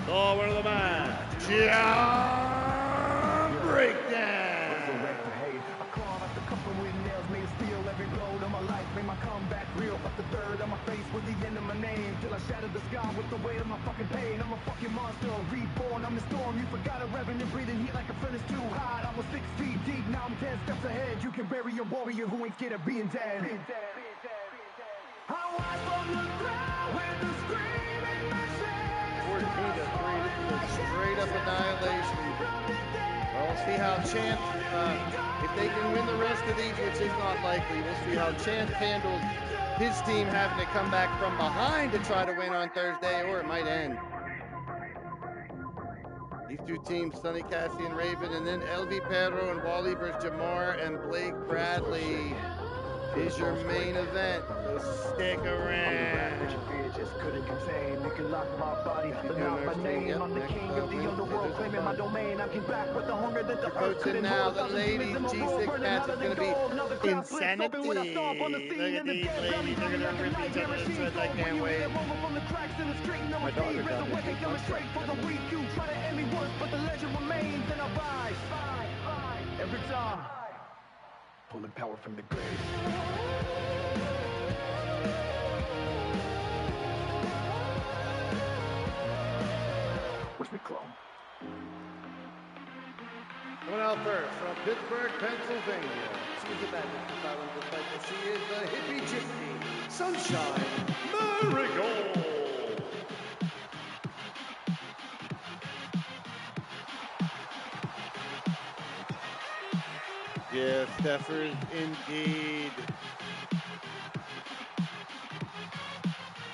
Oh, one of the match. John Breakdown. Resurrect the hate. I claw at the coffin with nails made of steel. Every blow to my life made my comeback real. Up the third on my face with the end of my name. Till I shattered the sky with the weight of my fucking pain. I'm a fucking monster, reborn. I'm the storm. You forgot a revenue breathing heat like a furnace too hot. I was 6 feet deep, now I'm 10 steps ahead. You can bury a warrior who ain't scared of being dead. I rise from the ground with the scream in my chest. 14 to 3. This is a straight up annihilation. Well, we'll see how Chant, if they can win the rest of these, which is not likely, we'll see how Chant handles his team having to come back from behind to try to win on Thursday, or it might end. These two teams, Sonny Cassie and Raven, and then LV Perro and Wally versus Jamar and Blake Bradley is your main event. So stick around. Just couldn't contain. You can lock my body, but not my name. I'm the king of the underworld, claiming my domain. I came back with the hunger that the earth couldn't now hold. the ladies G6 match is going to be insanity. Look at these ladies. They're going to rip each other to shreds. I can't wait. My daughter got me coming straight for the weak. You try to end me once, but the legend remains, and I rise every time, pulling power from the grave. Wish me clone. Coming out first from Pittsburgh, Pennsylvania. She's a magic asylum disciple. She is the hippie gypsy, Sunshine Marigold. Yes, Steffers indeed.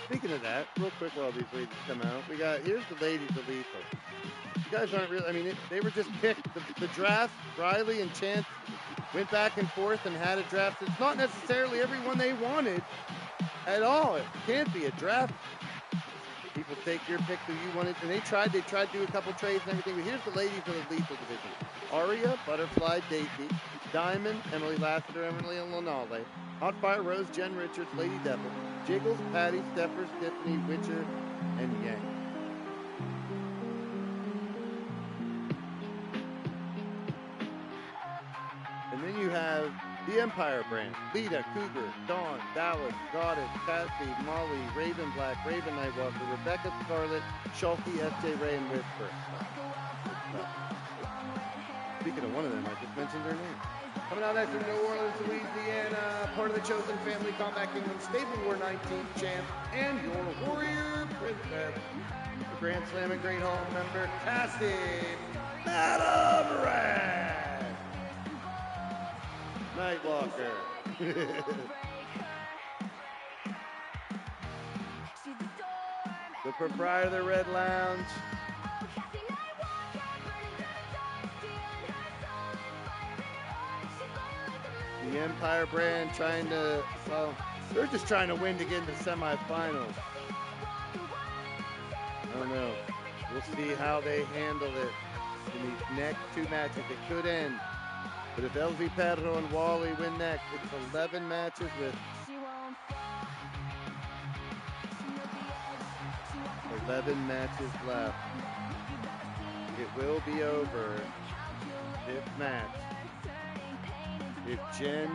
Speaking of that, real quick while these ladies come out, here's the ladies of lethal. You guys aren't really, they were just picked. The draft, Riley and Chance went back and forth and had a draft. It's not necessarily everyone they wanted at all. It can't be a draft. People take your pick who you wanted, and they tried to do a couple trades and everything, but here's the ladies of the lethal division. Aria, Butterfly, Daisy, Diamond, Emily Lassiter, Emily Lanale, Hotfire, Rose, Jen Richards, Lady Devil, Jiggles, Patty, Steffers, Tiffany, Witcher, and Yang. And then you have the Empire brand. Lita, Cougar, Dawn, Dallas, Goddess, Cassie, Molly, Raven Black, Raven Nightwalker, Rebecca Scarlet, Shulky, FJ Ray, and Whisper. Speaking of one of them, I just mentioned their name. Coming out next from New Orleans, Louisiana, part of the Chosen Family Combat Kingdom Stable War 19 champ, and your warrior princess, the Grand Slam and Great Hall member, Cassie Madam Red Nightwalker. The proprietor of the Red Lounge. The Empire brand they're just trying to win to get into the semifinals. I don't know. We'll see how they handle it in these next two matches. It could end. But if LV Perro and Wally win next, it's 11 matches with 11 matches left. It will be over. Fifth match. If Jen,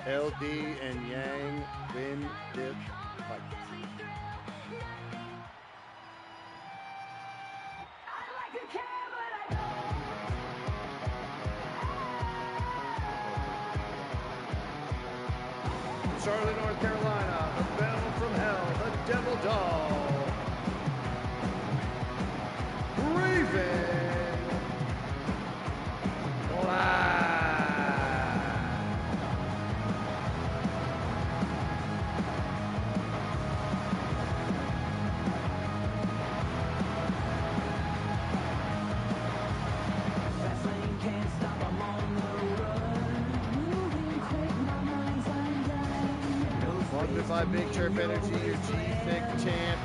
LD, and Yang win this fight. Charlotte, North Carolina, the Bell from Hell, the Devil Doll, Raven Black. Fast lane can't stop, I'm on the run. by Big Chirp Energy, your G6 champ,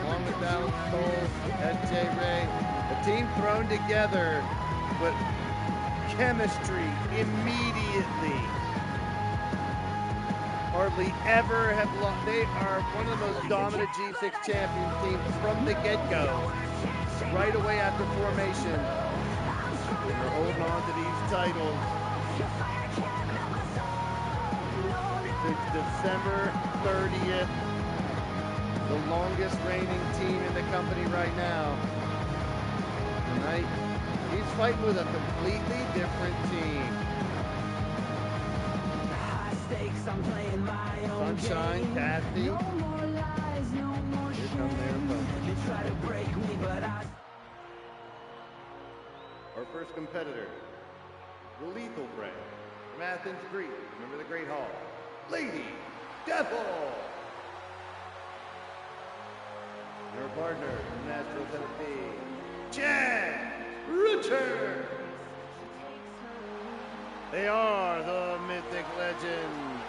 along with Alex Cole, S.J. Ray. A team thrown together with chemistry immediately. Hardly ever have lost. They are one of the most dominant G6 champion teams from the get-go, right away after formation. And they're holding on to these titles since December 30th. The longest reigning team in the company right now. Tonight, he's fighting with a completely different team. Sunshine, Kathy. Here come their opponent. Our first competitor, the Lethal Brand from Athens, Greece. Remember the Great Hall. Lady Devil. Your partner from Nashville, Tennessee, Jan Richard. They are the Mythic Legends.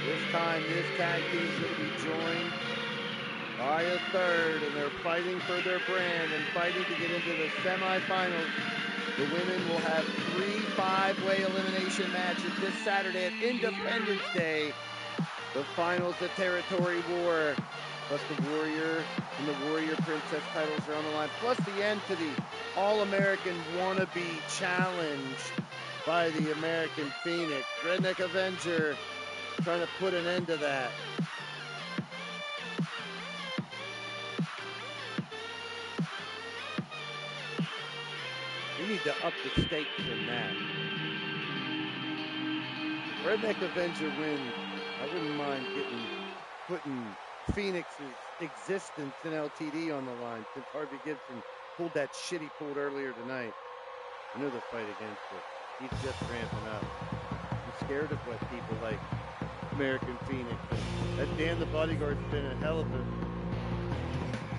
This time, this tag team is going to be joined by a third, and they're fighting for their brand and fighting to get into the semifinals. The women will have 3 5-way elimination matches this Saturday at Independence Day. The finals, the Territory War, plus the Warrior and the Warrior Princess titles are on the line, plus the end to the All-American Wannabe Challenge by the American Phoenix. Redneck Avenger trying to put an end to that. We need to up the stakes in that. Redneck Avenger wins. I wouldn't mind putting Phoenix's existence in LTD on the line since Harvey Gibson pulled that shit he pulled earlier tonight. I know they'll fight against it. He's just ramping up. I'm scared of what people like American Phoenix. That Dan the Bodyguard's been a hell of a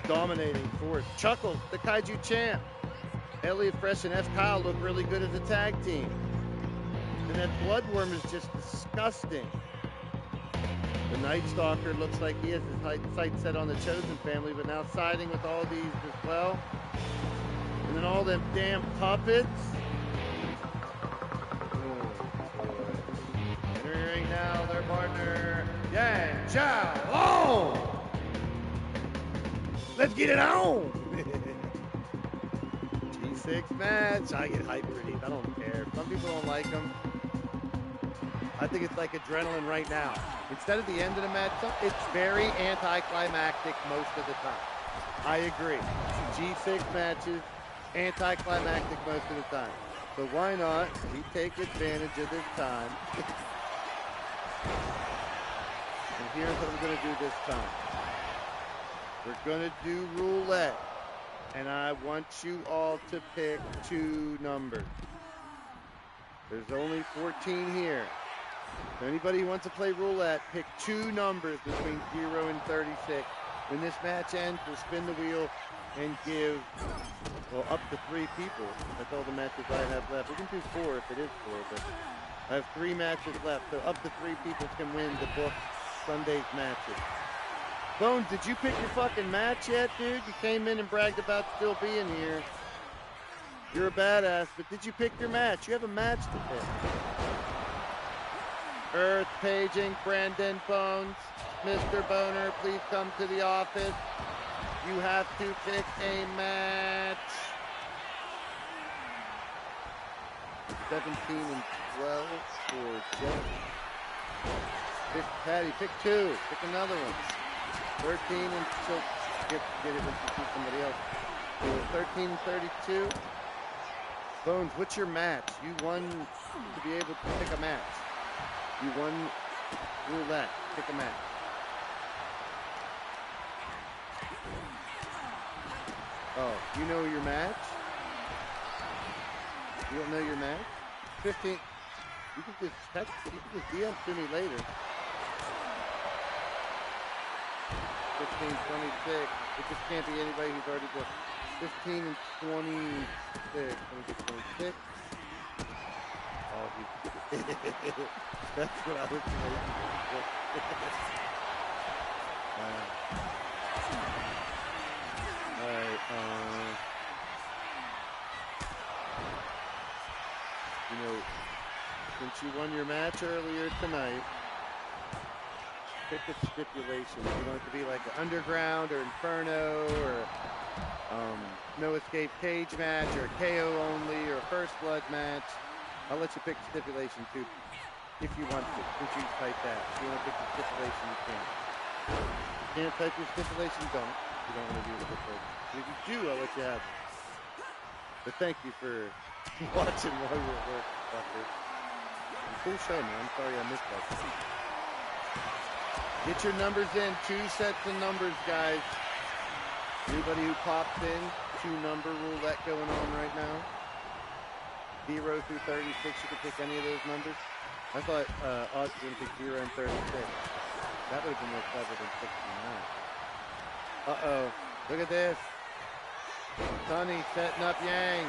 dominating force. Chuckles, the Kaiju champ. Elliot Fresh and F. Kyle look really good as a tag team. And that Bloodworm is just disgusting. The Night Stalker looks like he has his sights set on the Chosen family, but now siding with all these as well. And then all them damn puppets. Entering right now, their partner, Yang Chao Long. Let's get it on. G6 match. I get hyped for these. I don't care. Some people don't like them. I think it's like adrenaline right now. Instead of the end of the match, it's very anticlimactic most of the time. I agree. G6 matches, anticlimactic most of the time. So why not we take advantage of this time? And here's what we're going to do this time. We're going to do roulette. And I want you all to pick 2 numbers. There's only 14 here. So anybody who wants to play roulette, pick 2 numbers between 0 and 36. When this match ends, we'll spin the wheel and give, well, up to 3 people. That's all the matches I have left. We can do 4 if it is 4, but I have 3 matches left. So up to 3 people can win the book Sunday's matches. Bones, did you pick your fucking match yet, dude? You came in and bragged about still being here. You're a badass, but did you pick your match? You have a match to pick. Earth paging, Brandon Bones. Mr. Boner, please come to the office. You have to pick a match. 17 and 12 for Jeff. Pick Patty, pick 2. Pick another one. 13 and so get it when you see somebody else. So 13 and 32. Bones, what's your match? You won to be able to pick a match. You won roulette. Pick a match. Oh, you know your match? You don't know your match? 15. You can just text. You can just DM to me later. 15, 26. It just can't be anybody who's already booked. 15 and 26. 26. Oh, that's what I was thinking. All right. Since you won your match earlier tonight, pick a stipulation. You want it to be like an underground or inferno or no escape cage match or a KO only or a first blood match. I'll let you pick the stipulation too, if you want to. Since you type that, if you want to pick the stipulation, you can. If you can't type your stipulation, don't. You don't want to do the stipulation. If you do, I'll let you have it. But thank you for watching while you're at work, Bucker. Cool show, man. I'm sorry I missed that. Get your numbers in. 2 sets of numbers, guys. Anybody who pops in, 2-number roulette going on right now. 0 through 36, you can pick any of those numbers. I thought Oz was going to pick 0 and 36. That would have been more clever than 69. Uh-oh. Look at this. Sonny setting up Yang.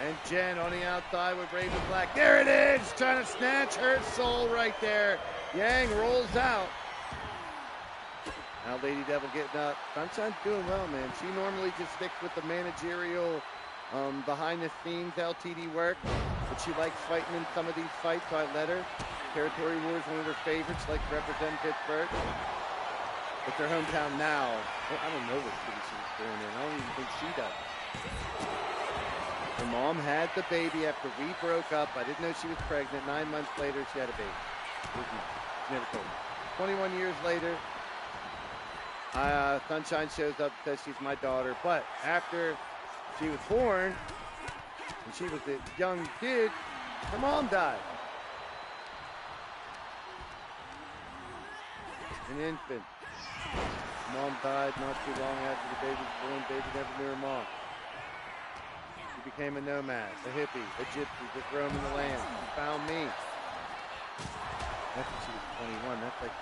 And Jen on the outside with Raven Black. There it is! Trying to snatch her soul right there. Yang rolls out. Now Lady Devil getting up. Sunshine's doing well, man. She normally just sticks with the managerial, behind-the-scenes LTD work. But she likes fighting in some of these fights, so I let her. Territory War is one of her favorites, like representing Pittsburgh. It's her hometown now. Well, I don't know what city she's born in. I don't even think she does. Her mom had the baby after we broke up. I didn't know she was pregnant. 9 months later, she had a baby. She never told me. 21 years later, Sunshine shows up and says she's my daughter. But after she was born, and she was a young kid, her mom died. An infant. Mom died not too long after the baby was born. Baby never knew her mom. She became a nomad, a hippie, a gypsy, just roaming the land. She found me. That's when she was 21. That's like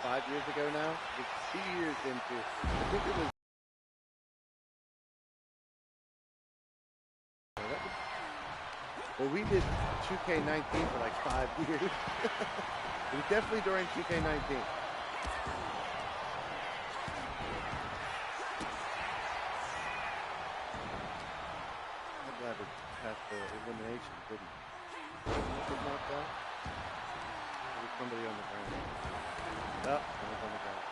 5 years ago now. It's 2 years into, I think it was. Well, we did 2K19 for like 5 years. It was definitely during 2K19. Past the elimination, didn't it? Something like that? There was somebody on the ground. Oh, someone's on the ground.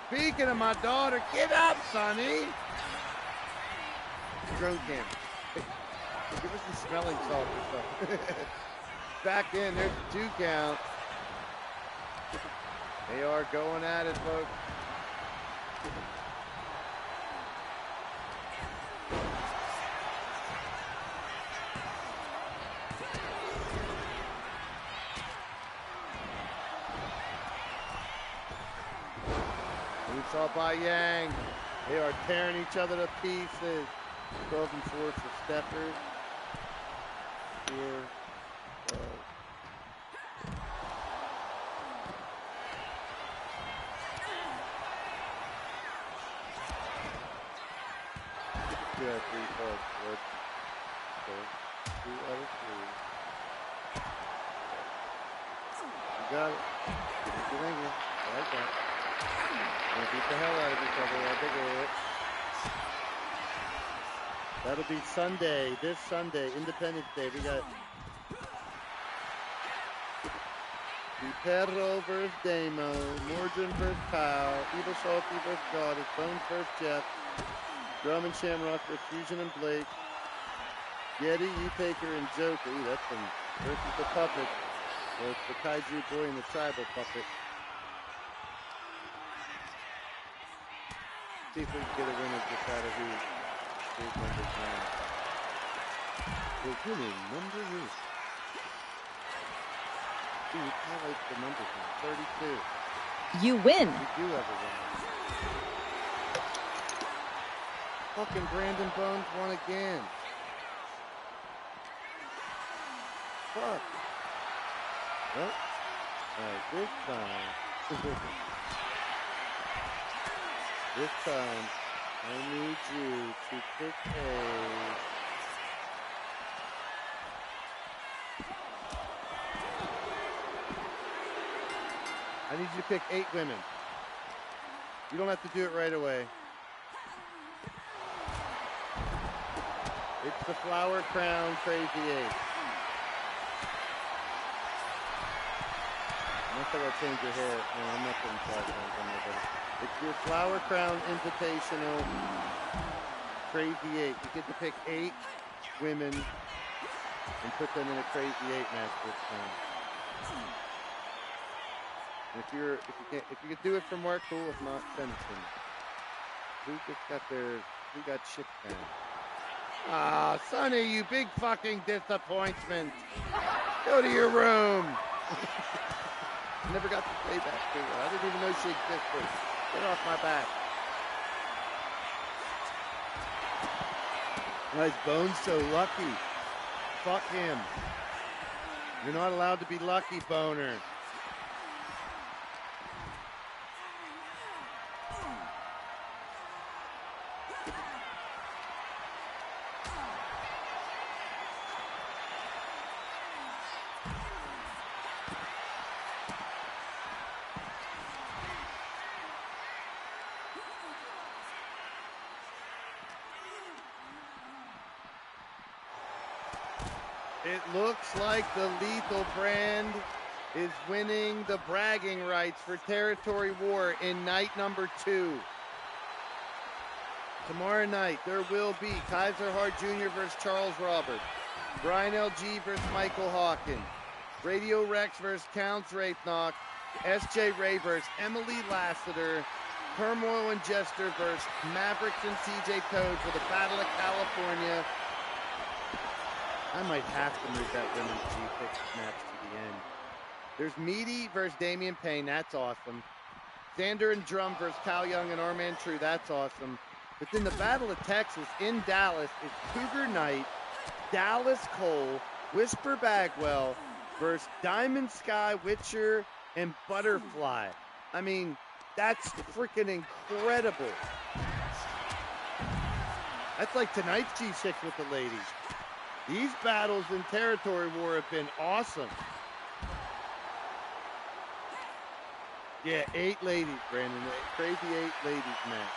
Speaking of my daughter, get up, Sonny! Drone cam. Give us some smelling salt or something. Back in, there's the 2 count. They are going at it, folks. Saw by Yang. They are tearing each other to pieces. 12 and 4 for Stepper. 4, 12. Two out of 3 calls. 2 out of 3. You got it. Thank you. I like that. Gonna beat the hell out of each other. I dig it. That'll be Sunday, this Sunday, Independence Day. We got Perro versus Damo, Mordrin versus Kyle, Evil Shalty versus Goddess, Bones versus Jeff, Drum and Shamrock versus Fusion and Blake, Yeti, U-Taker, and Joker. Ooh, that's some versus the puppet. Well, it's the Kaiju boy and the tribal puppet. See if we can get a winner just out of who's number 9. The winning number is. Dude, highlights the numbers now. 32. You win. We do have a winner. Fucking Brandon Bones won again. Fuck. Well, alright, this time. This time, I need you to pick I need you to pick 8 women. You don't have to do it right away. It's the Flower Crown Crazy 8. Unless I gotta change your hair. No, I'm not putting flower crowns on nobody. It's your Flower Crown Invitational Crazy 8. You get to pick 8 women and put them in a Crazy 8 match this time. And if you can do it from work, cool. If not, send it to me. Who got shit down? Ah, Sonny, you big fucking disappointment. Go to your room. Never got to play that too. I didn't even know she existed. Get off my back. Why is Bones so lucky? Fuck him. You're not allowed to be lucky, Boner. It looks like the Lethal brand is winning the bragging rights for Territory War in night number 2. Tomorrow night, there will be Kaiser Hart Jr. versus Charles Roberts, Brian LG versus Michael Hawkins, Radio Rex versus Counts Rathnock, SJ Ray versus Emily Lassiter, Turmoil and Jester versus Mavericks and TJ Toad for the Battle of California. I might have to move that women's G6 match to the end. There's Meaty versus Damian Payne. That's awesome. Xander and Drum versus Kyle Young and Arman True. That's awesome. But then the Battle of Texas in Dallas is Cougar Knight, Dallas Cole, Whisper Bagwell versus Diamond Sky, Witcher, and Butterfly. I mean, that's freaking incredible. That's like tonight's G6 with the ladies. These battles in Territory War have been awesome. Yeah, 8 ladies, Brandon. Crazy 8 ladies match.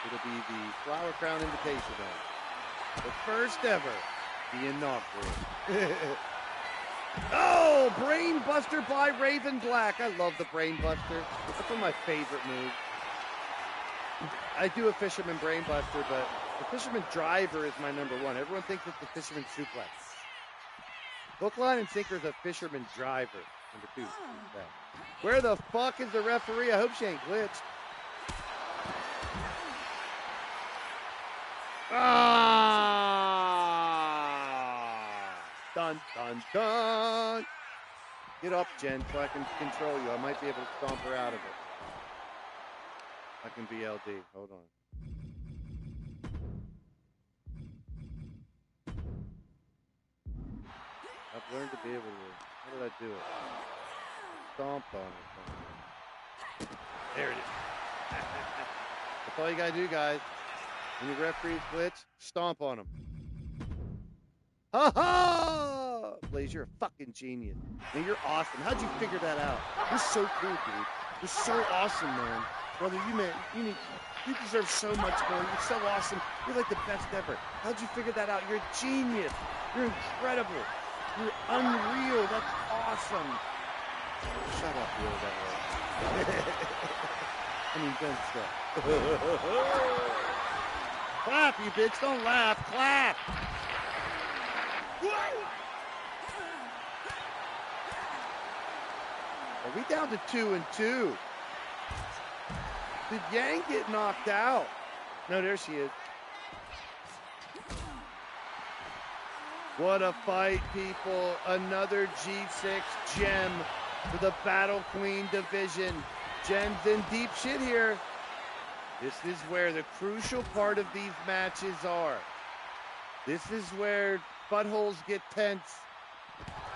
It'll be the Flower Crown Invitational. The first ever, the inaugural. Oh, Brain Buster by Raven Black. I love the Brain Buster. That's one of my favorite moves. I do a Fisherman Brain Buster, but the Fisherman Driver is my number 1. Everyone thinks it's the Fisherman Suplex. Hook, line, and sinker is a Fisherman Driver. Number 2. Where the fuck is the referee? I hope she ain't glitched. Ah! Dun, dun, dun. Get up, Jen, so I can control you. I might be able to stomp her out of it. I can be LD. Hold on. I've learned to be able to. How did I do it? Stomp on it. There it is. That's all you gotta do, guys. When your referees glitch, stomp on them. Ha ha! Blaze, you're a fucking genius. Man, you're awesome. How'd you figure that out? You're so cool, dude. You're so awesome, man. Brother, you deserve so much more. You're so awesome. You're like the best ever. How'd you figure that out? You're a genius. You're incredible. You're unreal. That's awesome. Shut up, you old that way. I mean, don't stop. Clap, you bitch. Don't laugh. Clap. Are we down to 2-2? Did Yang get knocked out? No, there she is. What a fight, people. Another G6 gem for the Battle Queen division. Jen's in deep shit here. This is where the crucial part of these matches are. This is where buttholes get tense.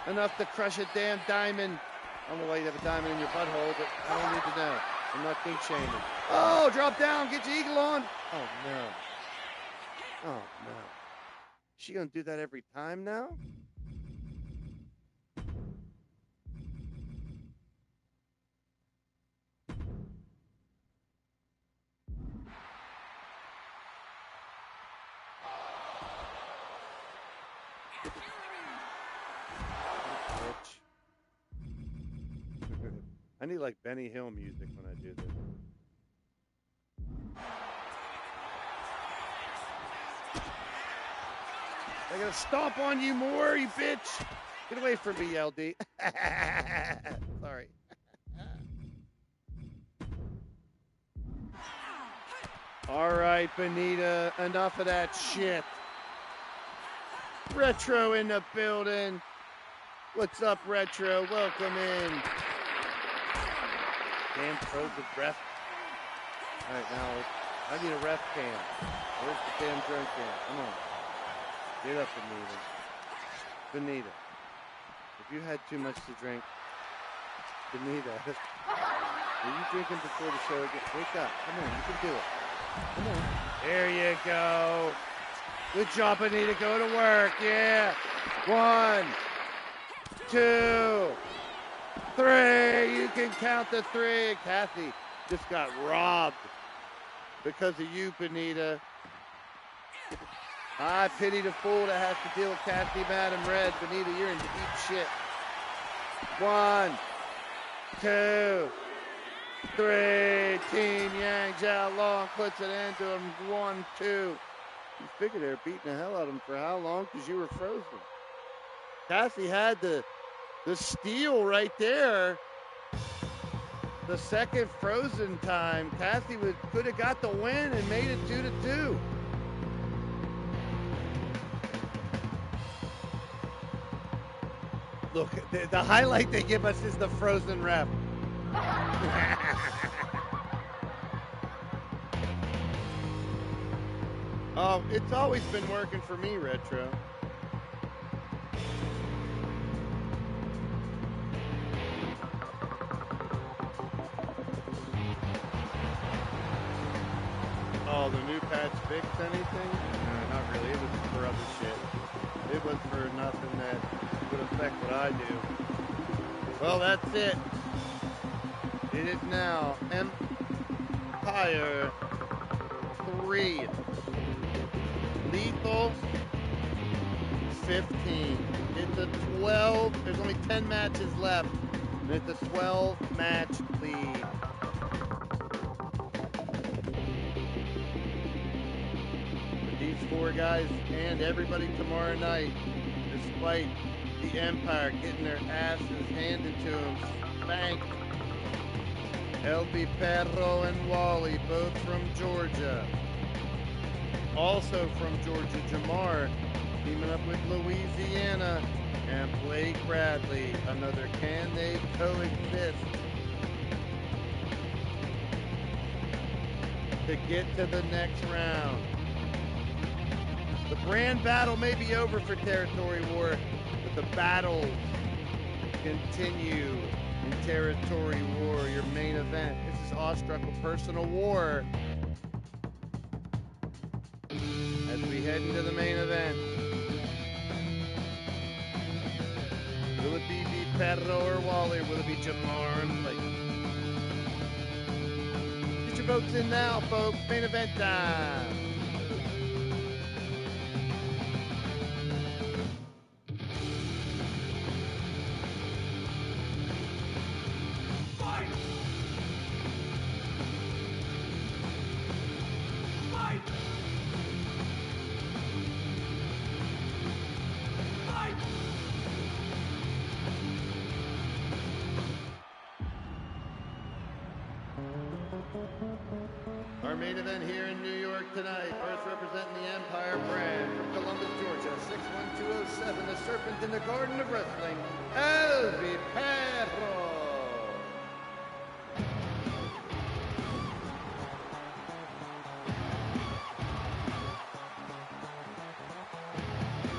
Enough to crush a damn diamond. I don't know why you have a diamond in your butthole, but I don't need to know. I'm not kink shaming. Oh, drop down. Get your eagle on. Oh, no. Oh, no. She gonna do that every time now? I need like Benny Hill music when I do this. I gotta stomp on you more, you bitch. Get away from me, LD. Sorry. All right, Benita, enough of that shit. Retro in the building. What's up, Retro? Welcome in. Damn frozen ref. All right, now I need a ref cam. Where's the damn drunk cam? Come on. Get up, Benita. Benita, if you had too much to drink, Benita, were you drinking before the show again? Wake up. Come on, you can do it. Come on. There you go. Good job, Benita. Go to work. Yeah. 1, 2, 3. You can count to 3. Kathy just got robbed because of you, Benita. I pity the fool that has to deal with Kathy, Madam Red. Benita, you're in deep shit. 1, 2, 3. Team Yang Jiao Long puts it into him. 1, 2. You figured they were beating the hell out of him for how long? Because you were frozen. Kathy had the steal right there. The second frozen time. Kathy could have got the win and made it 2-2. Look, the highlight they give us is the frozen ref. Oh, it's always been working for me, Retro. Oh, the new patch fixed anything? No, not really. It was for other shit. It was for nothing that would affect what I do. Well, that's it. It is now Empire 3. Lethal 15. It's a 12. There's only 10 matches left. And it's a 12-match lead. With these 4 guys and everybody tomorrow night, despite the Empire getting their asses handed to them, spanked. LB Perro and Wally, both from Georgia. Also from Georgia, Jamar, teaming up with Louisiana, and Blake Bradley. Another Can They Coexist? To get to the next round. The brand battle may be over for Territory War, but the battles continue in Territory War, your main event. This is Awestruck with Personal War. As we head into the main event, will it be Perro or Wally, or will it be Jamar and Blake? Get your votes in now, folks. Main event time. Fight! Fight! Fight! Our main event here in New York tonight, first representing the Empire brand from Columbus, Georgia, 61207, the Serpent in the Garden of Wrestling, Elvi Perro.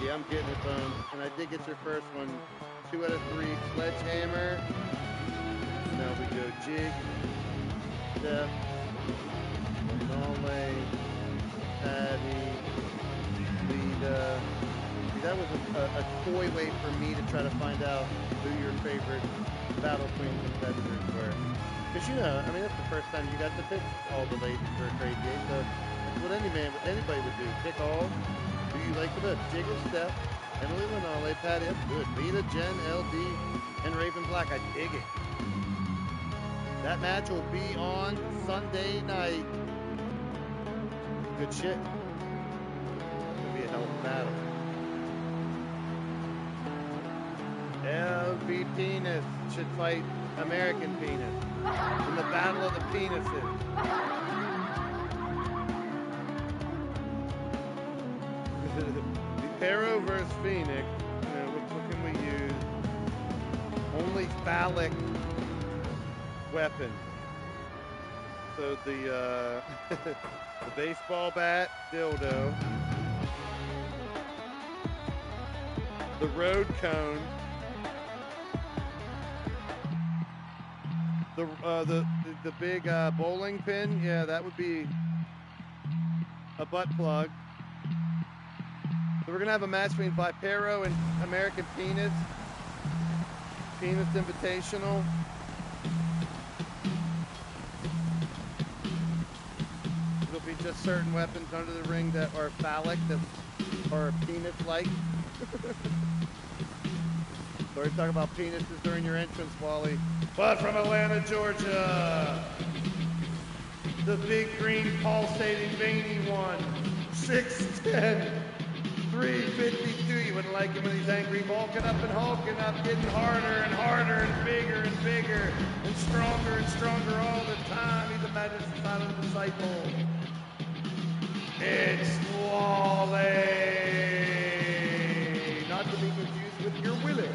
Yeah, I'm getting it, Bones. And I did get your first one. 2 out of 3. Sledgehammer. Now we go jig. Steph, Nole, Patty, Lita. See, that was a coy way for me to try to find out who your favorite Battle Queen competitors were. Because, you know, I mean, that's the first time you got to pick all the ladies for a Crazy 8. So that's what anybody would do. Pick all who you like the best. Jigga, Steph, Emily Lanale, Patty, that's good. Lita, Jen, LD, and Raven Black. I dig it. That match will be on Sunday night. Good shit. It'll be a hell of a battle. LB Penis should fight American Penis in the battle of the penises. Pero versus Phoenix. You know, what can we use? Only phallic weapon. So the the baseball bat, dildo. The road cone. The big bowling pin, yeah, that would be a butt plug. So we're gonna have a match between Vipero and American Penis. Penis Invitational. It'll be just certain weapons under the ring that are phallic, that are penis-like. Sorry to talk about penises during your entrance, Wally. But from Atlanta, Georgia, the big green pulsating veiny one, 6'10", 352. You wouldn't like him when he's angry, bulking up and hulking up, getting harder and harder and bigger and stronger all the time. He's a magic silent disciple. It's Wally. Not to be confused with your Willie.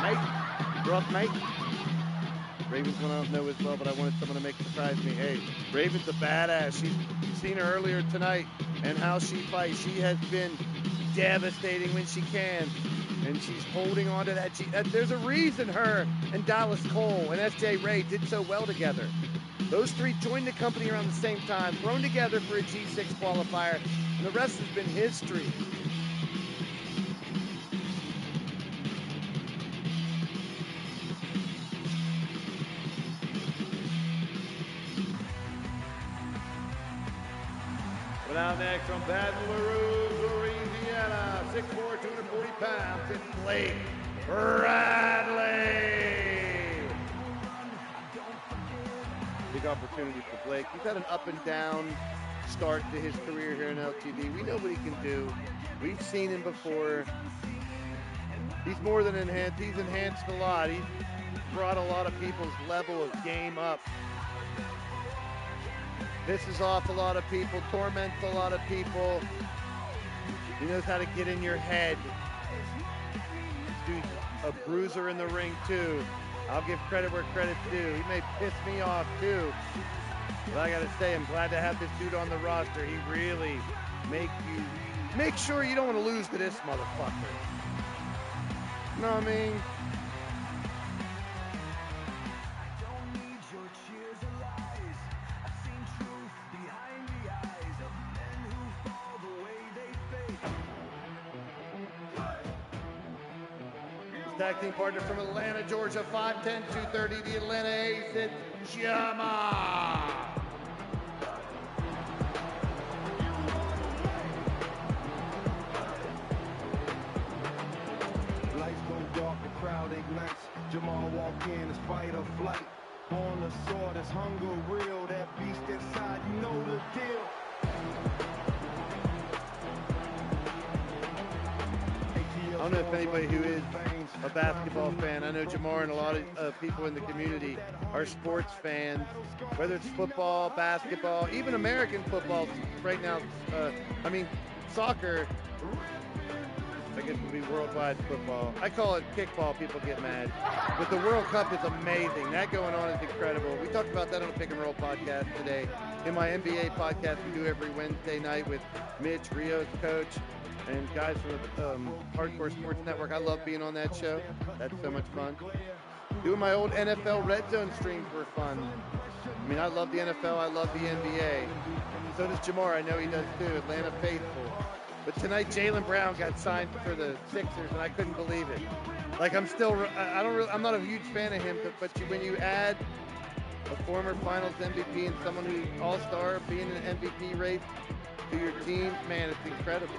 Mate, rough mate. Raven's one I don't know as well, but I wanted someone to make surprise me. Hey, Raven's a badass. You've seen her earlier tonight and how she fights. She has been devastating when she can, and she's holding on to that. There's a reason her and Dallas Cole and SJ Ray did so well together. Those three joined the company around the same time, thrown together for a G6 qualifier, and the rest has been history. But now next from Baton Rouge, Louisiana, 6'4", 240 pounds, it's Blake Bradley. Big opportunity for Blake. He's had an up and down start to his career here in LTD. We know what he can do. We've seen him before. He's more than enhanced. He's enhanced a lot. He's brought a lot of people's level of game up. Pisses off a lot of people, torments a lot of people. He knows how to get in your head. Dude's a bruiser in the ring too. I'll give credit where credit's due. He may piss me off too. But I gotta say, I'm glad to have this dude on the roster. He really make sure you don't want to lose to this motherfucker. You know what I mean? Tag team partner from Atlanta, Georgia, 5'10", 230, the Atlanta Ace, it's Jama. Lights go dark, the crowd ignites. Jamal walk in, it's fight or flight. On the sword, it's hunger real. That beast inside, you know the deal. I don't know if anybody who is a basketball fan, I know Jamar and a lot of people in the community are sports fans, whether it's football, basketball, even American football right now. Soccer, I guess would be worldwide football. I call it kickball, people get mad. But the World Cup is amazing. That going on is incredible. We talked about that on the Pick and Roll podcast today. In my NBA podcast we do every Wednesday night with Mitch, Rio's coach, and guys from the Hardcore Sports Network. I love being on that show. That's so much fun. Doing my old NFL Red Zone streams were fun. I mean, I love the NFL. I love the NBA. So does Jamar. I know he does too. Atlanta faithful. But tonight, Jaylen Brown got signed for the Sixers, and I couldn't believe it. Like, I'm not a huge fan of him, but when you add a former Finals MVP and someone who's All-Star, being in an MVP race to your team, man, it's incredible.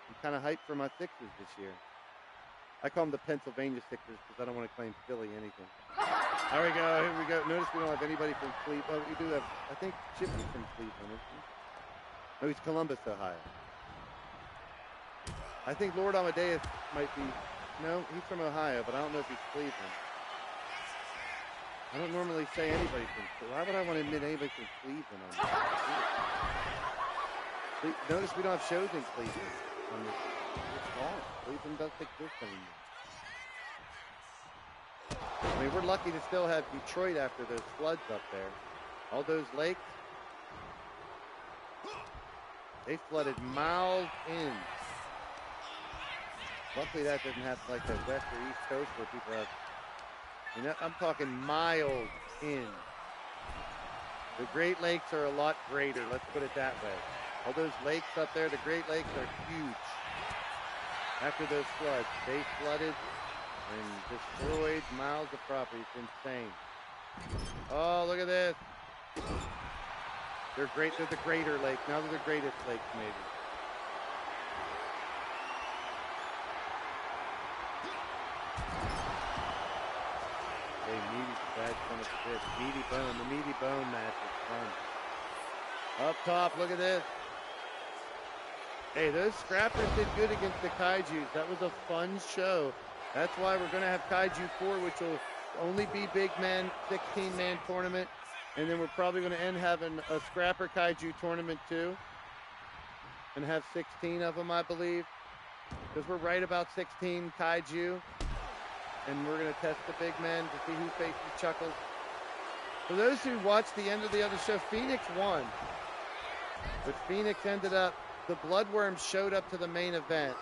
I'm kind of hyped for my Sixers this year. I call them the Pennsylvania Sixers because I don't want to claim Philly anything. There we go. Here we go. Notice we don't have anybody from Cleveland. Oh, we do have, I think, Chippy's from Cleveland, isn't he? No, he's Columbus, Ohio. I think Lord Amadeus might be, no, he's from Ohio, but I don't know if he's Cleveland. I don't normally say anybody from Cleveland. Why would I want to admit anybody from Cleveland on this? Notice we don't have shows in Cleveland on this. It's gone. Cleveland doesn't exist anymore. I mean, we're lucky to still have Detroit after those floods up there. All those lakes, they flooded miles in. Luckily, that doesn't happen like the west or east coast where people have, you know, I'm talking miles in. The Great Lakes are a lot greater, let's put it that way. All those lakes up there, the Great Lakes are huge. After those floods, they flooded and destroyed miles of property. It's insane. Oh, look at this. They're great. They're the greater lake. Now they're the greatest lakes, maybe. Hey, meaty, bad son of a bitch. Meaty bone. The meaty bone match is fun. Up top, look at this. Hey, those scrappers did good against the Kaijus. That was a fun show. That's why we're going to have Kaiju 4, which will only be big men, 16-man tournament. And then we're probably going to end having a Scrapper Kaiju tournament too. And have 16 of them, I believe. Because we're right about 16 Kaiju. And we're going to test the big men to see who faces Chuckles. For those who watched the end of the other show, Phoenix won. But Phoenix ended up, the Bloodworms showed up to the main event.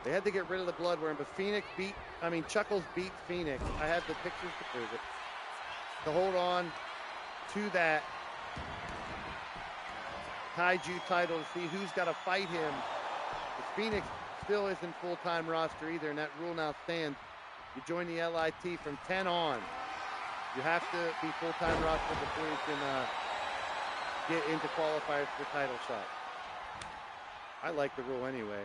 They had to get rid of the Bloodworm, but Chuckles beat Phoenix. I have the pictures to prove it. To hold on to that Kaiju title to see who's got to fight him. Because Phoenix still isn't full-time roster either, and that rule now stands. You join the LIT from 10 on. You have to be full-time roster before you can get into qualifiers for title shot. I like the rule anyway.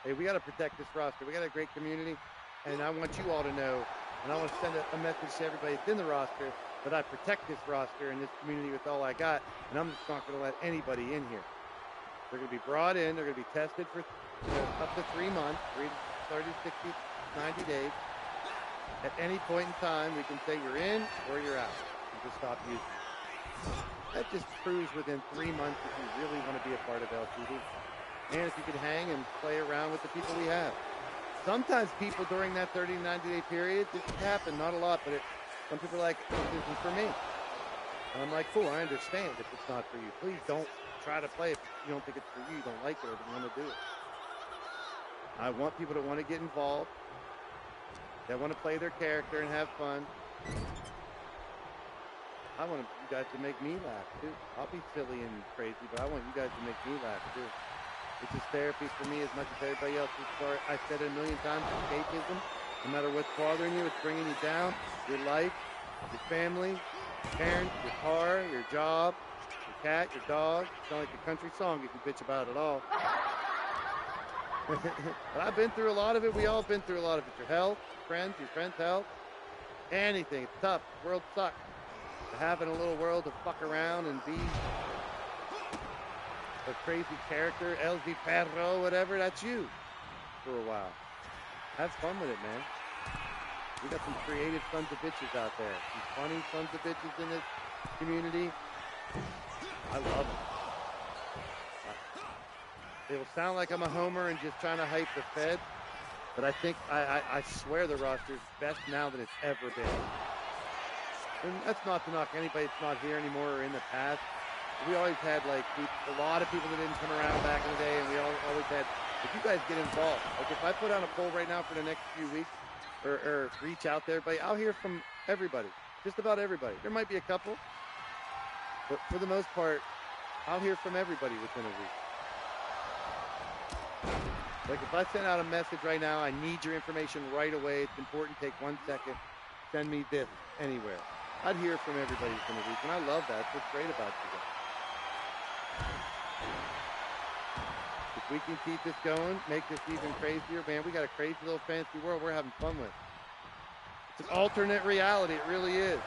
Hey, we got to protect this roster. We got a great community, and I want you all to know, and I want to send a message to everybody that's in the roster that I protect this roster and this community with all I got, and I'm just not going to let anybody in here. They're going to be brought in. They're going to be tested for up to 3 months, 30, 60, 90 days. At any point in time, we can say you're in or you're out. You just stop using it. That just proves within 3 months if you really want to be a part of LTD. And if you could hang and play around with the people we have. Sometimes people during that 30 to 90-day period, this can happen, not a lot, but some people are like, this isn't for me. And I'm like, cool, I understand if it's not for you. Please don't try to play if you don't think it's for you, you don't like it, or don't want to do it. I want people to want to get involved, that want to play their character and have fun. I want you guys to make me laugh, too. I'll be silly and crazy, but I want you guys to make me laugh, too. This is therapy for me as much as everybody else. I've said it a million times, escapism. No matter what's bothering you, it's bringing you down. Your life, your family, your parents, your car, your job, your cat, your dog. It's not like a country song if you bitch about it all. But I've been through a lot of it. We all have been through a lot of it. Your health, your friends' health, anything. It's tough. The world sucks. Having a little world to fuck around and be a crazy character, LZ Perro, whatever, that's you for a while. Have fun with it, man. We got some creative sons of bitches out there. Some funny sons of bitches in this community. I love it. It'll sound like I'm a homer and just trying to hype the Fed, but I think, I swear the roster's best now than it's ever been. And that's not to knock anybody that's not here anymore or in the past. We always had like a lot of people that didn't come around back in the day, and we always had, if you guys get involved, like if I put on a poll right now for the next few weeks, or reach out to everybody. I'll hear from everybody, just about everybody. There might be a couple, but for the most part, I'll hear from everybody within a week. Like if I send out a message right now, I need your information right away. It's important. Take 1 second. Send me this anywhere. I'd hear from everybody within a week, and I love that. That's what's great about you guys. If we can keep this going, make this even crazier, man, we got a crazy little fantasy world we're having fun with. It's an alternate reality. It really is.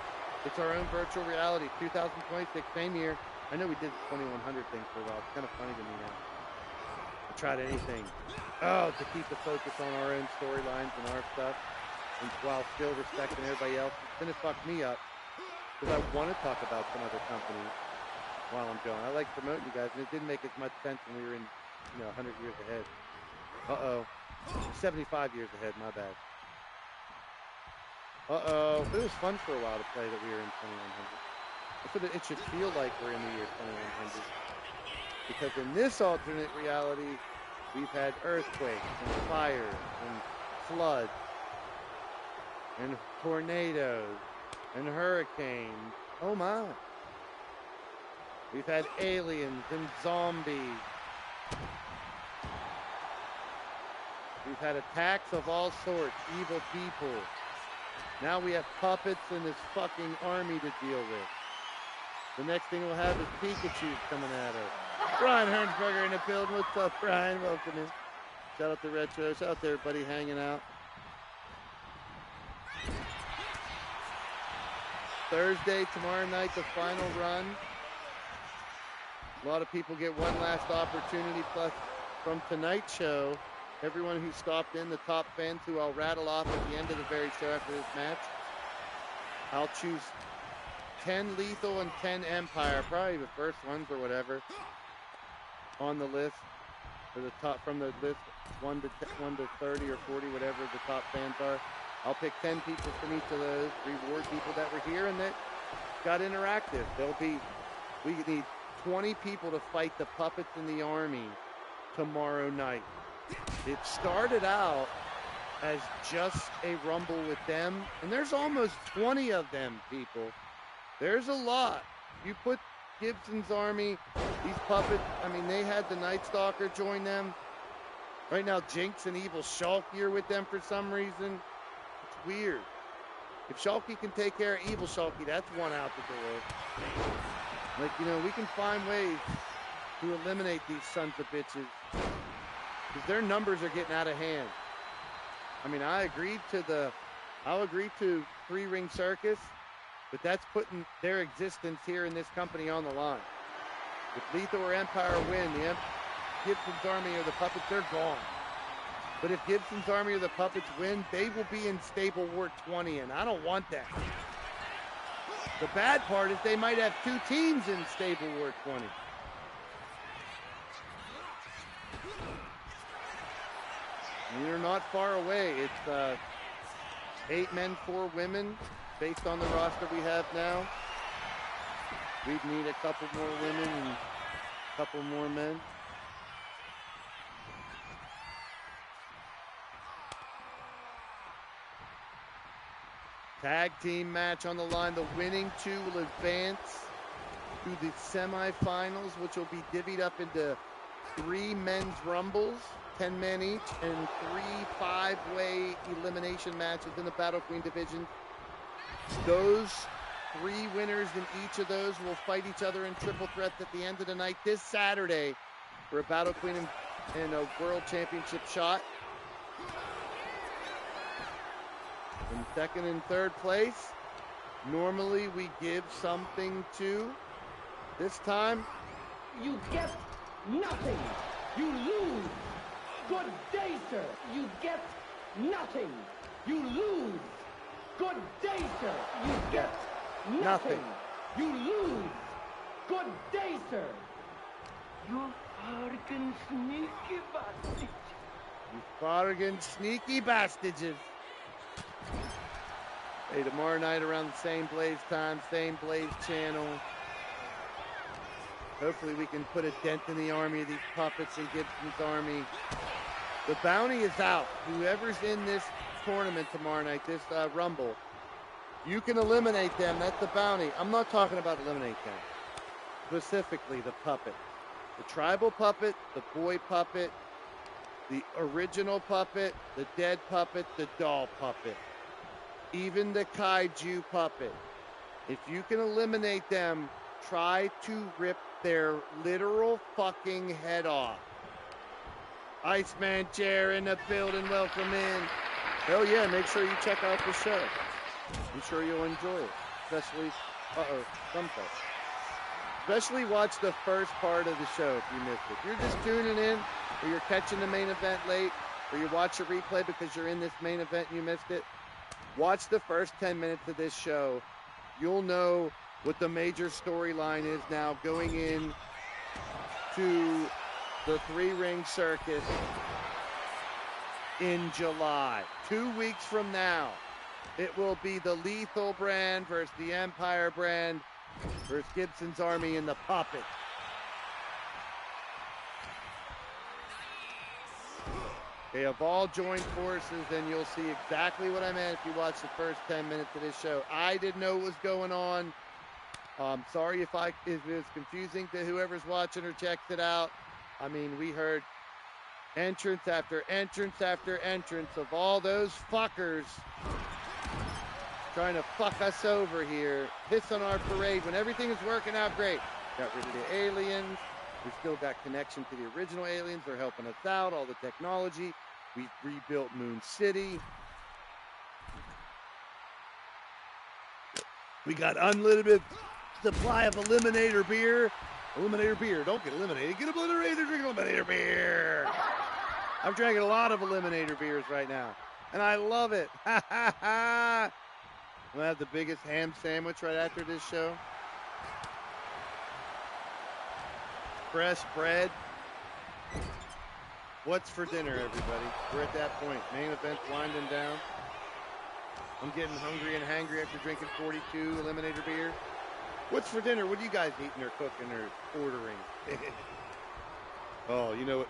It's our own virtual reality. 2026, same year. I know we did the 2100 thing for a while. It's kind of funny to me now. I tried anything. To keep the focus on our own storylines and our stuff, and while still respecting everybody else. It's going to fuck me up because I want to talk about some other companies while I'm going. I like promoting you guys, and it didn't make as much sense when we were in, 100 years ahead. 75 years ahead, my bad. It was fun for a while to play that we were in 2100. That's what it should feel like we're in the year 2100. Because in this alternate reality, we've had earthquakes and fires and floods and tornadoes and hurricanes. Oh my. We've had aliens and zombies. We've had attacks of all sorts, evil people. Now we have puppets and this fucking army to deal with. The next thing we'll have is Pikachu coming at us. Brian Hernsberger in the building. What's up, Brian? Welcome in. Shout out to Retro. Shout out to everybody hanging out. Thursday, tomorrow night, the final run. A lot of people get one last opportunity. Plus, from tonight's show, everyone who stopped in, the top fans who I'll rattle off at the end of the very show after this match, I'll choose 10 Lethal and 10 Empire, probably the first ones or whatever, on the list, or the top from the list, 1 to 30 or 40, whatever the top fans are. I'll pick 10 people from each of those, reward people that were here and that got interactive. We need 20 people to fight the puppets in the army tomorrow night. It started out as just a rumble with them, and there's almost 20 of them, people. There's a lot. You put Gibson's army, these puppets, they had the Night Stalker join them. Right now, Jinx and Evil Shulky are with them for some reason. It's weird. If Shulky can take care of Evil Shulky, that's one out the door. We can find ways to eliminate these sons of bitches because their numbers are getting out of hand. I'll agree to 3-ring circus, but that's putting their existence here in this company on the line. If Lethal or Empire win, Gibson's army or the puppets, they're gone. But if Gibson's army or the puppets win, they will be in Stable War 20, and I don't want that. The bad part is they might have 2 teams in Stable War 20. We're not far away. It's 8 men, 4 women, based on the roster we have now. We'd need a couple more women and a couple more men. Tag team match on the line. The winning 2 will advance to the semifinals, which will be divvied up into 3 men's rumbles, 10 men each, and 3 5-way elimination matches in the Battle Queen division. Those 3 winners in each of those will fight each other in triple threats at the end of the night this Saturday for a Battle Queen and a World Championship shot. In second and third place, normally we give something to. This time, You get nothing. You lose. Good day, sir. You get nothing. You lose. Good day, sir. You get nothing. You lose. Good day, sir. You fucking sneaky bastard. you bargain sneaky bastages. Hey, tomorrow night around the same Blaze time, same Blaze channel. Hopefully we can put a dent in the army of these puppets and Gibson's army. The bounty is out. Whoever's in this tournament tomorrow night, this Rumble. You can eliminate them. That's the bounty. I'm not talking about eliminate them. Specifically, the puppet. The tribal puppet, the boy puppet, the original puppet, the dead puppet, the doll puppet. Even the kaiju puppet. If you can eliminate them, try to rip their literal fucking head off. Iceman Chair in the building, welcome in. Hell yeah, make sure you check out the show. I'm sure you'll enjoy it, especially, someplace. Especially watch the first part of the show if you missed it. If you're just tuning in, or you're catching the main event late, or you watch a replay because you're in this main event and you missed it, watch the first 10 minutes of this show. You'll know what the major storyline is now going in to the three-ring circus in July. 2 weeks from now, it will be the Lethal brand versus the Empire brand versus Gibson's Army and the Puppet. They have all joined forces, and you'll see exactly what I meant if you watch the first 10 minutes of this show. I didn't know what was going on. Sorry if it was confusing to whoever's watching or checked it out. I mean, we heard entrance after entrance after entrance of all those fuckers trying to fuck us over here, piss on our parade when everything is working out great. Got rid of the aliens. We still got connection to the original aliens. They're helping us out, all the technology. We rebuilt Moon City. We got unlimited supply of Eliminator beer. Eliminator beer. Don't get eliminated. Get obliterated. Drink Eliminator beer. I'm drinking a lot of Eliminator beers right now, and I love it. Ha ha ha. I'm gonna have the biggest ham sandwich right after this show. Fresh bread. What's for dinner, everybody? We're at that point. Main event's winding down. I'm getting hungry and hangry after drinking 42 Eliminator beer. What's for dinner? What are you guys eating or cooking or ordering? Oh, you know what?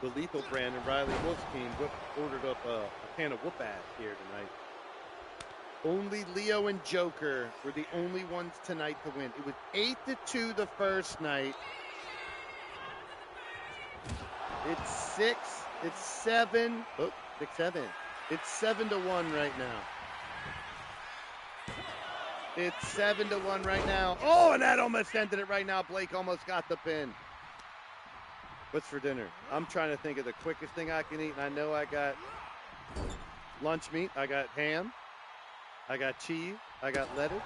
The Lethal brand and Riley Wolf's team ordered up a can of whoop ass here tonight. Only Leo and Joker were the only ones tonight to win. It was 8-2 the first night. It's 6. It's 7. Oh, 6-7. It's 7-1 right now. It's 7-1 right now. Oh, and that almost ended it right now. Blake almost got the pin. What's for dinner? I'm trying to think of the quickest thing I can eat, and I know I got lunch meat. I got ham. I got cheese. I got lettuce.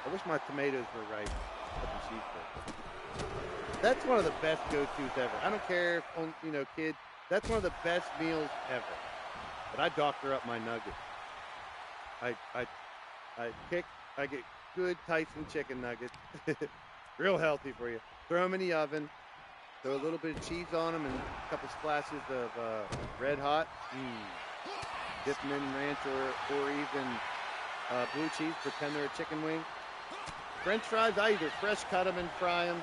I wish my tomatoes were right. That's one of the best go-tos ever. I don't care if, kids. That's one of the best meals ever. But I doctor up my nuggets. I get good Tyson chicken nuggets. Real healthy for you. Throw them in the oven. Throw a little bit of cheese on them and a couple splashes of Red Hot. Dip them in ranch or even blue cheese. Pretend they're a chicken wing. French fries, I either fresh cut them and fry them,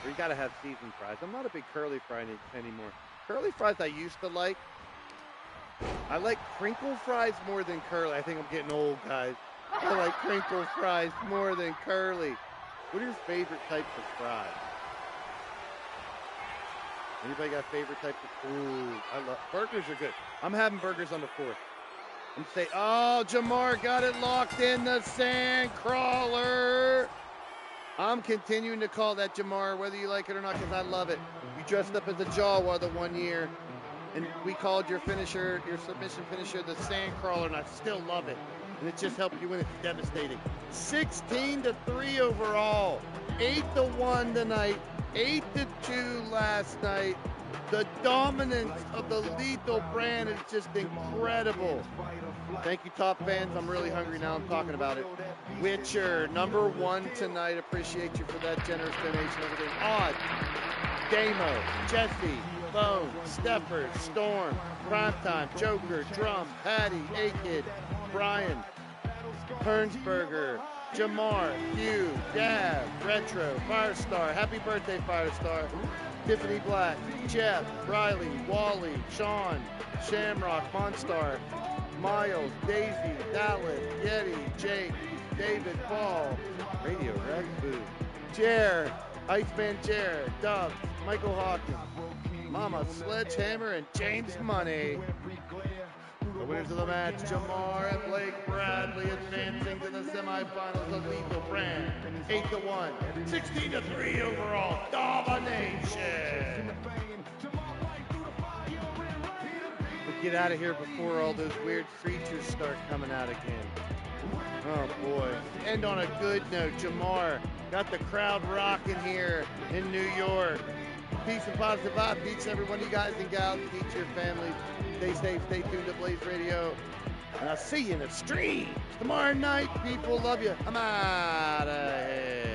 or you got to have seasoned fries. I'm not a big curly fry anymore. Curly fries I used to like. I like crinkle fries more than curly. I think I'm getting old, guys. I like crinkle fries more than curly. What are your favorite types of fries? Anybody got favorite types of? Ooh, I love burgers are good. I'm having burgers on the 4th. I'm saying, oh, Jamar got it locked in the sand crawler. I'm continuing to call that Jamar, whether you like it or not, because I love it. You dressed up as a Jawa the one year, and we called your finisher, your submission finisher, the sand crawler, and I still love it. And it just helped you win. It's devastating. 16-3 overall. 8-1 tonight. 8-2 last night. The dominance of the Lethal brand is just incredible. Thank you, top fans. I'm really hungry now. I'm talking about it. Witcher, number 1 tonight. Appreciate you for that generous donation over there. Odd, Damo, Jesse, Bone, Stepper, Storm, Primetime, Joker, Drum, Patty, A-Kid, Brian, Hernsberger, Jamar, Hugh, Gav, Retro, Firestar. Happy birthday, Firestar. Tiffany Black, Jeff, Riley, Wally, Sean, Shamrock, Monstar, Miles, Daisy, Dallas, Yeti, Jake, David, Paul, Radio Rec Boo, Jer, Iceman Jer, Dubs, Michael Hawkins, Mama Sledgehammer, and James Money. The winners of the match, Jamar and Blake Bradley, advancing to the semifinals of Lethal Brand. 8-1, 16-3 overall domination. We'll get out of here before all those weird creatures start coming out again. Oh boy. End on a good note. Jamar got the crowd rocking here in New York. Peace and positive vibe. Peace everyone, you guys and gals. Peace your families. Stay safe, stay tuned to Blaze Radio. And I'll see you in the streams tomorrow night. People love you. I'm out of here.